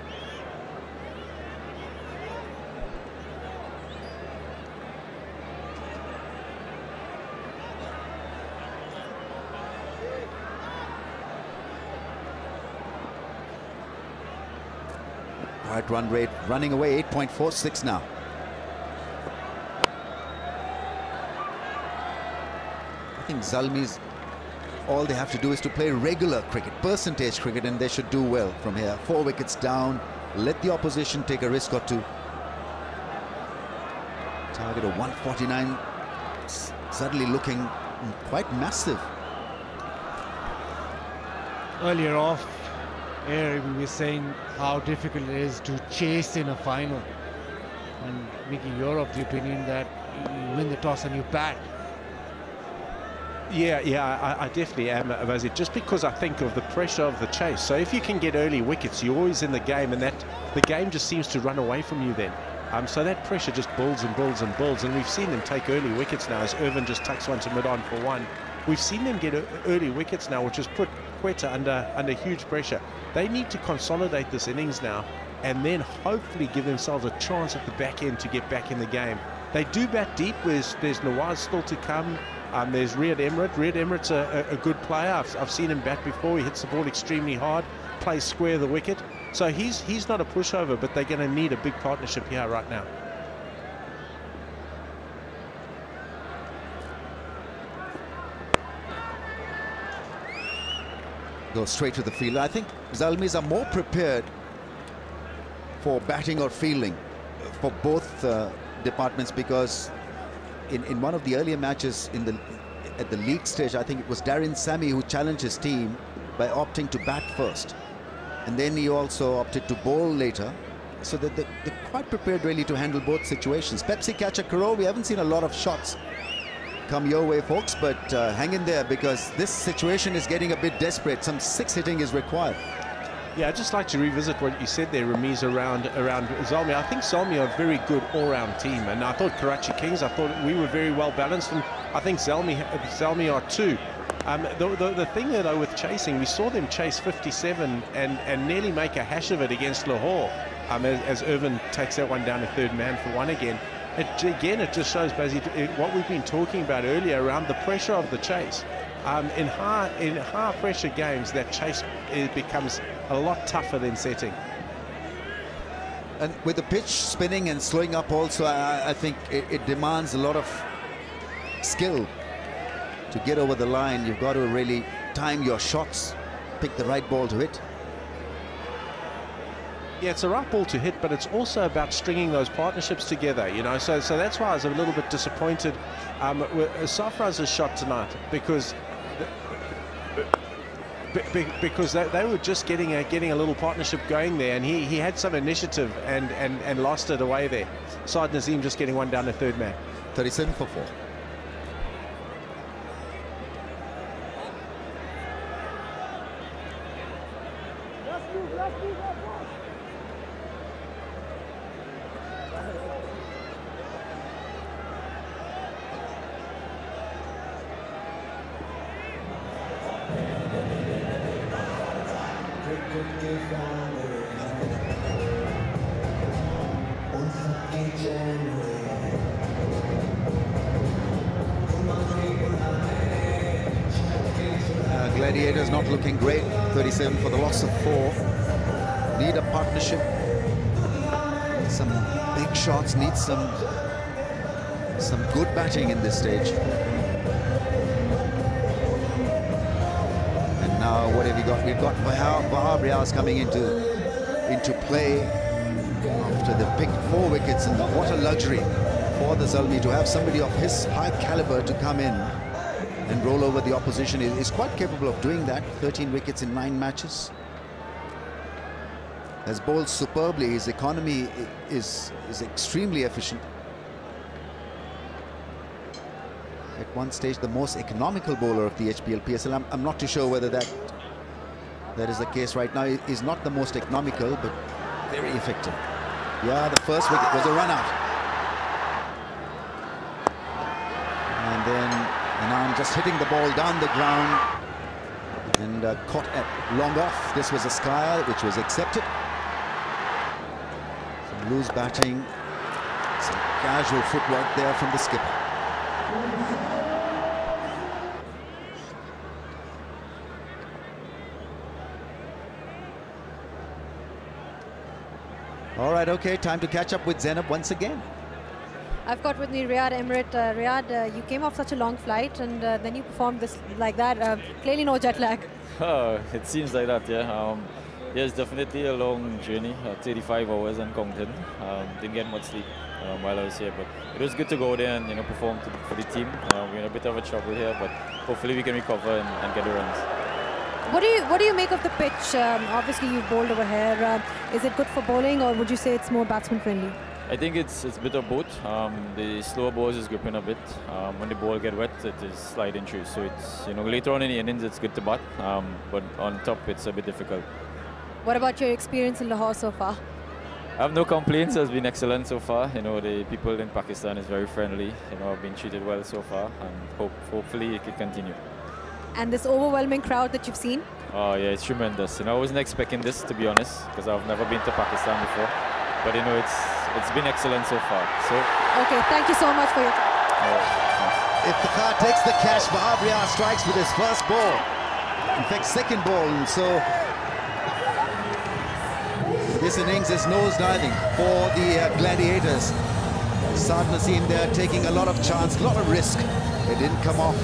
Right run rate running away, 8.46 now. I think Zalmi's, all they have to do is to play regular cricket, percentage cricket, and they should do well from here. 4 wickets down, let the opposition take a risk or 2. Target of 149 suddenly looking quite massive. Earlier off air, we were saying how difficult it is to chase in a final, and Mickey, you're of the opinion that you win the toss and you bat. Yeah, I definitely am, Abazid, just because I think of the pressure of the chase. So if you can get early wickets, you're always in the game, and that the game just seems to run away from you then. So that pressure just builds and builds and builds, and we've seen them take early wickets now as Irvin just tucks one to mid-on for 1. We've seen them get early wickets now, which has put Quetta under huge pressure. They need to consolidate this innings now and then hopefully give themselves a chance at the back end to get back in the game. They do bat deep. There's Nawaz still to come. There's Riyad Emirates. Riyad Emirates a good player. I've seen him bat before. He hits the ball extremely hard, plays square the wicket. So he's not a pushover, but they're going to need a big partnership here right now. Go straight to the field. I think Zalmis are more prepared for batting or fielding for both departments, because in one of the earlier matches at the league stage, I think it was Darren Sammy who challenged his team by opting to bat first, and then he also opted to bowl later, so that they're quite prepared really to handle both situations. Pepsi catch a crore. We haven't seen a lot of shots come your way, folks, but hang in there, because this situation is getting a bit desperate. Some 6 hitting is required. Yeah, I'd just like to revisit what you said there, Ramiz, around Zalmi. I think Zalmi are a very good all-round team, and I thought Karachi Kings, I thought we were very well balanced, and I think Zalmi are too. The thing though with chasing, we saw them chase 57 and nearly make a hash of it against Lahore, as Irvin takes that one down to 3rd man for 1 again. It just shows, Bazzi, what we've been talking about earlier around the pressure of the chase. In high pressure games, that chase becomes a lot tougher than setting. And with the pitch spinning and slowing up also, I think it demands a lot of skill to get over the line. You've got to really time your shots, pick the right ball to hit. Yeah, it's the right ball to hit, but it's also about stringing those partnerships together, you know. So that's why I was a little bit disappointed with Sarfaraz's shot tonight, because they were just getting a little partnership going there, and he had some initiative and lost it away there. Saad Nazim just getting one down the third man. 37 for 4. Gladiators not looking great. 37 for the loss of 4. Need a partnership. Some big shots. Need some good batting in this stage. And now what have we got? We've got Wahab Riaz coming into play after the pick 4 wickets, and what a luxury for the Zalmi to have somebody of his high caliber to come in and roll over the opposition. Is quite capable of doing that. 13 wickets in 9 matches. Has bowled superbly. His economy is extremely efficient. At one stage, the most economical bowler of the HBL PSL. I'm not too sure whether that is the case right now. He's not the most economical, but very effective. Yeah, the first wicket was a run out. And then Anand just hitting the ball down the ground and caught at long off. This was a sky which was accepted. Some loose batting, some casual footwork there from the skipper. All right, okay, time to catch up with Zainab once again. I've got with me Riyad Emirate. Riyad, you came off such a long flight, and then you performed this like that. Clearly no jet lag. It seems like that, yeah. Yeah, it's definitely a long journey, 35 hours and counting. Didn't get much sleep while I was here, but it was good to go there and perform for the team. We're in a bit of a trouble here, but hopefully we can recover and get the runs. What do you make of the pitch? Obviously you've bowled over here. Is it good for bowling, or would you say it's more batsman friendly? I think it's a bit of both. The slower balls is gripping a bit. When the ball get wet, it is sliding through. So it's later on in the innings it's good to bat, but on top it's a bit difficult. What about your experience in Lahore so far? I have no complaints. It's been excellent so far. The people in Pakistan is very friendly. I've been treated well so far, and hopefully it can continue. And this overwhelming crowd that you've seen? Oh yeah, it's tremendous. I wasn't expecting this, to be honest, because I've never been to Pakistan before. But it's been excellent so far. So okay, thank you so much for your time. If the car takes the cash, Wahab Riaz strikes with his first ball. In fact, second ball. And so this innings is nose diving for the Gladiators. Saad Naseem there taking a lot of chance, a lot of risk. It didn't come off.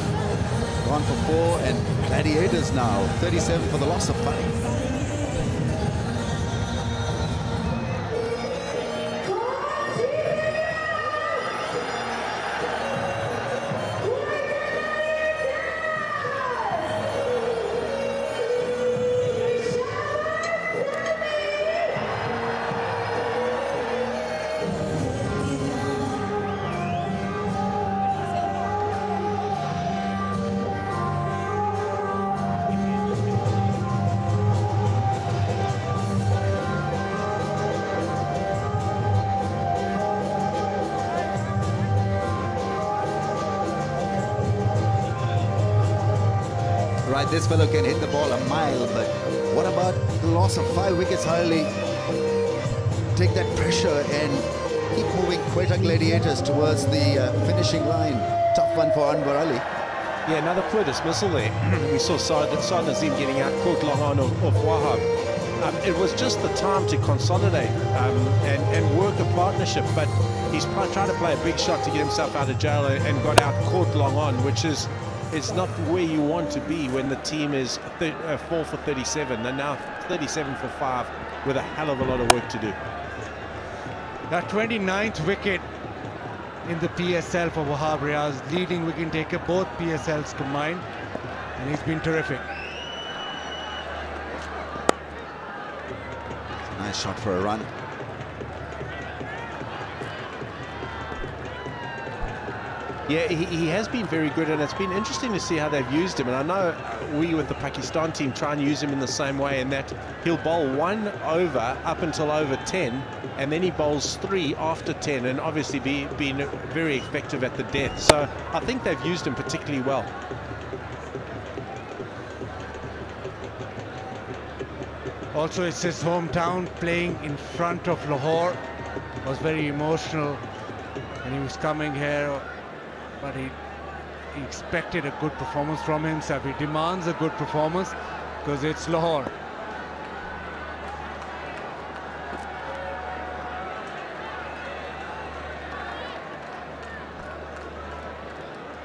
Gone for 4, and Gladiators now 37 for the loss of 5. Right, this fellow can hit the ball a mile, but what about the loss of 5 wickets? Hardly take that pressure and keep moving Quetta Gladiators towards the finishing line. Tough one for Anwar Ali. Yeah, another poor dismissal there. We saw Saad Nazim getting out, caught long on of Wahab. It was just the time to consolidate and work a partnership, but he's tried to play a big shot to get himself out of jail and got out caught long on, which is not where you want to be when the team is 4 for 37 and now 37 for 5 with a hell of a lot of work to do. That 29th wicket in the PSL for Wahab Riaz, leading wicket taker, both PSLs combined, and he's been terrific. Nice shot for a run. Yeah, he has been very good, and it's been interesting to see how they've used him. And I know we with the Pakistan team try and use him in the same way, in that he'll bowl 1 over up until over 10, and then he bowls 3 after 10, and obviously been very effective at the death. So I think they've used him particularly well. Also, it's his hometown, playing in front of Lahore. Was very emotional, and he was coming here, but he expected a good performance from himself. He demands a good performance because it's Lahore.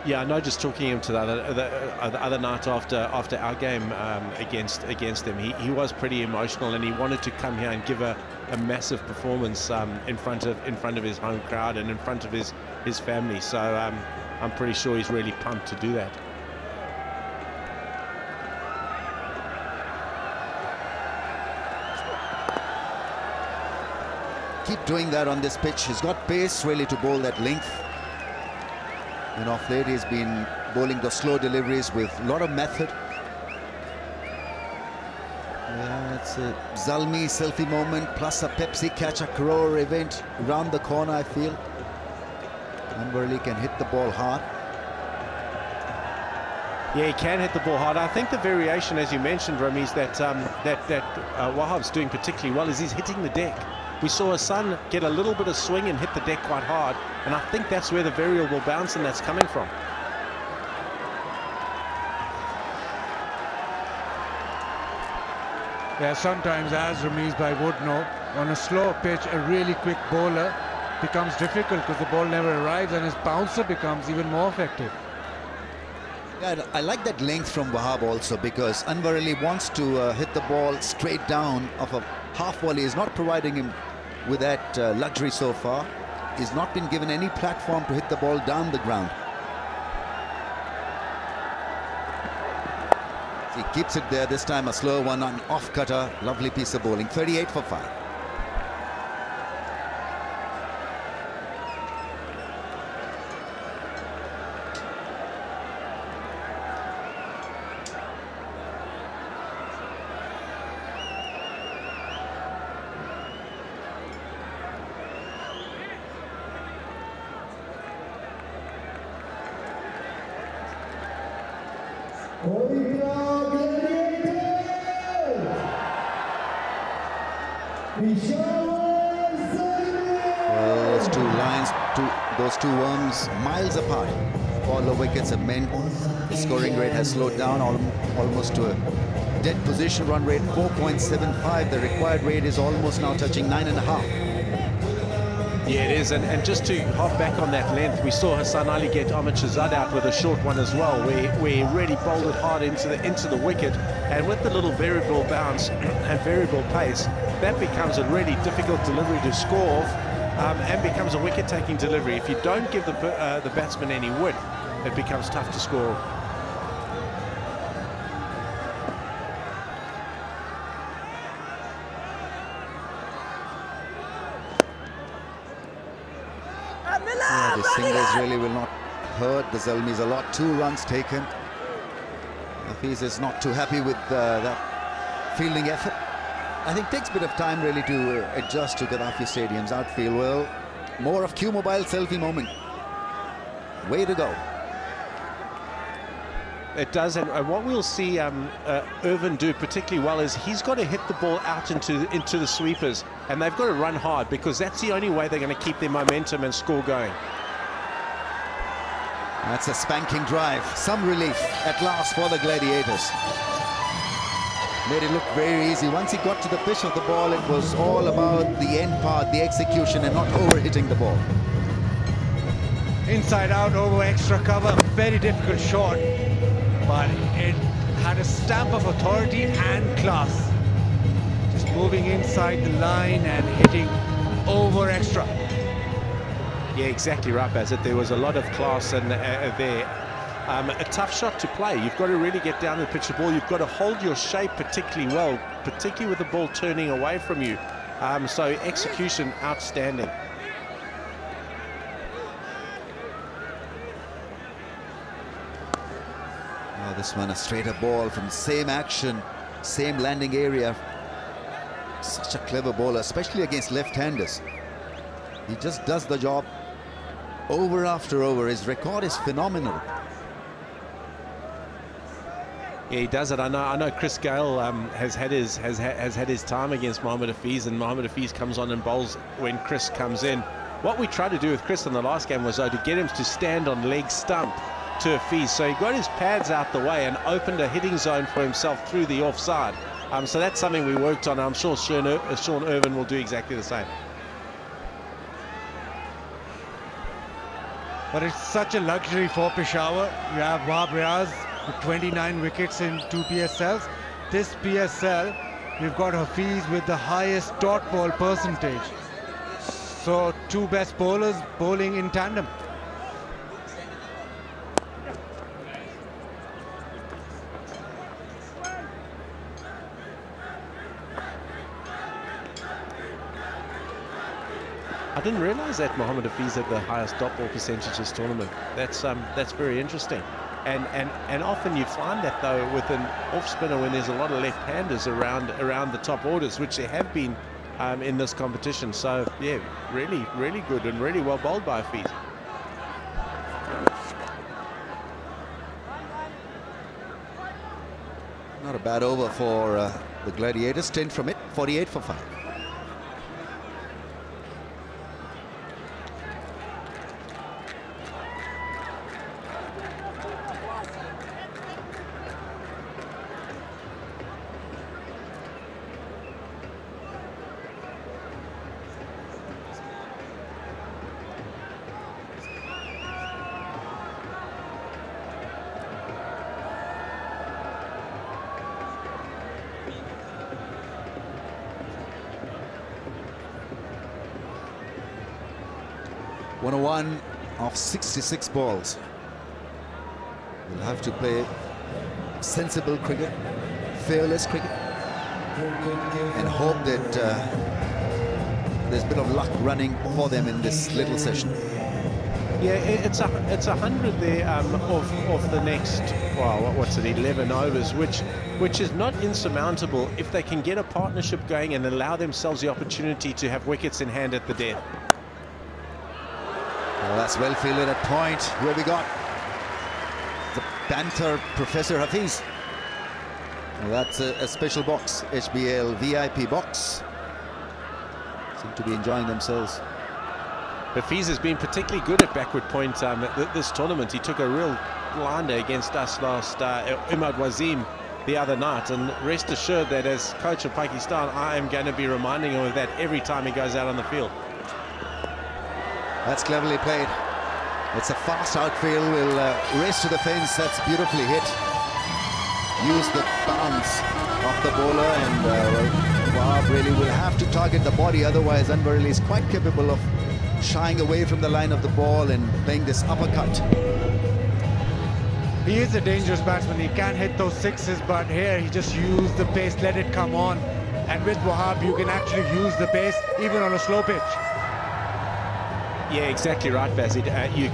Yeah, I know. Just talking him to the other night after our game against them, he was pretty emotional, and he wanted to come here and give a massive performance in front of his home crowd and in front of his family. So I'm pretty sure he's really pumped to do that. Keep doing that on this pitch. He's got pace really to bowl that length. And off late he's been bowling the slow deliveries with a lot of method. Yeah, it's a Zalmi selfie moment plus a Pepsi catch a crore event round the corner, I feel. Anwar Ali can hit the ball hard. Yeah, he can hit the ball hard. I think the variation, as you mentioned, Ramiz, that Wahab's doing particularly well is he's hitting the deck. We saw Hassan get a little bit of swing and hit the deck quite hard, and I think that's where the variable bounce and that's coming from. Yeah, sometimes, as Ramiz Bhai would know, on a slow pitch, a really quick bowler becomes difficult because the ball never arrives, and his bouncer becomes even more effective. Yeah, I like that length from Wahab also, because Anwar Ali wants to hit the ball straight down off a half volley. Is not providing him with that luxury so far. He's not been given any platform to hit the ball down the ground. He keeps it there, this time a slow one on off cutter. Lovely piece of bowling. 38 for 5. Quetta Gladiators! Peshawar Zalmi! Well, those two lines, those two worms, miles apart. All the wickets have meant the scoring rate has slowed down almost to a dead position. Run rate 4.75. The required rate is almost now touching 9.5. Yeah, it is, and just to hop back on that length, we saw Hassan Ali get Ahmed Shahzad out with a short one as well, where he really bowled it hard into the wicket, and with the little variable bounce and variable pace, that becomes a really difficult delivery to score off, and becomes a wicket-taking delivery. If you don't give the batsman any width, it becomes tough to score off. Yeah, the singles really will not hurt the Zalmis a lot. 2 runs taken. Hafiz is not too happy with that fielding effort. I think it takes a bit of time really to adjust to Gaddafi Stadium's outfield. Well, more of Q-Mobile selfie moment. Way to go. It does, and what we'll see Irvin do particularly well is he's got to hit the ball out into the sweepers, and they've got to run hard because that's the only way they're going to keep their momentum and score going. That's a spanking drive. Some relief at last for the Gladiators. Made it look very easy. Once he got to the pitch of the ball, it was all about the end part, the execution, and not over-hitting the ball. Inside out over extra cover, very difficult shot, but it had a stamp of authority and class. Just moving inside the line and hitting over extra. Yeah, exactly right, Bazit. There was a lot of class and there. A tough shot to play. You've got to really get down the pitch of the ball. You've got to hold your shape particularly well, particularly with the ball turning away from you. So execution outstanding. Oh, this one a straighter ball from the same action, same landing area. Such a clever bowler, especially against left-handers. He just does the job over after over. His record is phenomenal. Yeah, he does it. I know Chris Gale has had his time against Mohamed Hafiz, and Mohamed Hafiz comes on and bowls when Chris comes in. What we tried to do with Chris in the last game was, though, to get him to stand on leg stump to Hafiz. So he got his pads out the way and opened a hitting zone for himself through the offside. So that's something we worked on. I'm sure Sean Irvin will do exactly the same. But it's such a luxury for Peshawar. You have Wahab Riaz with 29 wickets in 2 PSLs. This PSL, we've got Hafiz with the highest dot ball percentage. So 2 best bowlers bowling in tandem. I didn't realise that Mohamed Hafiz had the highest dot ball percentage this tournament. That's very interesting. And often you find that, though, with an off spinner when there's a lot of left-handers around the top orders, which there have been in this competition. So yeah, really good and really well bowled by Hafiz. Not a bad over for the Gladiators. 10 from it, 48 for 5. One of 66 balls. We'll have to play sensible cricket, fearless cricket, and hope that there's a bit of luck running for them in this little session. Yeah, it's 100 there of the next, well, what's it, 11 overs, which is not insurmountable if they can get a partnership going and allow themselves the opportunity to have wickets in hand at the death. Well, that's well fielded at point. Where we got the Panther Professor Hafiz. Well, that's a special box, HBL VIP box. Seem to be enjoying themselves. Hafiz has been particularly good at backward point this tournament. He took a real blinder against us last Imad Wasim the other night, and rest assured that as coach of Pakistan, I am going to be reminding him of that every time he goes out on the field. That's cleverly played. It's a fast outfield. Will race to the fence. That's beautifully hit. Use the bounce of the bowler, and Wahab really will have to target the body. Otherwise, Anwar Ali is quite capable of shying away from the line of the ball and playing this uppercut. He is a dangerous batsman. He can hit those sixes, but here he just used the pace, let it come on. And with Wahab, you can actually use the pace even on a slow pitch. Yeah, exactly right, Bazid.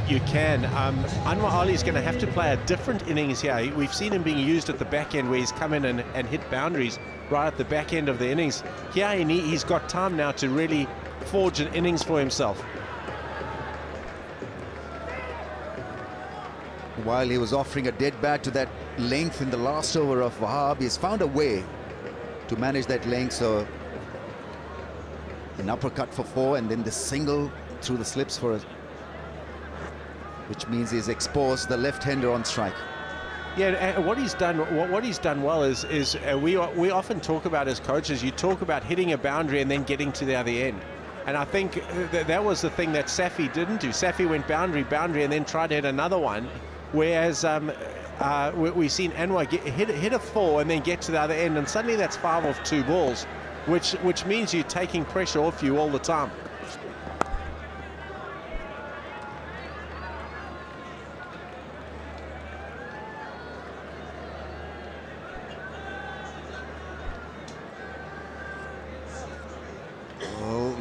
You can. Anwar Ali is going to have to play a different innings here. We've seen him being used at the back end where he's come in and hit boundaries right at the back end of the innings. Here he's got time now to really forge an innings for himself. While he was offering a dead bat to that length in the last over of Wahab. He's found a way to manage that length. So an uppercut for 4 and then the single through the slips for it, which means he's exposed the left-hander on strike. Yeah, what he's done well is we often talk about as coaches, you talk about hitting a boundary and then getting to the other end. And I think that was the thing that Safi didn't do. Safi went boundary, and then tried to hit another one, whereas we've seen Anwar hit a 4 and then get to the other end, and suddenly that's 5 off 2 balls, which means you're taking pressure off you all the time.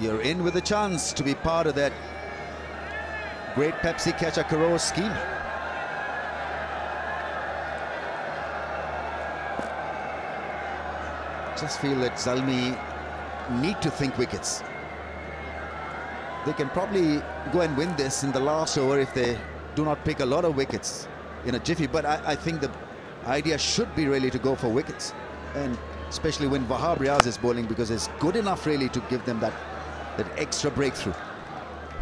You're in with a chance to be part of that great Pepsi Catcher Karo scheme. Just feel that Zalmi need to think wickets. They can probably go and win this in the last over if they do not pick a lot of wickets in a jiffy, but I think the idea should be really to go for wickets, and especially when Wahab Riaz is bowling, because it's good enough really to give them that extra breakthrough.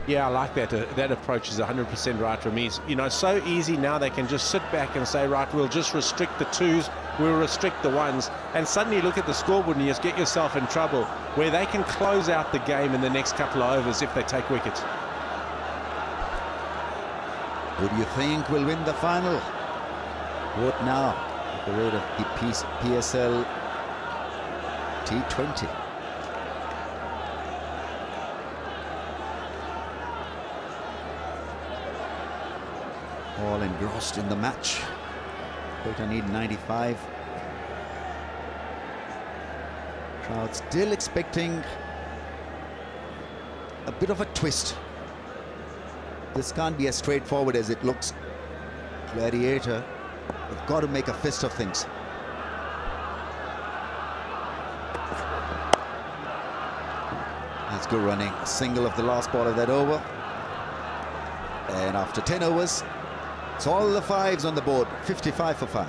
Yeah, I like that. That approach is 100% right, Ramiz. You know, so easy now they can just sit back and say, right, we'll just restrict the 2s, we'll restrict the 1s, and suddenly look at the scoreboard and you just get yourself in trouble, where they can close out the game in the next couple of overs if they take wickets. Who do you think will win the final? Vote now at the rate of the PSL T20. All engrossed in the match. Quetta need 95. Crowd still expecting a bit of a twist. This can't be as straightforward as it looks. Gladiator, they've got to make a fist of things. That's good running. A single of the last ball of that over. And after 10 overs, it's all the 5s on the board. 55 for 5.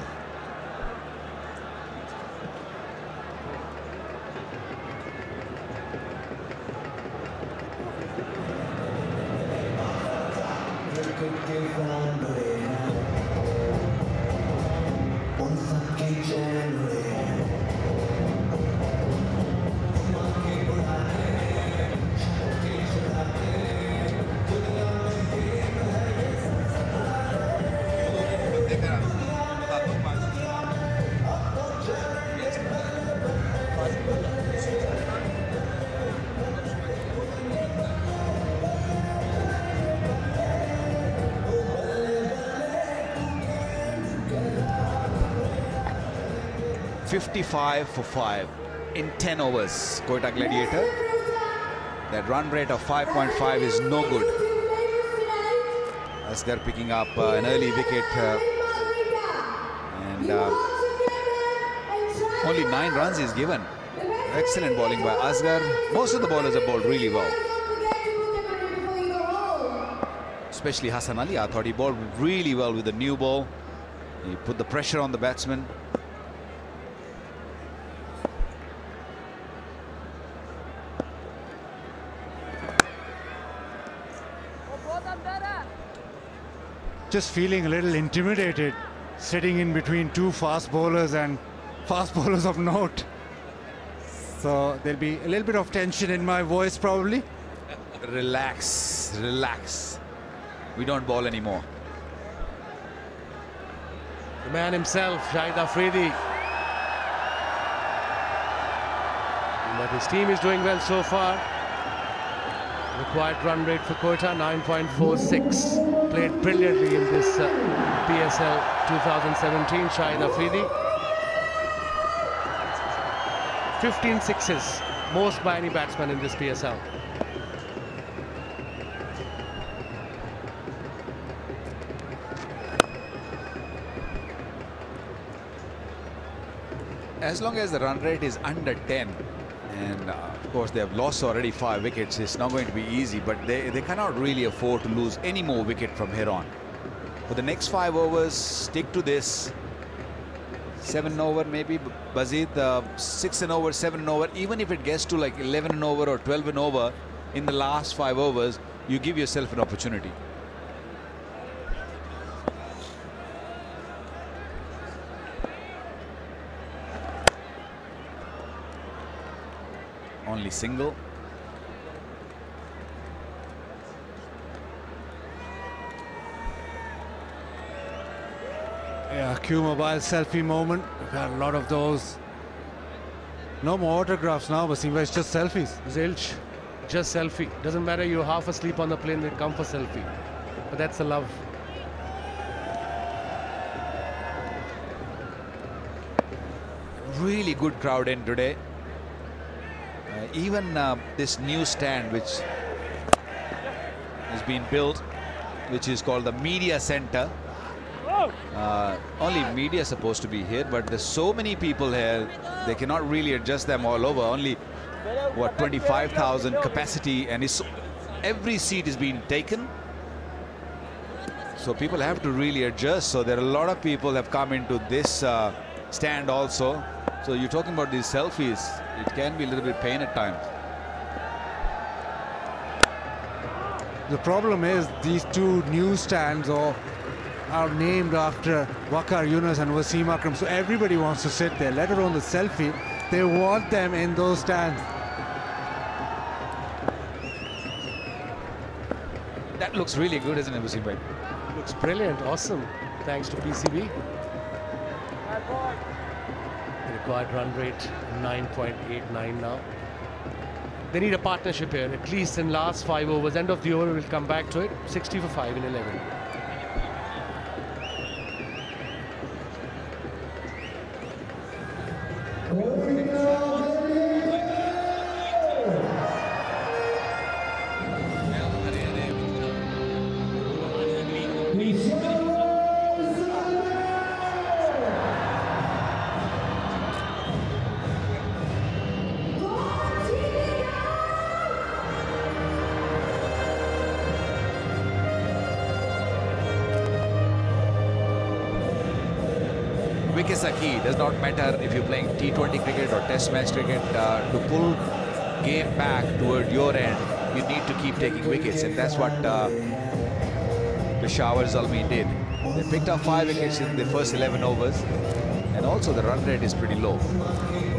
$55 for 5 in 10 overs. Quetta Gladiator. That run rate of 5.5 is no good. Asghar picking up an early wicket, and only 9 runs is given. Excellent bowling by Asghar. Most of the bowlers have bowled really well, especially Hassan Ali. I thought he bowled really well with the new ball. He put the pressure on the batsman. Just feeling a little intimidated, sitting in between 2 fast bowlers and fast bowlers of note. So there'll be a little bit of tension in my voice probably. Relax, relax. We don't bowl anymore. The man himself, Shahid Afridi. But his team is doing well so far. Required run rate for Quetta, 9.46. Played brilliantly in this PSL 2017, Shahid Afridi. 15 sixes, most by any batsman in this PSL. As long as the run rate is under 10, and of course they have lost already 5 wickets, it's not going to be easy, but they cannot really afford to lose any more wicket from here on. For the next 5 overs, stick to this, 7 over maybe, Bazid, 6 and over, 7 and over. Even if it gets to like 11 and over or 12 and over in the last 5 overs, you give yourself an opportunity. Only single. Yeah, Q Mobile selfie moment. We've had a lot of those. No more autographs now, Wasim. It's just selfies. Zilch, just selfie. Doesn't matter you're half asleep on the plane, they come for selfie. But that's the love. Really good crowd in today. Even this new stand which has been built, which is called the media center. Only media supposed to be here, but there's so many people here, they cannot really adjust them all over. Only what, 25,000 capacity, and every seat is being taken, so people have to really adjust. So there are a lot of people have come into this stand also. So you're talking about these selfies, it can be a little bit pain at times. The problem is these two new stands are named after Waqar Yunus and Wasim Akram, so everybody wants to sit there, let alone the selfie. They want them in those stands. That looks really good, isn't it, Wasim bhai? Looks brilliant, awesome. Thanks to PCB. The required run rate 9.89 now. They need a partnership here, at least in last 5 overs. End of the over, we'll come back to it. 60 for 5 in 11. Wickets are key. Does not matter if you're playing T20 cricket or Test match cricket. To pull game back toward your end, you need to keep taking wickets, and that's what Peshawar Zalmi did. They picked up 5 wickets in the first 11 overs, and also the run rate is pretty low.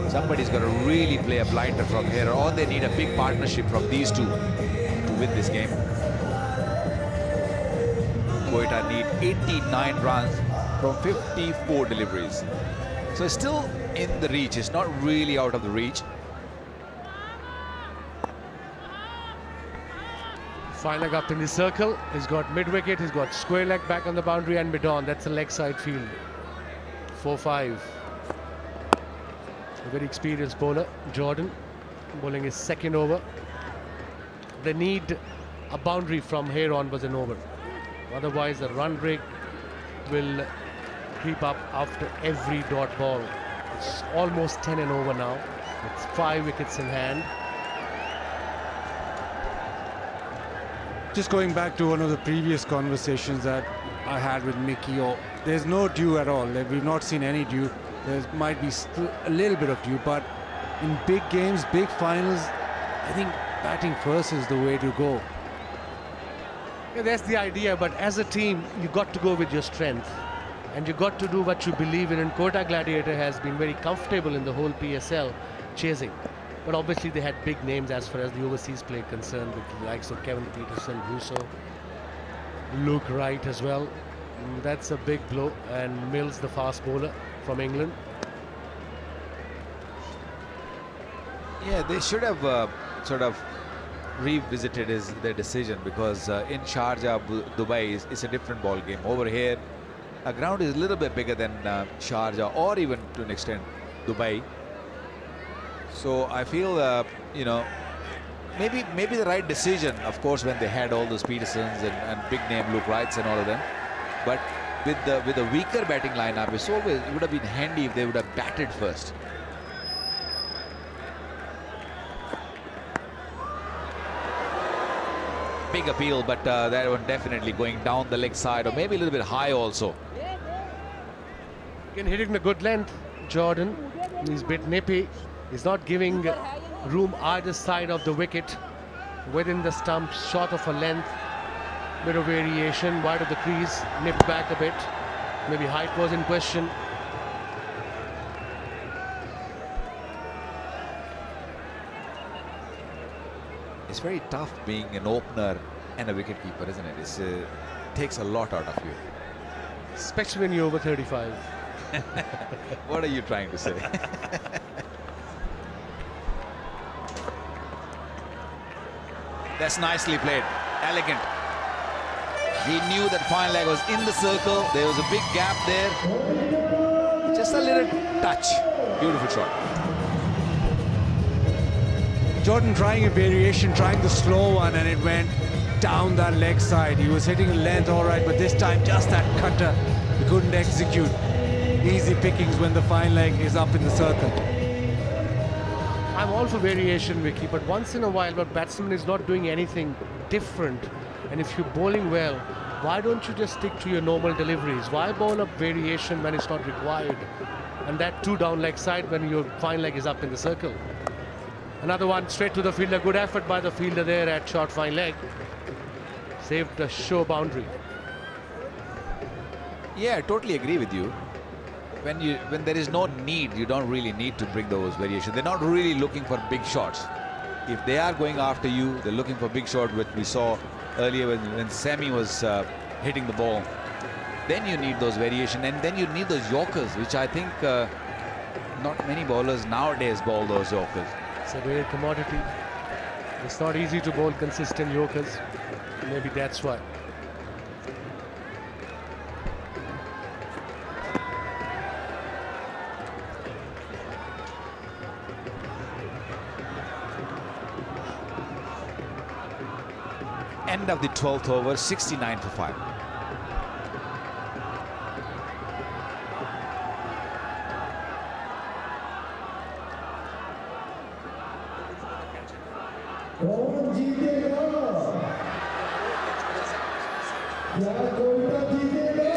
Somebody's got to really play a blinder from here, or they need a big partnership from these two to win this game. Quetta need 89 runs from 54 deliveries. So it's still in the reach. It's not really out of the reach. Fine leg up in the circle. He's got mid-wicket, he's got square leg back on the boundary and mid-on. That's a leg side field. 4-5. A very experienced bowler, Jordan, bowling his second over. They need a boundary from here onwards and over. Otherwise, the run rate will creep up after every dot ball. It's almost 10 and over now. It's 5 wickets in hand. Just going back to one of the previous conversations that I had with Mickey, there's no dew at all. We've not seen any dew. There might be still a little bit of dew, but in big games, big finals, I think batting first is the way to go. Yeah, that's the idea, but as a team, you got to go with your strength. And you got to do what you believe in. And Quetta Gladiator has been very comfortable in the whole PSL chasing. But obviously they had big names as far as the overseas play concerned, with the likes of Kevin Peterson, Russo, Luke Wright as well. That's a big blow. And Mills, the fast bowler from England. Yeah, they should have sort of revisited their decision, because in Sharjah, Dubai, it's a different ball game. Over here, a ground is a little bit bigger than Sharjah, or even to an extent Dubai. So I feel, you know, maybe the right decision, of course, when they had all those Petersons and big name Luke Wrights and all of them. But with the weaker batting lineup, it would have been handy if they would have batted first. Big appeal, but that one definitely going down the leg side, or maybe a little bit high also. Again, hitting the good length, Jordan. He's a bit nippy. He's not giving room either side of the wicket. Within the stump, short of a length. Bit of variation, wide of the crease, nipped back a bit. Maybe height was in question. It's very tough being an opener and a wicketkeeper, isn't it? It takes a lot out of you. Especially when you're over 35. What are you trying to say? That's nicely played. Elegant. He knew that fine leg was in the circle. There was a big gap there. Just a little touch. Beautiful shot. Jordan trying a variation, trying the slow one, and it went down that leg side. He was hitting a length all right, but this time just that cutter he couldn't execute. Easy pickings when the fine leg is up in the circle. I'm all for variation, Vicky, but once in a while, but batsman is not doing anything different. And if you're bowling well, why don't you just stick to your normal deliveries? Why bowl up variation when it's not required? And that too down leg side when your fine leg is up in the circle. Another one straight to the fielder. Good effort by the fielder there at short fine leg. Saved the show boundary. Yeah, I totally agree with you. When there is no need, you don't really need to bring those variations. They're not really looking for big shots. If they are going after you, they're looking for big shot, which we saw earlier when Sammy was hitting the ball. Then you need those variations, and then you need those yorkers, which I think not many bowlers nowadays bowl those yorkers. It's a rare commodity. It's not easy to bowl consistent yorkers. Maybe that's why. End of the 12th over, 69 for 5. कौन जीतेगा? क्या कोयटा जीतेगा?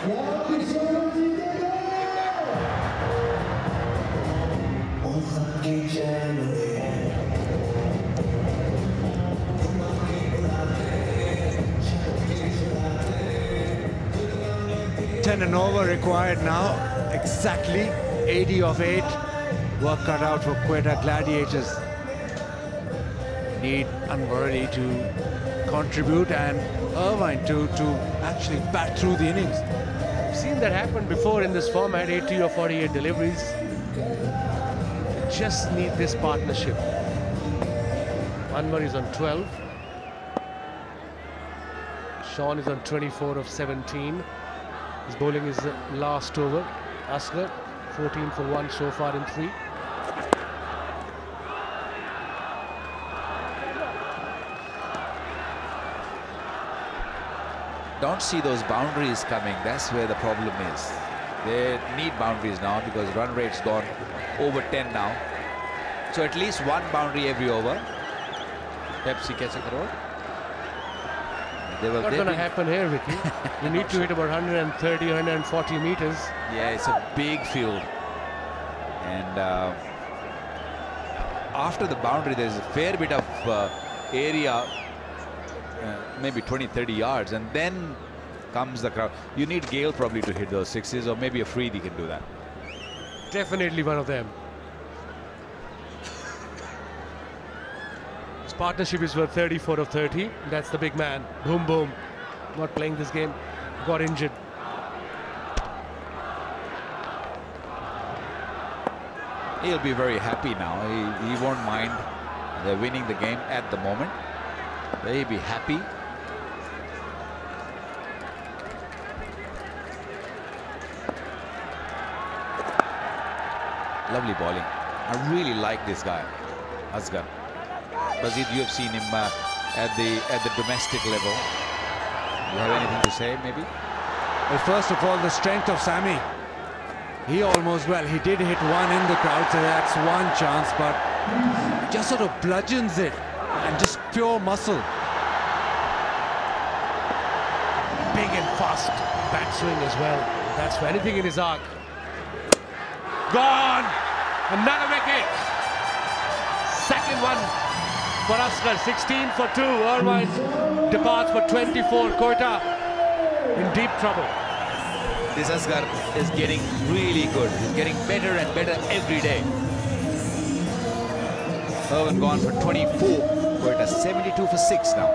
क्या पेशावर जीतेगा? उन सबकी चैन में 10 and over required now. Exactly 80 of 8. Work cut out for Quetta Gladiators. Need Anwari to contribute and Irvine to actually bat through the innings. We've seen that happen before in this format, 80 or 48 deliveries. Just need this partnership. Anwar is on 12. Sean is on 24 of 17. His bowling is last over. Asghar, 14 for 1 so far in 3. Don't see those boundaries coming. That's where the problem is. They need boundaries now because run rate's gone over 10 now. So at least one boundary every over. Pepsi catch a crore. Not going to happen here, Vicky. You need to hit about 130, 140 meters. Yeah, it's a big field. And after the boundary, there's a fair bit of area, maybe 20, 30 yards, and then comes the crowd. You need Gale probably to hit those sixes, or maybe a Freedy can do that. Definitely one of them. His partnership is worth 34 of 30. That's the big man. Boom, boom. Not playing this game. Got injured. He'll be very happy now. He won't mind. They're winning the game at the moment. He'll be happy. Lovely bowling. I really like this guy, Asghar. Bazid, you have seen him at the domestic level. You have anything to say, maybe? Well, first of all, the strength of Sammy. He almost, well, he did hit one in the crowd, so that's one chance, but he just sort of bludgeons it and just pure muscle. big and fast bat swing as well. That's for anything in his arc. Gone! Another wicket! Second one for Asghar. 16 for 2. Irvine departs for 24. Quetta in deep trouble. This Asghar is getting really good. He's getting better and better every day. Irvine gone for 24. Quetta 72 for 6 now.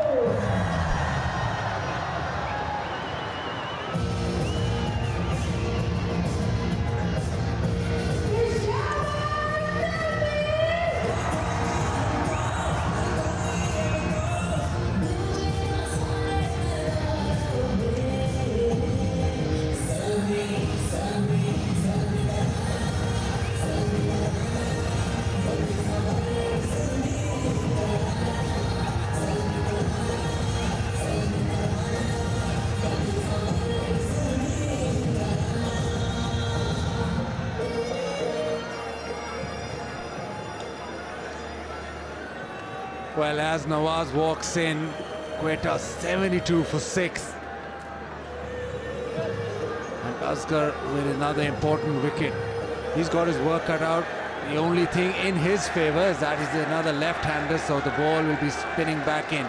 Well, as Nawaz walks in, Quetta 72 for 6. And Asghar with another important wicket. He's got his work cut out. The only thing in his favour is that he's another left-hander, so the ball will be spinning back in.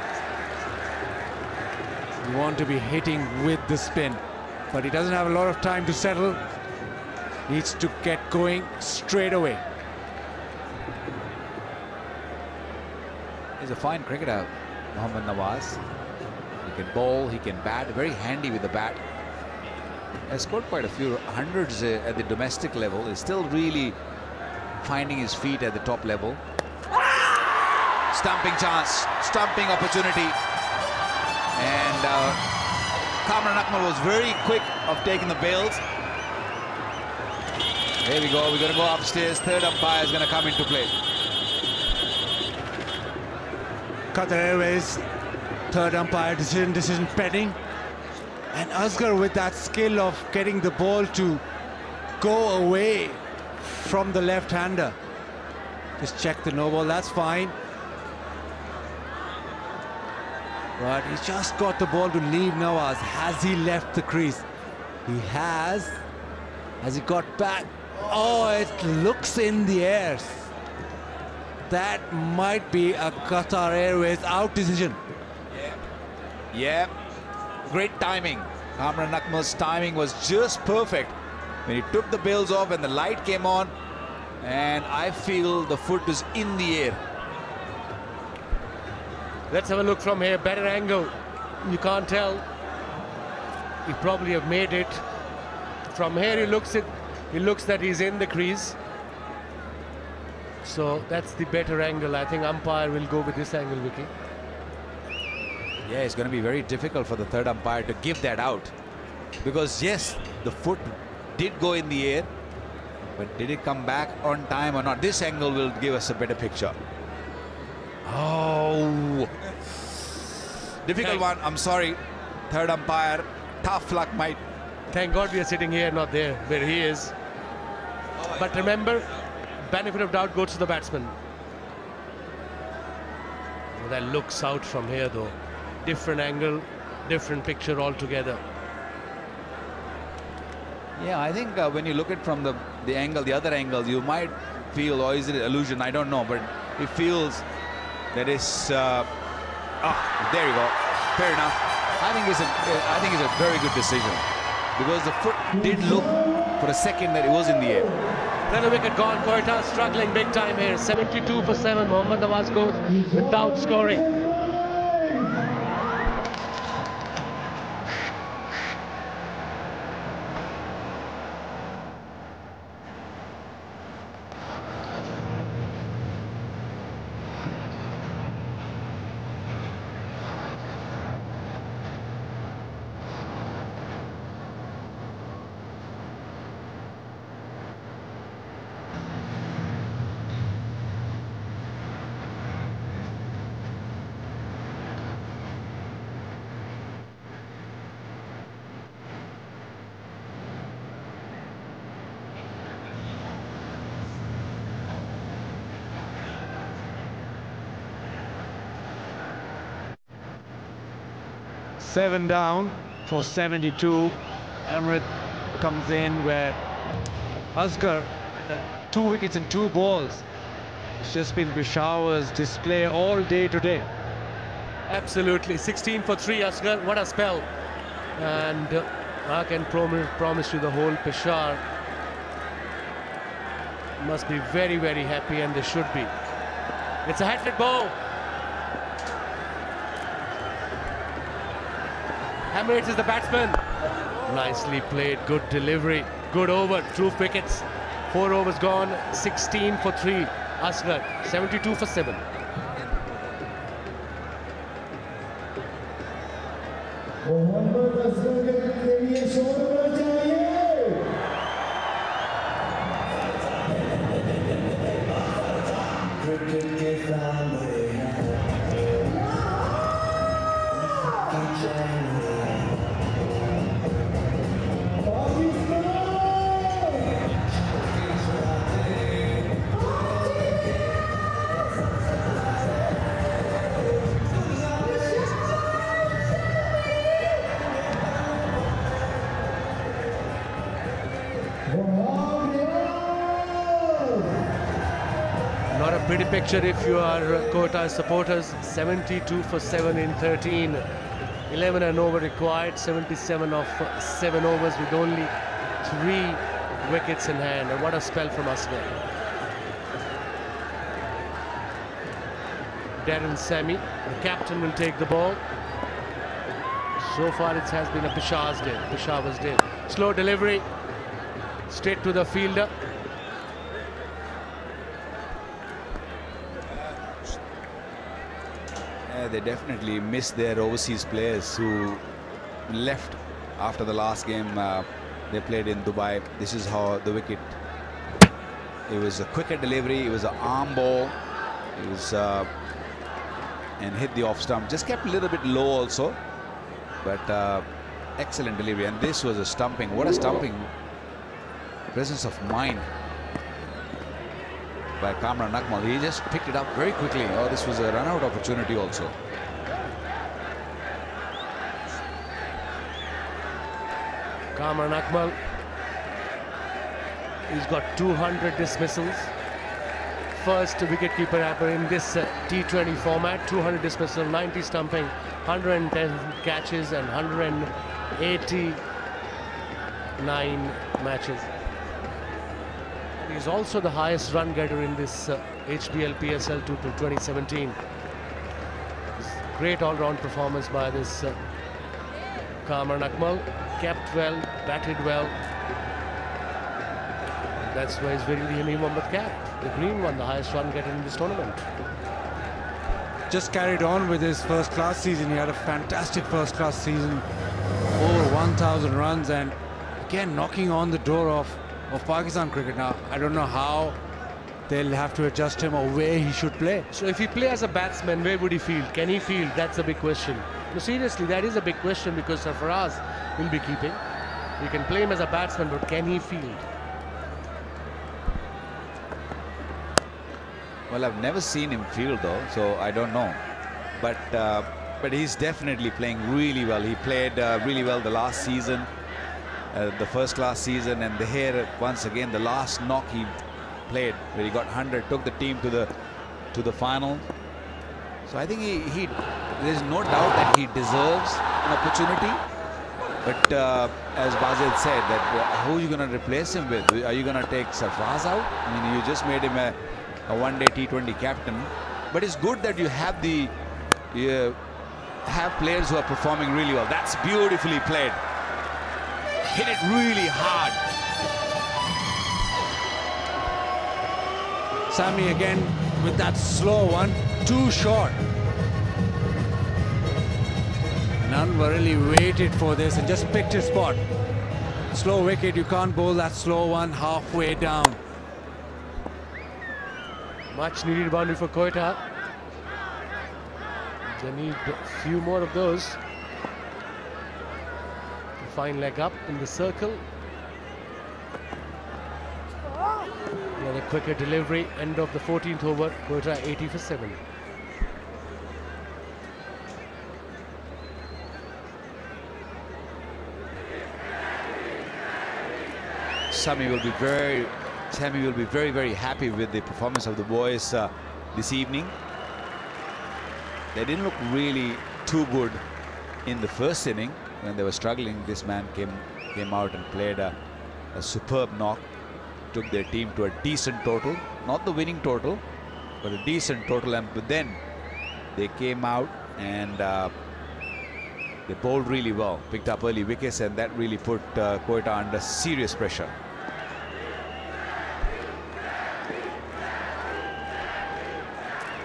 You want to be hitting with the spin, but he doesn't have a lot of time to settle. Needs to get going straight away. He's a fine cricketer, Mohammad Nawaz. He can bowl, he can bat, very handy with the bat. Has scored quite a few hundreds at the domestic level. Is still really finding his feet at the top level. Stumping chance, stumping opportunity. And Kamran Akmal was very quick of taking the bails. There we go, we're going to go upstairs. Third umpire is going to come into play. Qatar Airways, third umpire decision pending. And Asghar with that skill of getting the ball to go away from the left-hander. Just check the no ball, that's fine. But he's just got the ball to leave Nawaz. Has he left the crease? He has. Has he got back? Oh, it looks in the air. That might be a Qatar Airways out decision. Yeah, great timing. Kamran Akmal's timing was just perfect. When he took the bails off and the light came on, and I feel the foot is in the air. Let's have a look from here. Better angle. You can't tell. He probably have made it. From here he looks that he's in the crease. So that's the better angle. I think umpire will go with this angle, Vicky. Yeah, it's going to be very difficult for the third umpire to give that out. Because yes, the foot did go in the air, but did it come back on time or not? This angle will give us a better picture. Oh, difficult one. I'm sorry, third umpire. Tough luck, mate. Thank God we are sitting here, not there, where he is. But remember, benefit of doubt goes to the batsman. Oh, that looks out from here, though. Different angle, different picture altogether. Yeah, I think when you look at from the angle, the other angle, you might feel, or is it an illusion? I don't know, but it feels that it's. There you go. Fair enough. I think it's a very good decision because the foot did look for a second that it was in the air. Then a wicket gone. Quetta struggling big time here. 72 for 7. Mohammad Nawaz goes without scoring. Seven down. for 72. Emirates comes in where Asghar, 2 wickets and 2 balls. It's just been Peshawar's display all day today. Absolutely. 16 for 3, Asghar. What a spell. And I can promise you the whole Peshawar must be very, very happy, and they should be. It's a hat-trick ball. Emirates is the batsman. Nicely played, good delivery, good over, 2 wickets. 4 overs gone, 16 for 3. Asghar, 72 for 7. Not a pretty picture if you are Quetta supporters. 72 for 7 in 13. 11 and over required. 77 of 7 overs with only 3 wickets in hand. And what a spell from Asghar. Darren Sammy, the captain, will take the ball. So far it has been a Peshawar's day. Slow delivery. Straight to the fielder. They definitely missed their overseas players who left after the last game they played in Dubai. This is how the wicket. It was a quicker delivery. It was an arm ball. It was and hit the off stump. Just kept a little bit low also, but excellent delivery. And this was a stumping. What a stumping! Presence of mind by Kamran Akmal. He just picked it up very quickly. Oh, this was a run-out opportunity also. Kamran Akmal, he's got 200 dismissals. First wicketkeeper ever in this T20 format. 200 dismissal, 90 stumping, 110 catches and 189 matches. He's also the highest run getter in this HBL PSL 2017. Great all-round performance by this Kamran Akmal. Kept well, batted well. That's why he's wearing the Hemi Mohammad cap, the green one, the highest run getter in this tournament. Just carried on with his first-class season. He had a fantastic first-class season, over 1,000 runs, and again knocking on the door of Pakistan cricket. Now, I don't know how they'll have to adjust him or where he should play. So if he play as a batsman, where would he field? Can he field? That's a big question. No, seriously, that is a big question, because Sarfaraz will be keeping. You can play him as a batsman, but can he field? Well, I've never seen him field though, so I don't know. But he's definitely playing really well. He played really well the last season, the first-class season, and here once again the last knock he played, where he got 100, took the team to the final. So I think there's no doubt that he deserves an opportunity. But as Bazid said, that who are you going to replace him with? Are you going to take Sarfraz out? I mean, you just made him a one-day T20 captain. But it's good that you have have players who are performing really well. That's beautifully played. Hit it really hard. Sammy again with that slow one, too short. And Anwar really waited for this and just picked his spot. Slow wicket, you can't bowl that slow one halfway down. Much needed boundary for Quetta. They need a few more of those. Fine leg up in the circle. Yeah, the quicker delivery. End of the 14th over. Quetta 80 for 7. Sammy will be very, very happy with the performance of the boys this evening. They didn't look really too good in the first inning when they were struggling. This man came out and played a superb knock, took their team to a decent total, not the winning total, but a decent total. And but then they came out and they bowled really well, picked up early wickets, and that really put Quetta under serious pressure.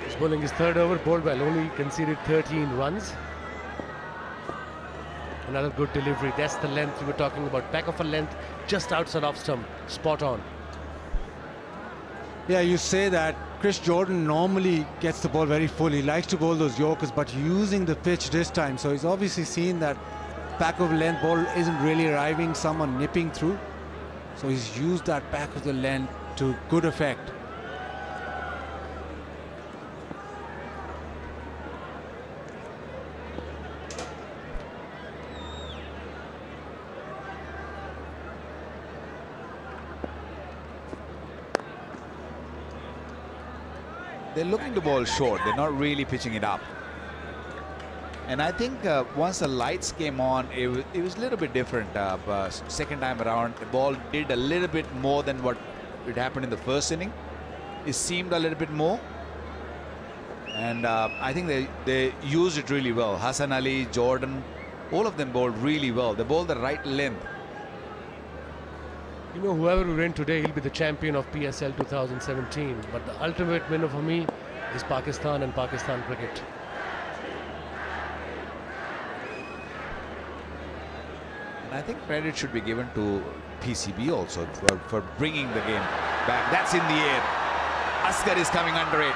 He's bowling his third over, bowled well, only conceded 13 runs. Another good delivery. That's the length we were talking about. Back of a length, just outside off stump. Spot on. Yeah, you say that Chris Jordan normally gets the ball very full. He likes to bowl those Yorkers, but using the pitch this time. So he's obviously seen that back of length ball isn't really arriving, someone nipping through. So he's used that back of the length to good effect. They're looking to bowl short. They're not really pitching it up. And I think once the lights came on, it was a little bit different. Second time around, the ball did a little bit more than what it happened in the first inning. It seemed a little bit more. And I think they used it really well. Hassan Ali, Jordan, all of them bowled really well. They bowled the right length. You know, whoever we win today, he'll be the champion of PSL 2017. But the ultimate winner for me is Pakistan and Pakistan cricket. And I think credit should be given to PCB also for bringing the game back. That's in the air. Asghar is coming under it.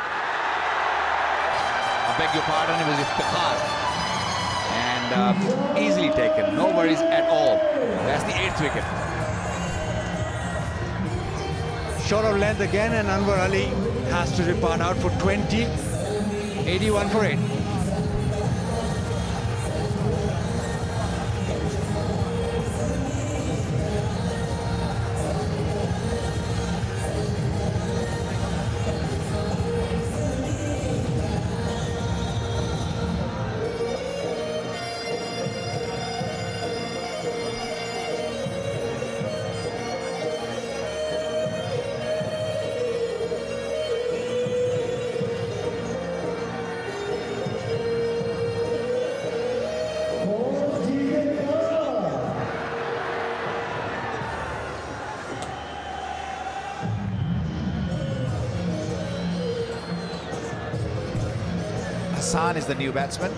I beg your pardon, it was Iftikhar. And easily taken. No worries at all. That's the 8th wicket. Short of length again, and Anwar Ali has to depart out for 20. 81 for 8. Hassan is the new batsman.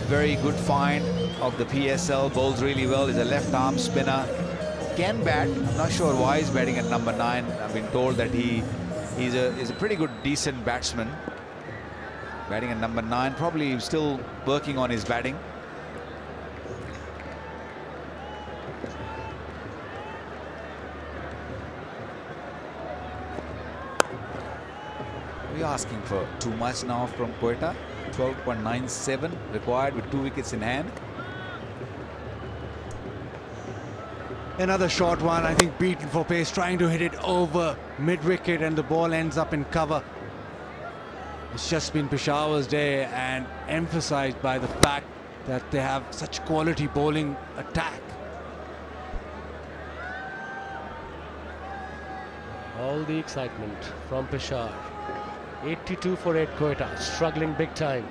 Very good find of the PSL. Bowls really well. He's a left-arm spinner. Can bat. I'm not sure why he's batting at number 9. I've been told that he's a pretty good, decent batsman. Batting at number 9. Probably still working on his batting. We're asking for too much now from Quetta. 12.97 required with 2 wickets in hand. Another short one, I think beaten for pace, trying to hit it over mid-wicket, and the ball ends up in cover. It's just been Peshawar's day, and emphasized by the fact that they have such quality bowling attack. All the excitement from Peshawar. 82 for 8 Quetta, struggling big time.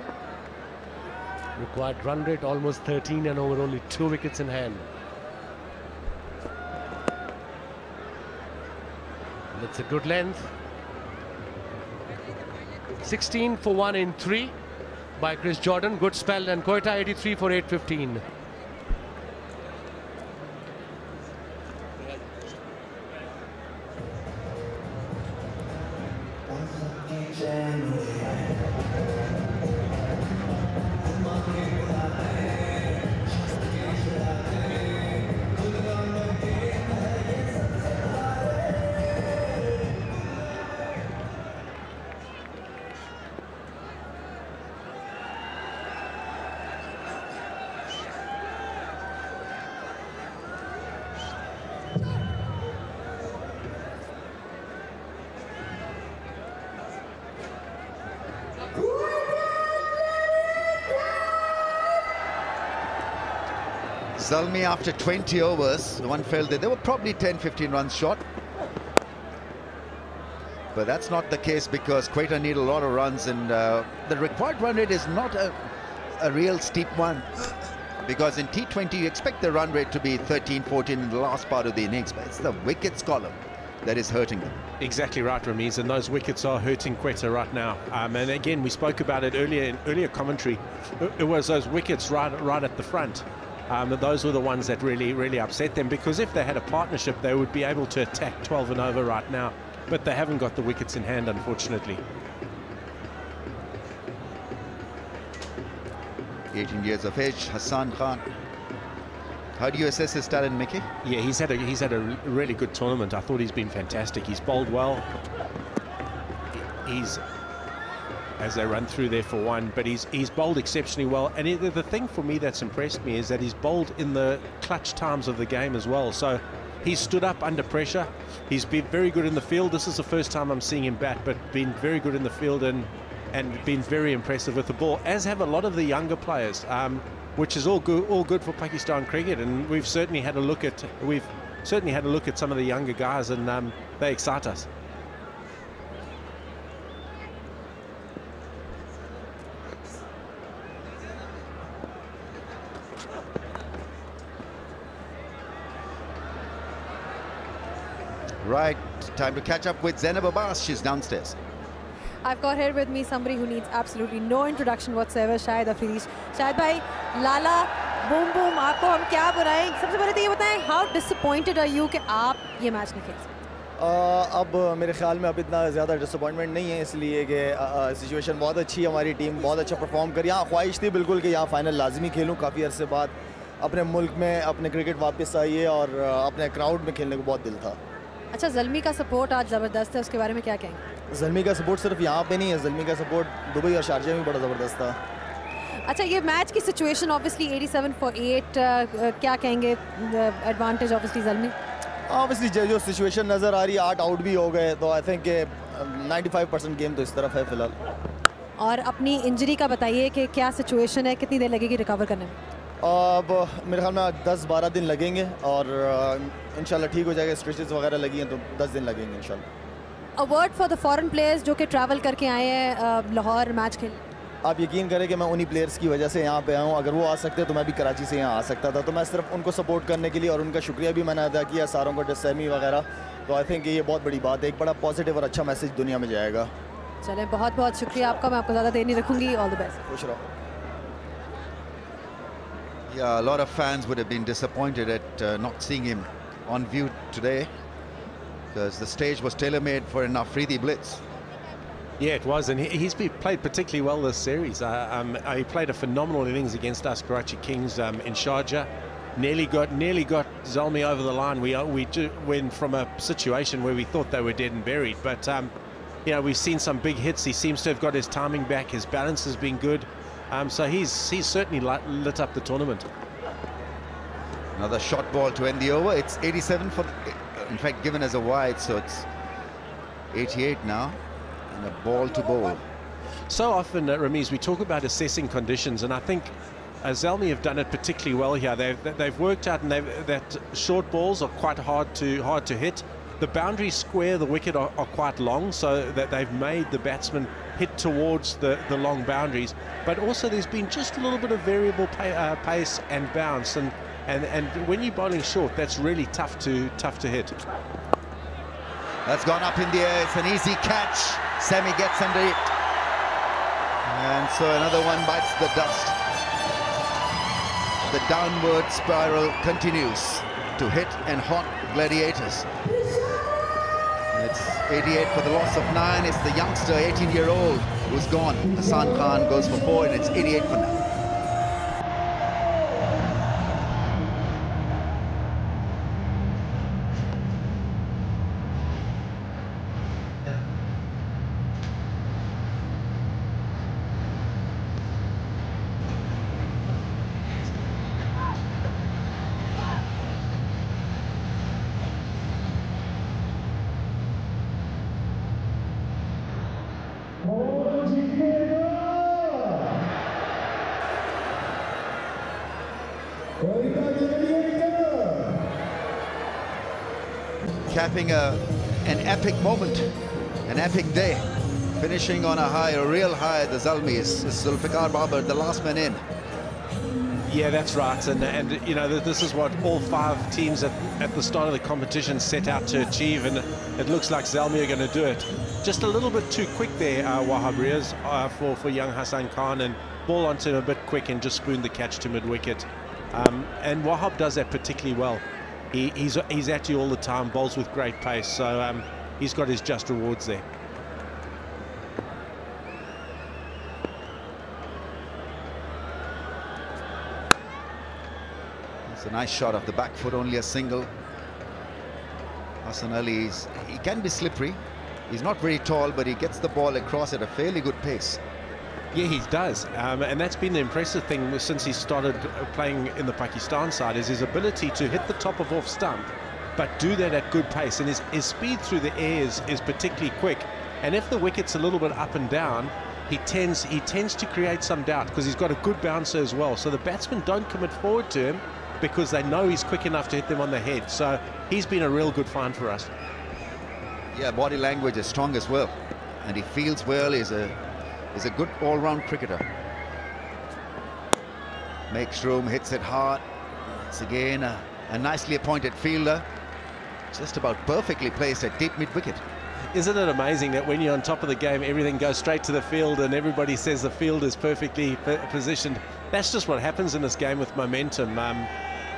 Required run rate almost 13 and over, only 2 wickets in hand. That's a good length. 16 for 1 in 3 by Chris Jordan. Good spell, and Quetta 83 for 8.15. Zalmi, after 20 overs, one felt that they were probably 10-15 runs short. But that's not the case because Quetta need a lot of runs, and the required run rate is not a real steep one. Because in T20 you expect the run rate to be 13-14 in the last part of the innings, but it's the wickets column that is hurting them. Exactly right, Ramiz, and those wickets are hurting Quetta right now. And again, we spoke about it earlier in earlier commentary. It was those wickets right at the front. Those were the ones that really upset them, because if they had a partnership, they would be able to attack 12 and over right now. But they haven't got the wickets in hand, unfortunately. 18 years of age, Hassan Khan. How do you assess his talent, Mickey? Yeah, he's had a really good tournament. I thought he's been fantastic. He's bowled well. He's, as they run through there for one, but he's bowled exceptionally well. And the thing for me that's impressed me is that he's bowled in the clutch times of the game as well. So he's stood up under pressure. He's been very good in the field. This is the first time I'm seeing him bat, but been very good in the field and been very impressive with the ball, as have a lot of the younger players, which is all good for Pakistan cricket. And we've certainly had a look at some of the younger guys, and they excite us. Right, time to catch up with Zainab Abbas. She's downstairs. I've got here with me somebody who needs absolutely no introduction whatsoever, Shahid Afridi. Shahid bhai, Lala, boom boom, आपको हम क्या बुलाएं? सबसे पहले तो ये बताएं, how disappointed are you कि आप ये मैच नहीं खेल सकते? अब मेरे ख्याल में अब इतना ज़्यादा डिसअपॉइंटमेंट नहीं है, इसलिए कि सिचुएशन बहुत अच्छी है, हमारी टीम बहुत अच्छा परफॉर्म कर। यहाँ ख्वाहिश थी बिल्कुल कि यहाँ फाइनल लाजमी खेलूँ, काफ़ी अरसे बाद अपने मुल्क में अपने क्रिकेट वापस आई है और अपने क्राउड में खेलने को बहुत दिल था। अच्छा, ज़ल्मी का सपोर्ट आज ज़बरदस्त है, उसके बारे में क्या कहेंगे? ज़ल्मी का सपोर्ट सिर्फ यहाँ पे नहीं है, ज़ल्मी का सपोर्ट दुबई और शारजा में बड़ा ज़बरदस्त था। अच्छा, ये मैच की सिचुएशन ऑब्वियसली 87 for 8, क्या कहेंगे? Advantage obviously Zalmi. ऑब्वियसली जो सिचुएशन नज़र आ रही है, 8 आउट भी हो गए, तो आई थिंक 95% गेम तो इस तरफ है फिलहाल। और अपनी इंजरी का बताइए कि क्या सिचुएशन है, कितनी देर लगेगी रिकवर करने में? अब मेरे ख्याल में 10-12 दिन लगेंगे और इंशाल्लाह ठीक हो जाएगा। स्ट्रेचेस वगैरह लगी हैं तो 10 दिन लगेंगे इंशाल्लाह। A word for the foreign players जो कि ट्रैवल करके आए हैं लाहौर मैच खेल। आप यकीन करें कि मैं उन्हीं प्लेयर्स की वजह से यहाँ पे आया हूँ। अगर वो आ सकते तो मैं भी कराची से यहाँ आ सकता था, तो मैं सिर्फ उनको सपोर्ट करने के लिए, और उनका शुक्रिया भी मैंने अदा किया सारों को, डिसमी वगैरह। तो आई थिंक ये बहुत बड़ी बात है, एक बड़ा पॉजिटिव और अच्छा मैसेज दुनिया में जाएगा। चलें, बहुत बहुत शुक्रिया आपका, मैं आपको ज़्यादा देर नहीं रखूँगी। All the best. खुश रहो। Yeah, a lot of fans would have been disappointed at not seeing him on view today, because the stage was tailor-made for an Afridi blitz. Yeah, it was, and he's played particularly well this series. He played a phenomenal innings against us Karachi Kings in Sharjah. Nearly got Zalmi over the line. We went from a situation where we thought they were dead and buried, but you know, we've seen some big hits. He seems to have got his timing back. His balance has been good. So he's certainly lit up the tournament. Another short ball to end the over. It's 87 for, in fact, given as a wide, so it's 88 now, and a ball to bowl. So often, Ramiz, we talk about assessing conditions, and I think Zalmi have done it particularly well here. They've worked out, and that short balls are quite hard to hit. The boundaries square the wicket are quite long, so that they've made the batsman hit towards the long boundaries. But also there's been just a little bit of variable pace and bounce, and when you're bowling short, that's really tough to hit. That's gone up in the air. It's an easy catch. Sami gets under it, and so another one bites the dust. The downward spiral continues to hit and haunt Gladiators. It's 88 for the loss of 9. It's the youngster, 18-year-old, who's gone. Hassan Khan goes for 4, and it's 88 for now. capping an epic moment, an epic day, finishing on a high, a real high. The Zalmis, Zulfikar Babar, the last man in. Yeah, that's right, and you know, this is what all 5 teams at the start of the competition set out to achieve, and it looks like Zalmi are going to do it. Just a little bit too quick there, Wahab Riaz, for young Hassan Khan, and ball onto him a bit quick and just spooned the catch to mid-wicket. And Wahab does that particularly well. He's at you all the time, bowls with great pace, so he's got his just rewards there. It's a nice shot off the back foot, only a single. Hassan Ali, he can be slippery. He's not very tall, but he gets the ball across at a fairly good pace. Yeah, he does, and that's been the impressive thing since he started playing in the Pakistan side, is his ability to hit the top of off stump, but do that at good pace, and his speed through the air is particularly quick. And if the wicket's a little bit up and down, he tends to create some doubt, because he's got a good bouncer as well. So the batsmen don't commit forward to him because they know he's quick enough to hit them on the head. So he's been a real good find for us. Yeah, body language is strong as well, and he feels well. He's a good all-round cricketer. Makes room, hits it hard. It's again a nicely appointed fielder, just about perfectly placed at deep mid-wicket. Isn't it amazing that when you're on top of the game, everything goes straight to the field and everybody says the field is perfectly positioned? That's just what happens in this game with momentum.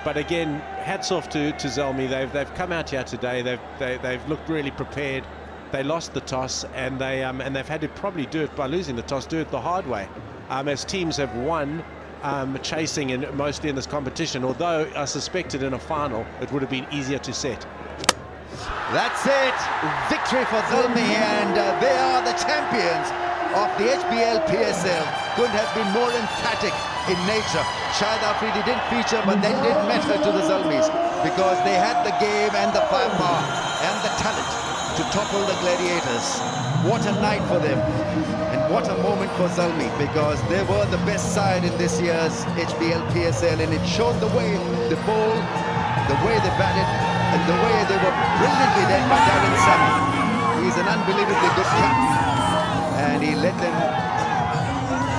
But again, hats off to Zalmi. They've come out here today. They've looked really prepared. They lost the toss, and they've had to probably do it by losing the toss, do it the hard way. As teams have won chasing and mostly in this competition, although I suspected in a final it would have been easier to set. That's it, victory for Zalmi, and they are the champions of the HBL PSL. Couldn't have been more emphatic in nature. Shahid Afridi didn't feature, but that didn't matter to the Zalmis, because they had the game and the firepower and the talent to topple the Gladiators. What a night for them, and what a moment for Zalmi, because they were the best side in this year's HBL PSL, and it showed the way they bowled, the way they batted, and the way they were brilliantly led by Darren Sammy. He's an unbelievably good captain, and he led them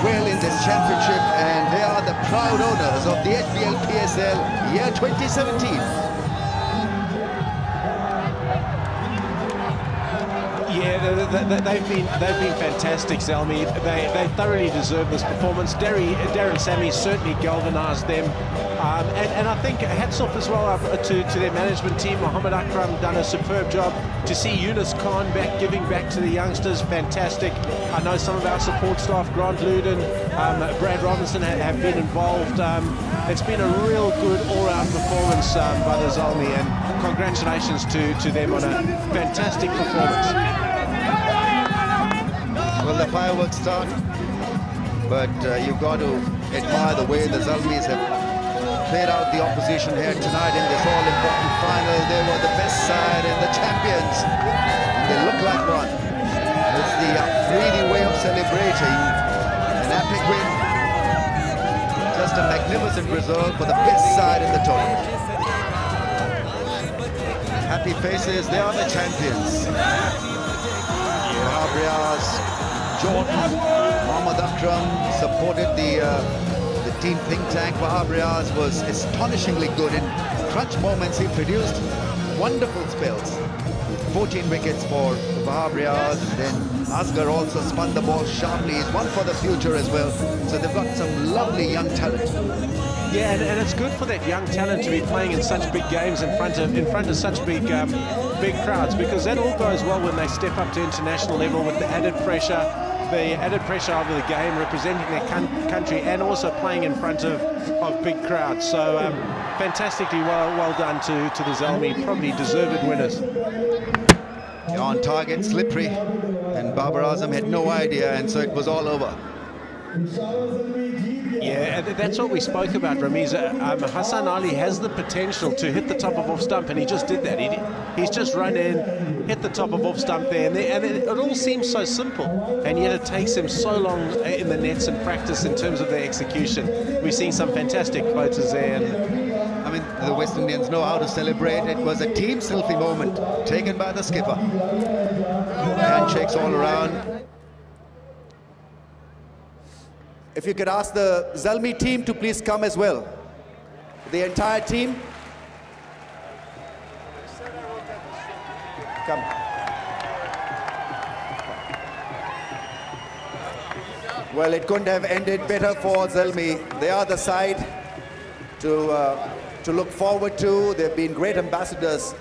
well in this championship, and they are the proud owners of the HBL PSL year 2017. Yeah, they've been fantastic, Zalmi. They thoroughly deserve this performance. Darren Sammy certainly galvanised them, and I think hats off as well to their management team. Mohammed Akram done a superb job. To see Yunus Khan giving back to the youngsters, fantastic. I know some of our support staff, Grant Luden, Brad Robinson, have been involved. It's been a real good all-round performance by the Zalmi, and congratulations to them on a fantastic performance. Well, the fireworks start, but you've got to admire the way the Zalmis have played out the opposition here tonight in this all-important final. They were the best side and the champions, and they look like one. It's the Afridi way of celebrating an epic win. Just a magnificent result for the best side in the tournament. Happy faces, they are the champions. Wahab Riaz, Jordan, Mohammed Akram supported the team think tank. Wahab Riaz was astonishingly good. In crunch moments, he produced wonderful spells. 14 wickets for Wahab Riaz, and then Asghar also spun the ball sharply. He's one for the future as well. So they've got some lovely young talent. Yeah, and it's good for that young talent to be playing in such big games in front of such big crowds, because that all goes well when they step up to international level with the added pressure of the game, representing their country, and also playing in front of big crowds. So fantastically well done to the Zalmi, probably deserved winners. On target, slippery, and Babar Azam had no idea, and so it was all over. Yeah, that's what we spoke about, Ramiz. Hassan Ali has the potential to hit the top of off stump, and he just did that. He's just run in, hit the top of off stump there, and it all seems so simple, and yet it takes him so long in the nets and practice in terms of their execution. We've seen some fantastic photos there. And I mean, the West Indians know how to celebrate. It was a team selfie moment taken by the skipper. Handshakes all around. If you could ask the Zalmi team to please come as well. The entire team. Come. Well, it couldn't have ended better for Zalmi. They are the side to look forward to. They've been great ambassadors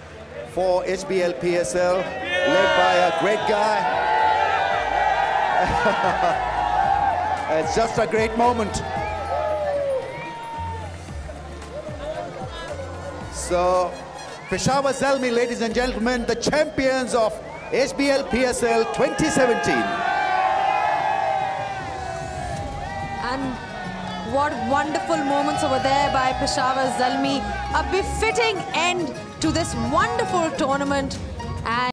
for HBL PSL, led by a great guy. It's just a great moment. So, Peshawar Zalmi, ladies and gentlemen, the champions of HBL PSL 2017. And what wonderful moments over there by Peshawar Zalmi. A befitting end to this wonderful tournament. And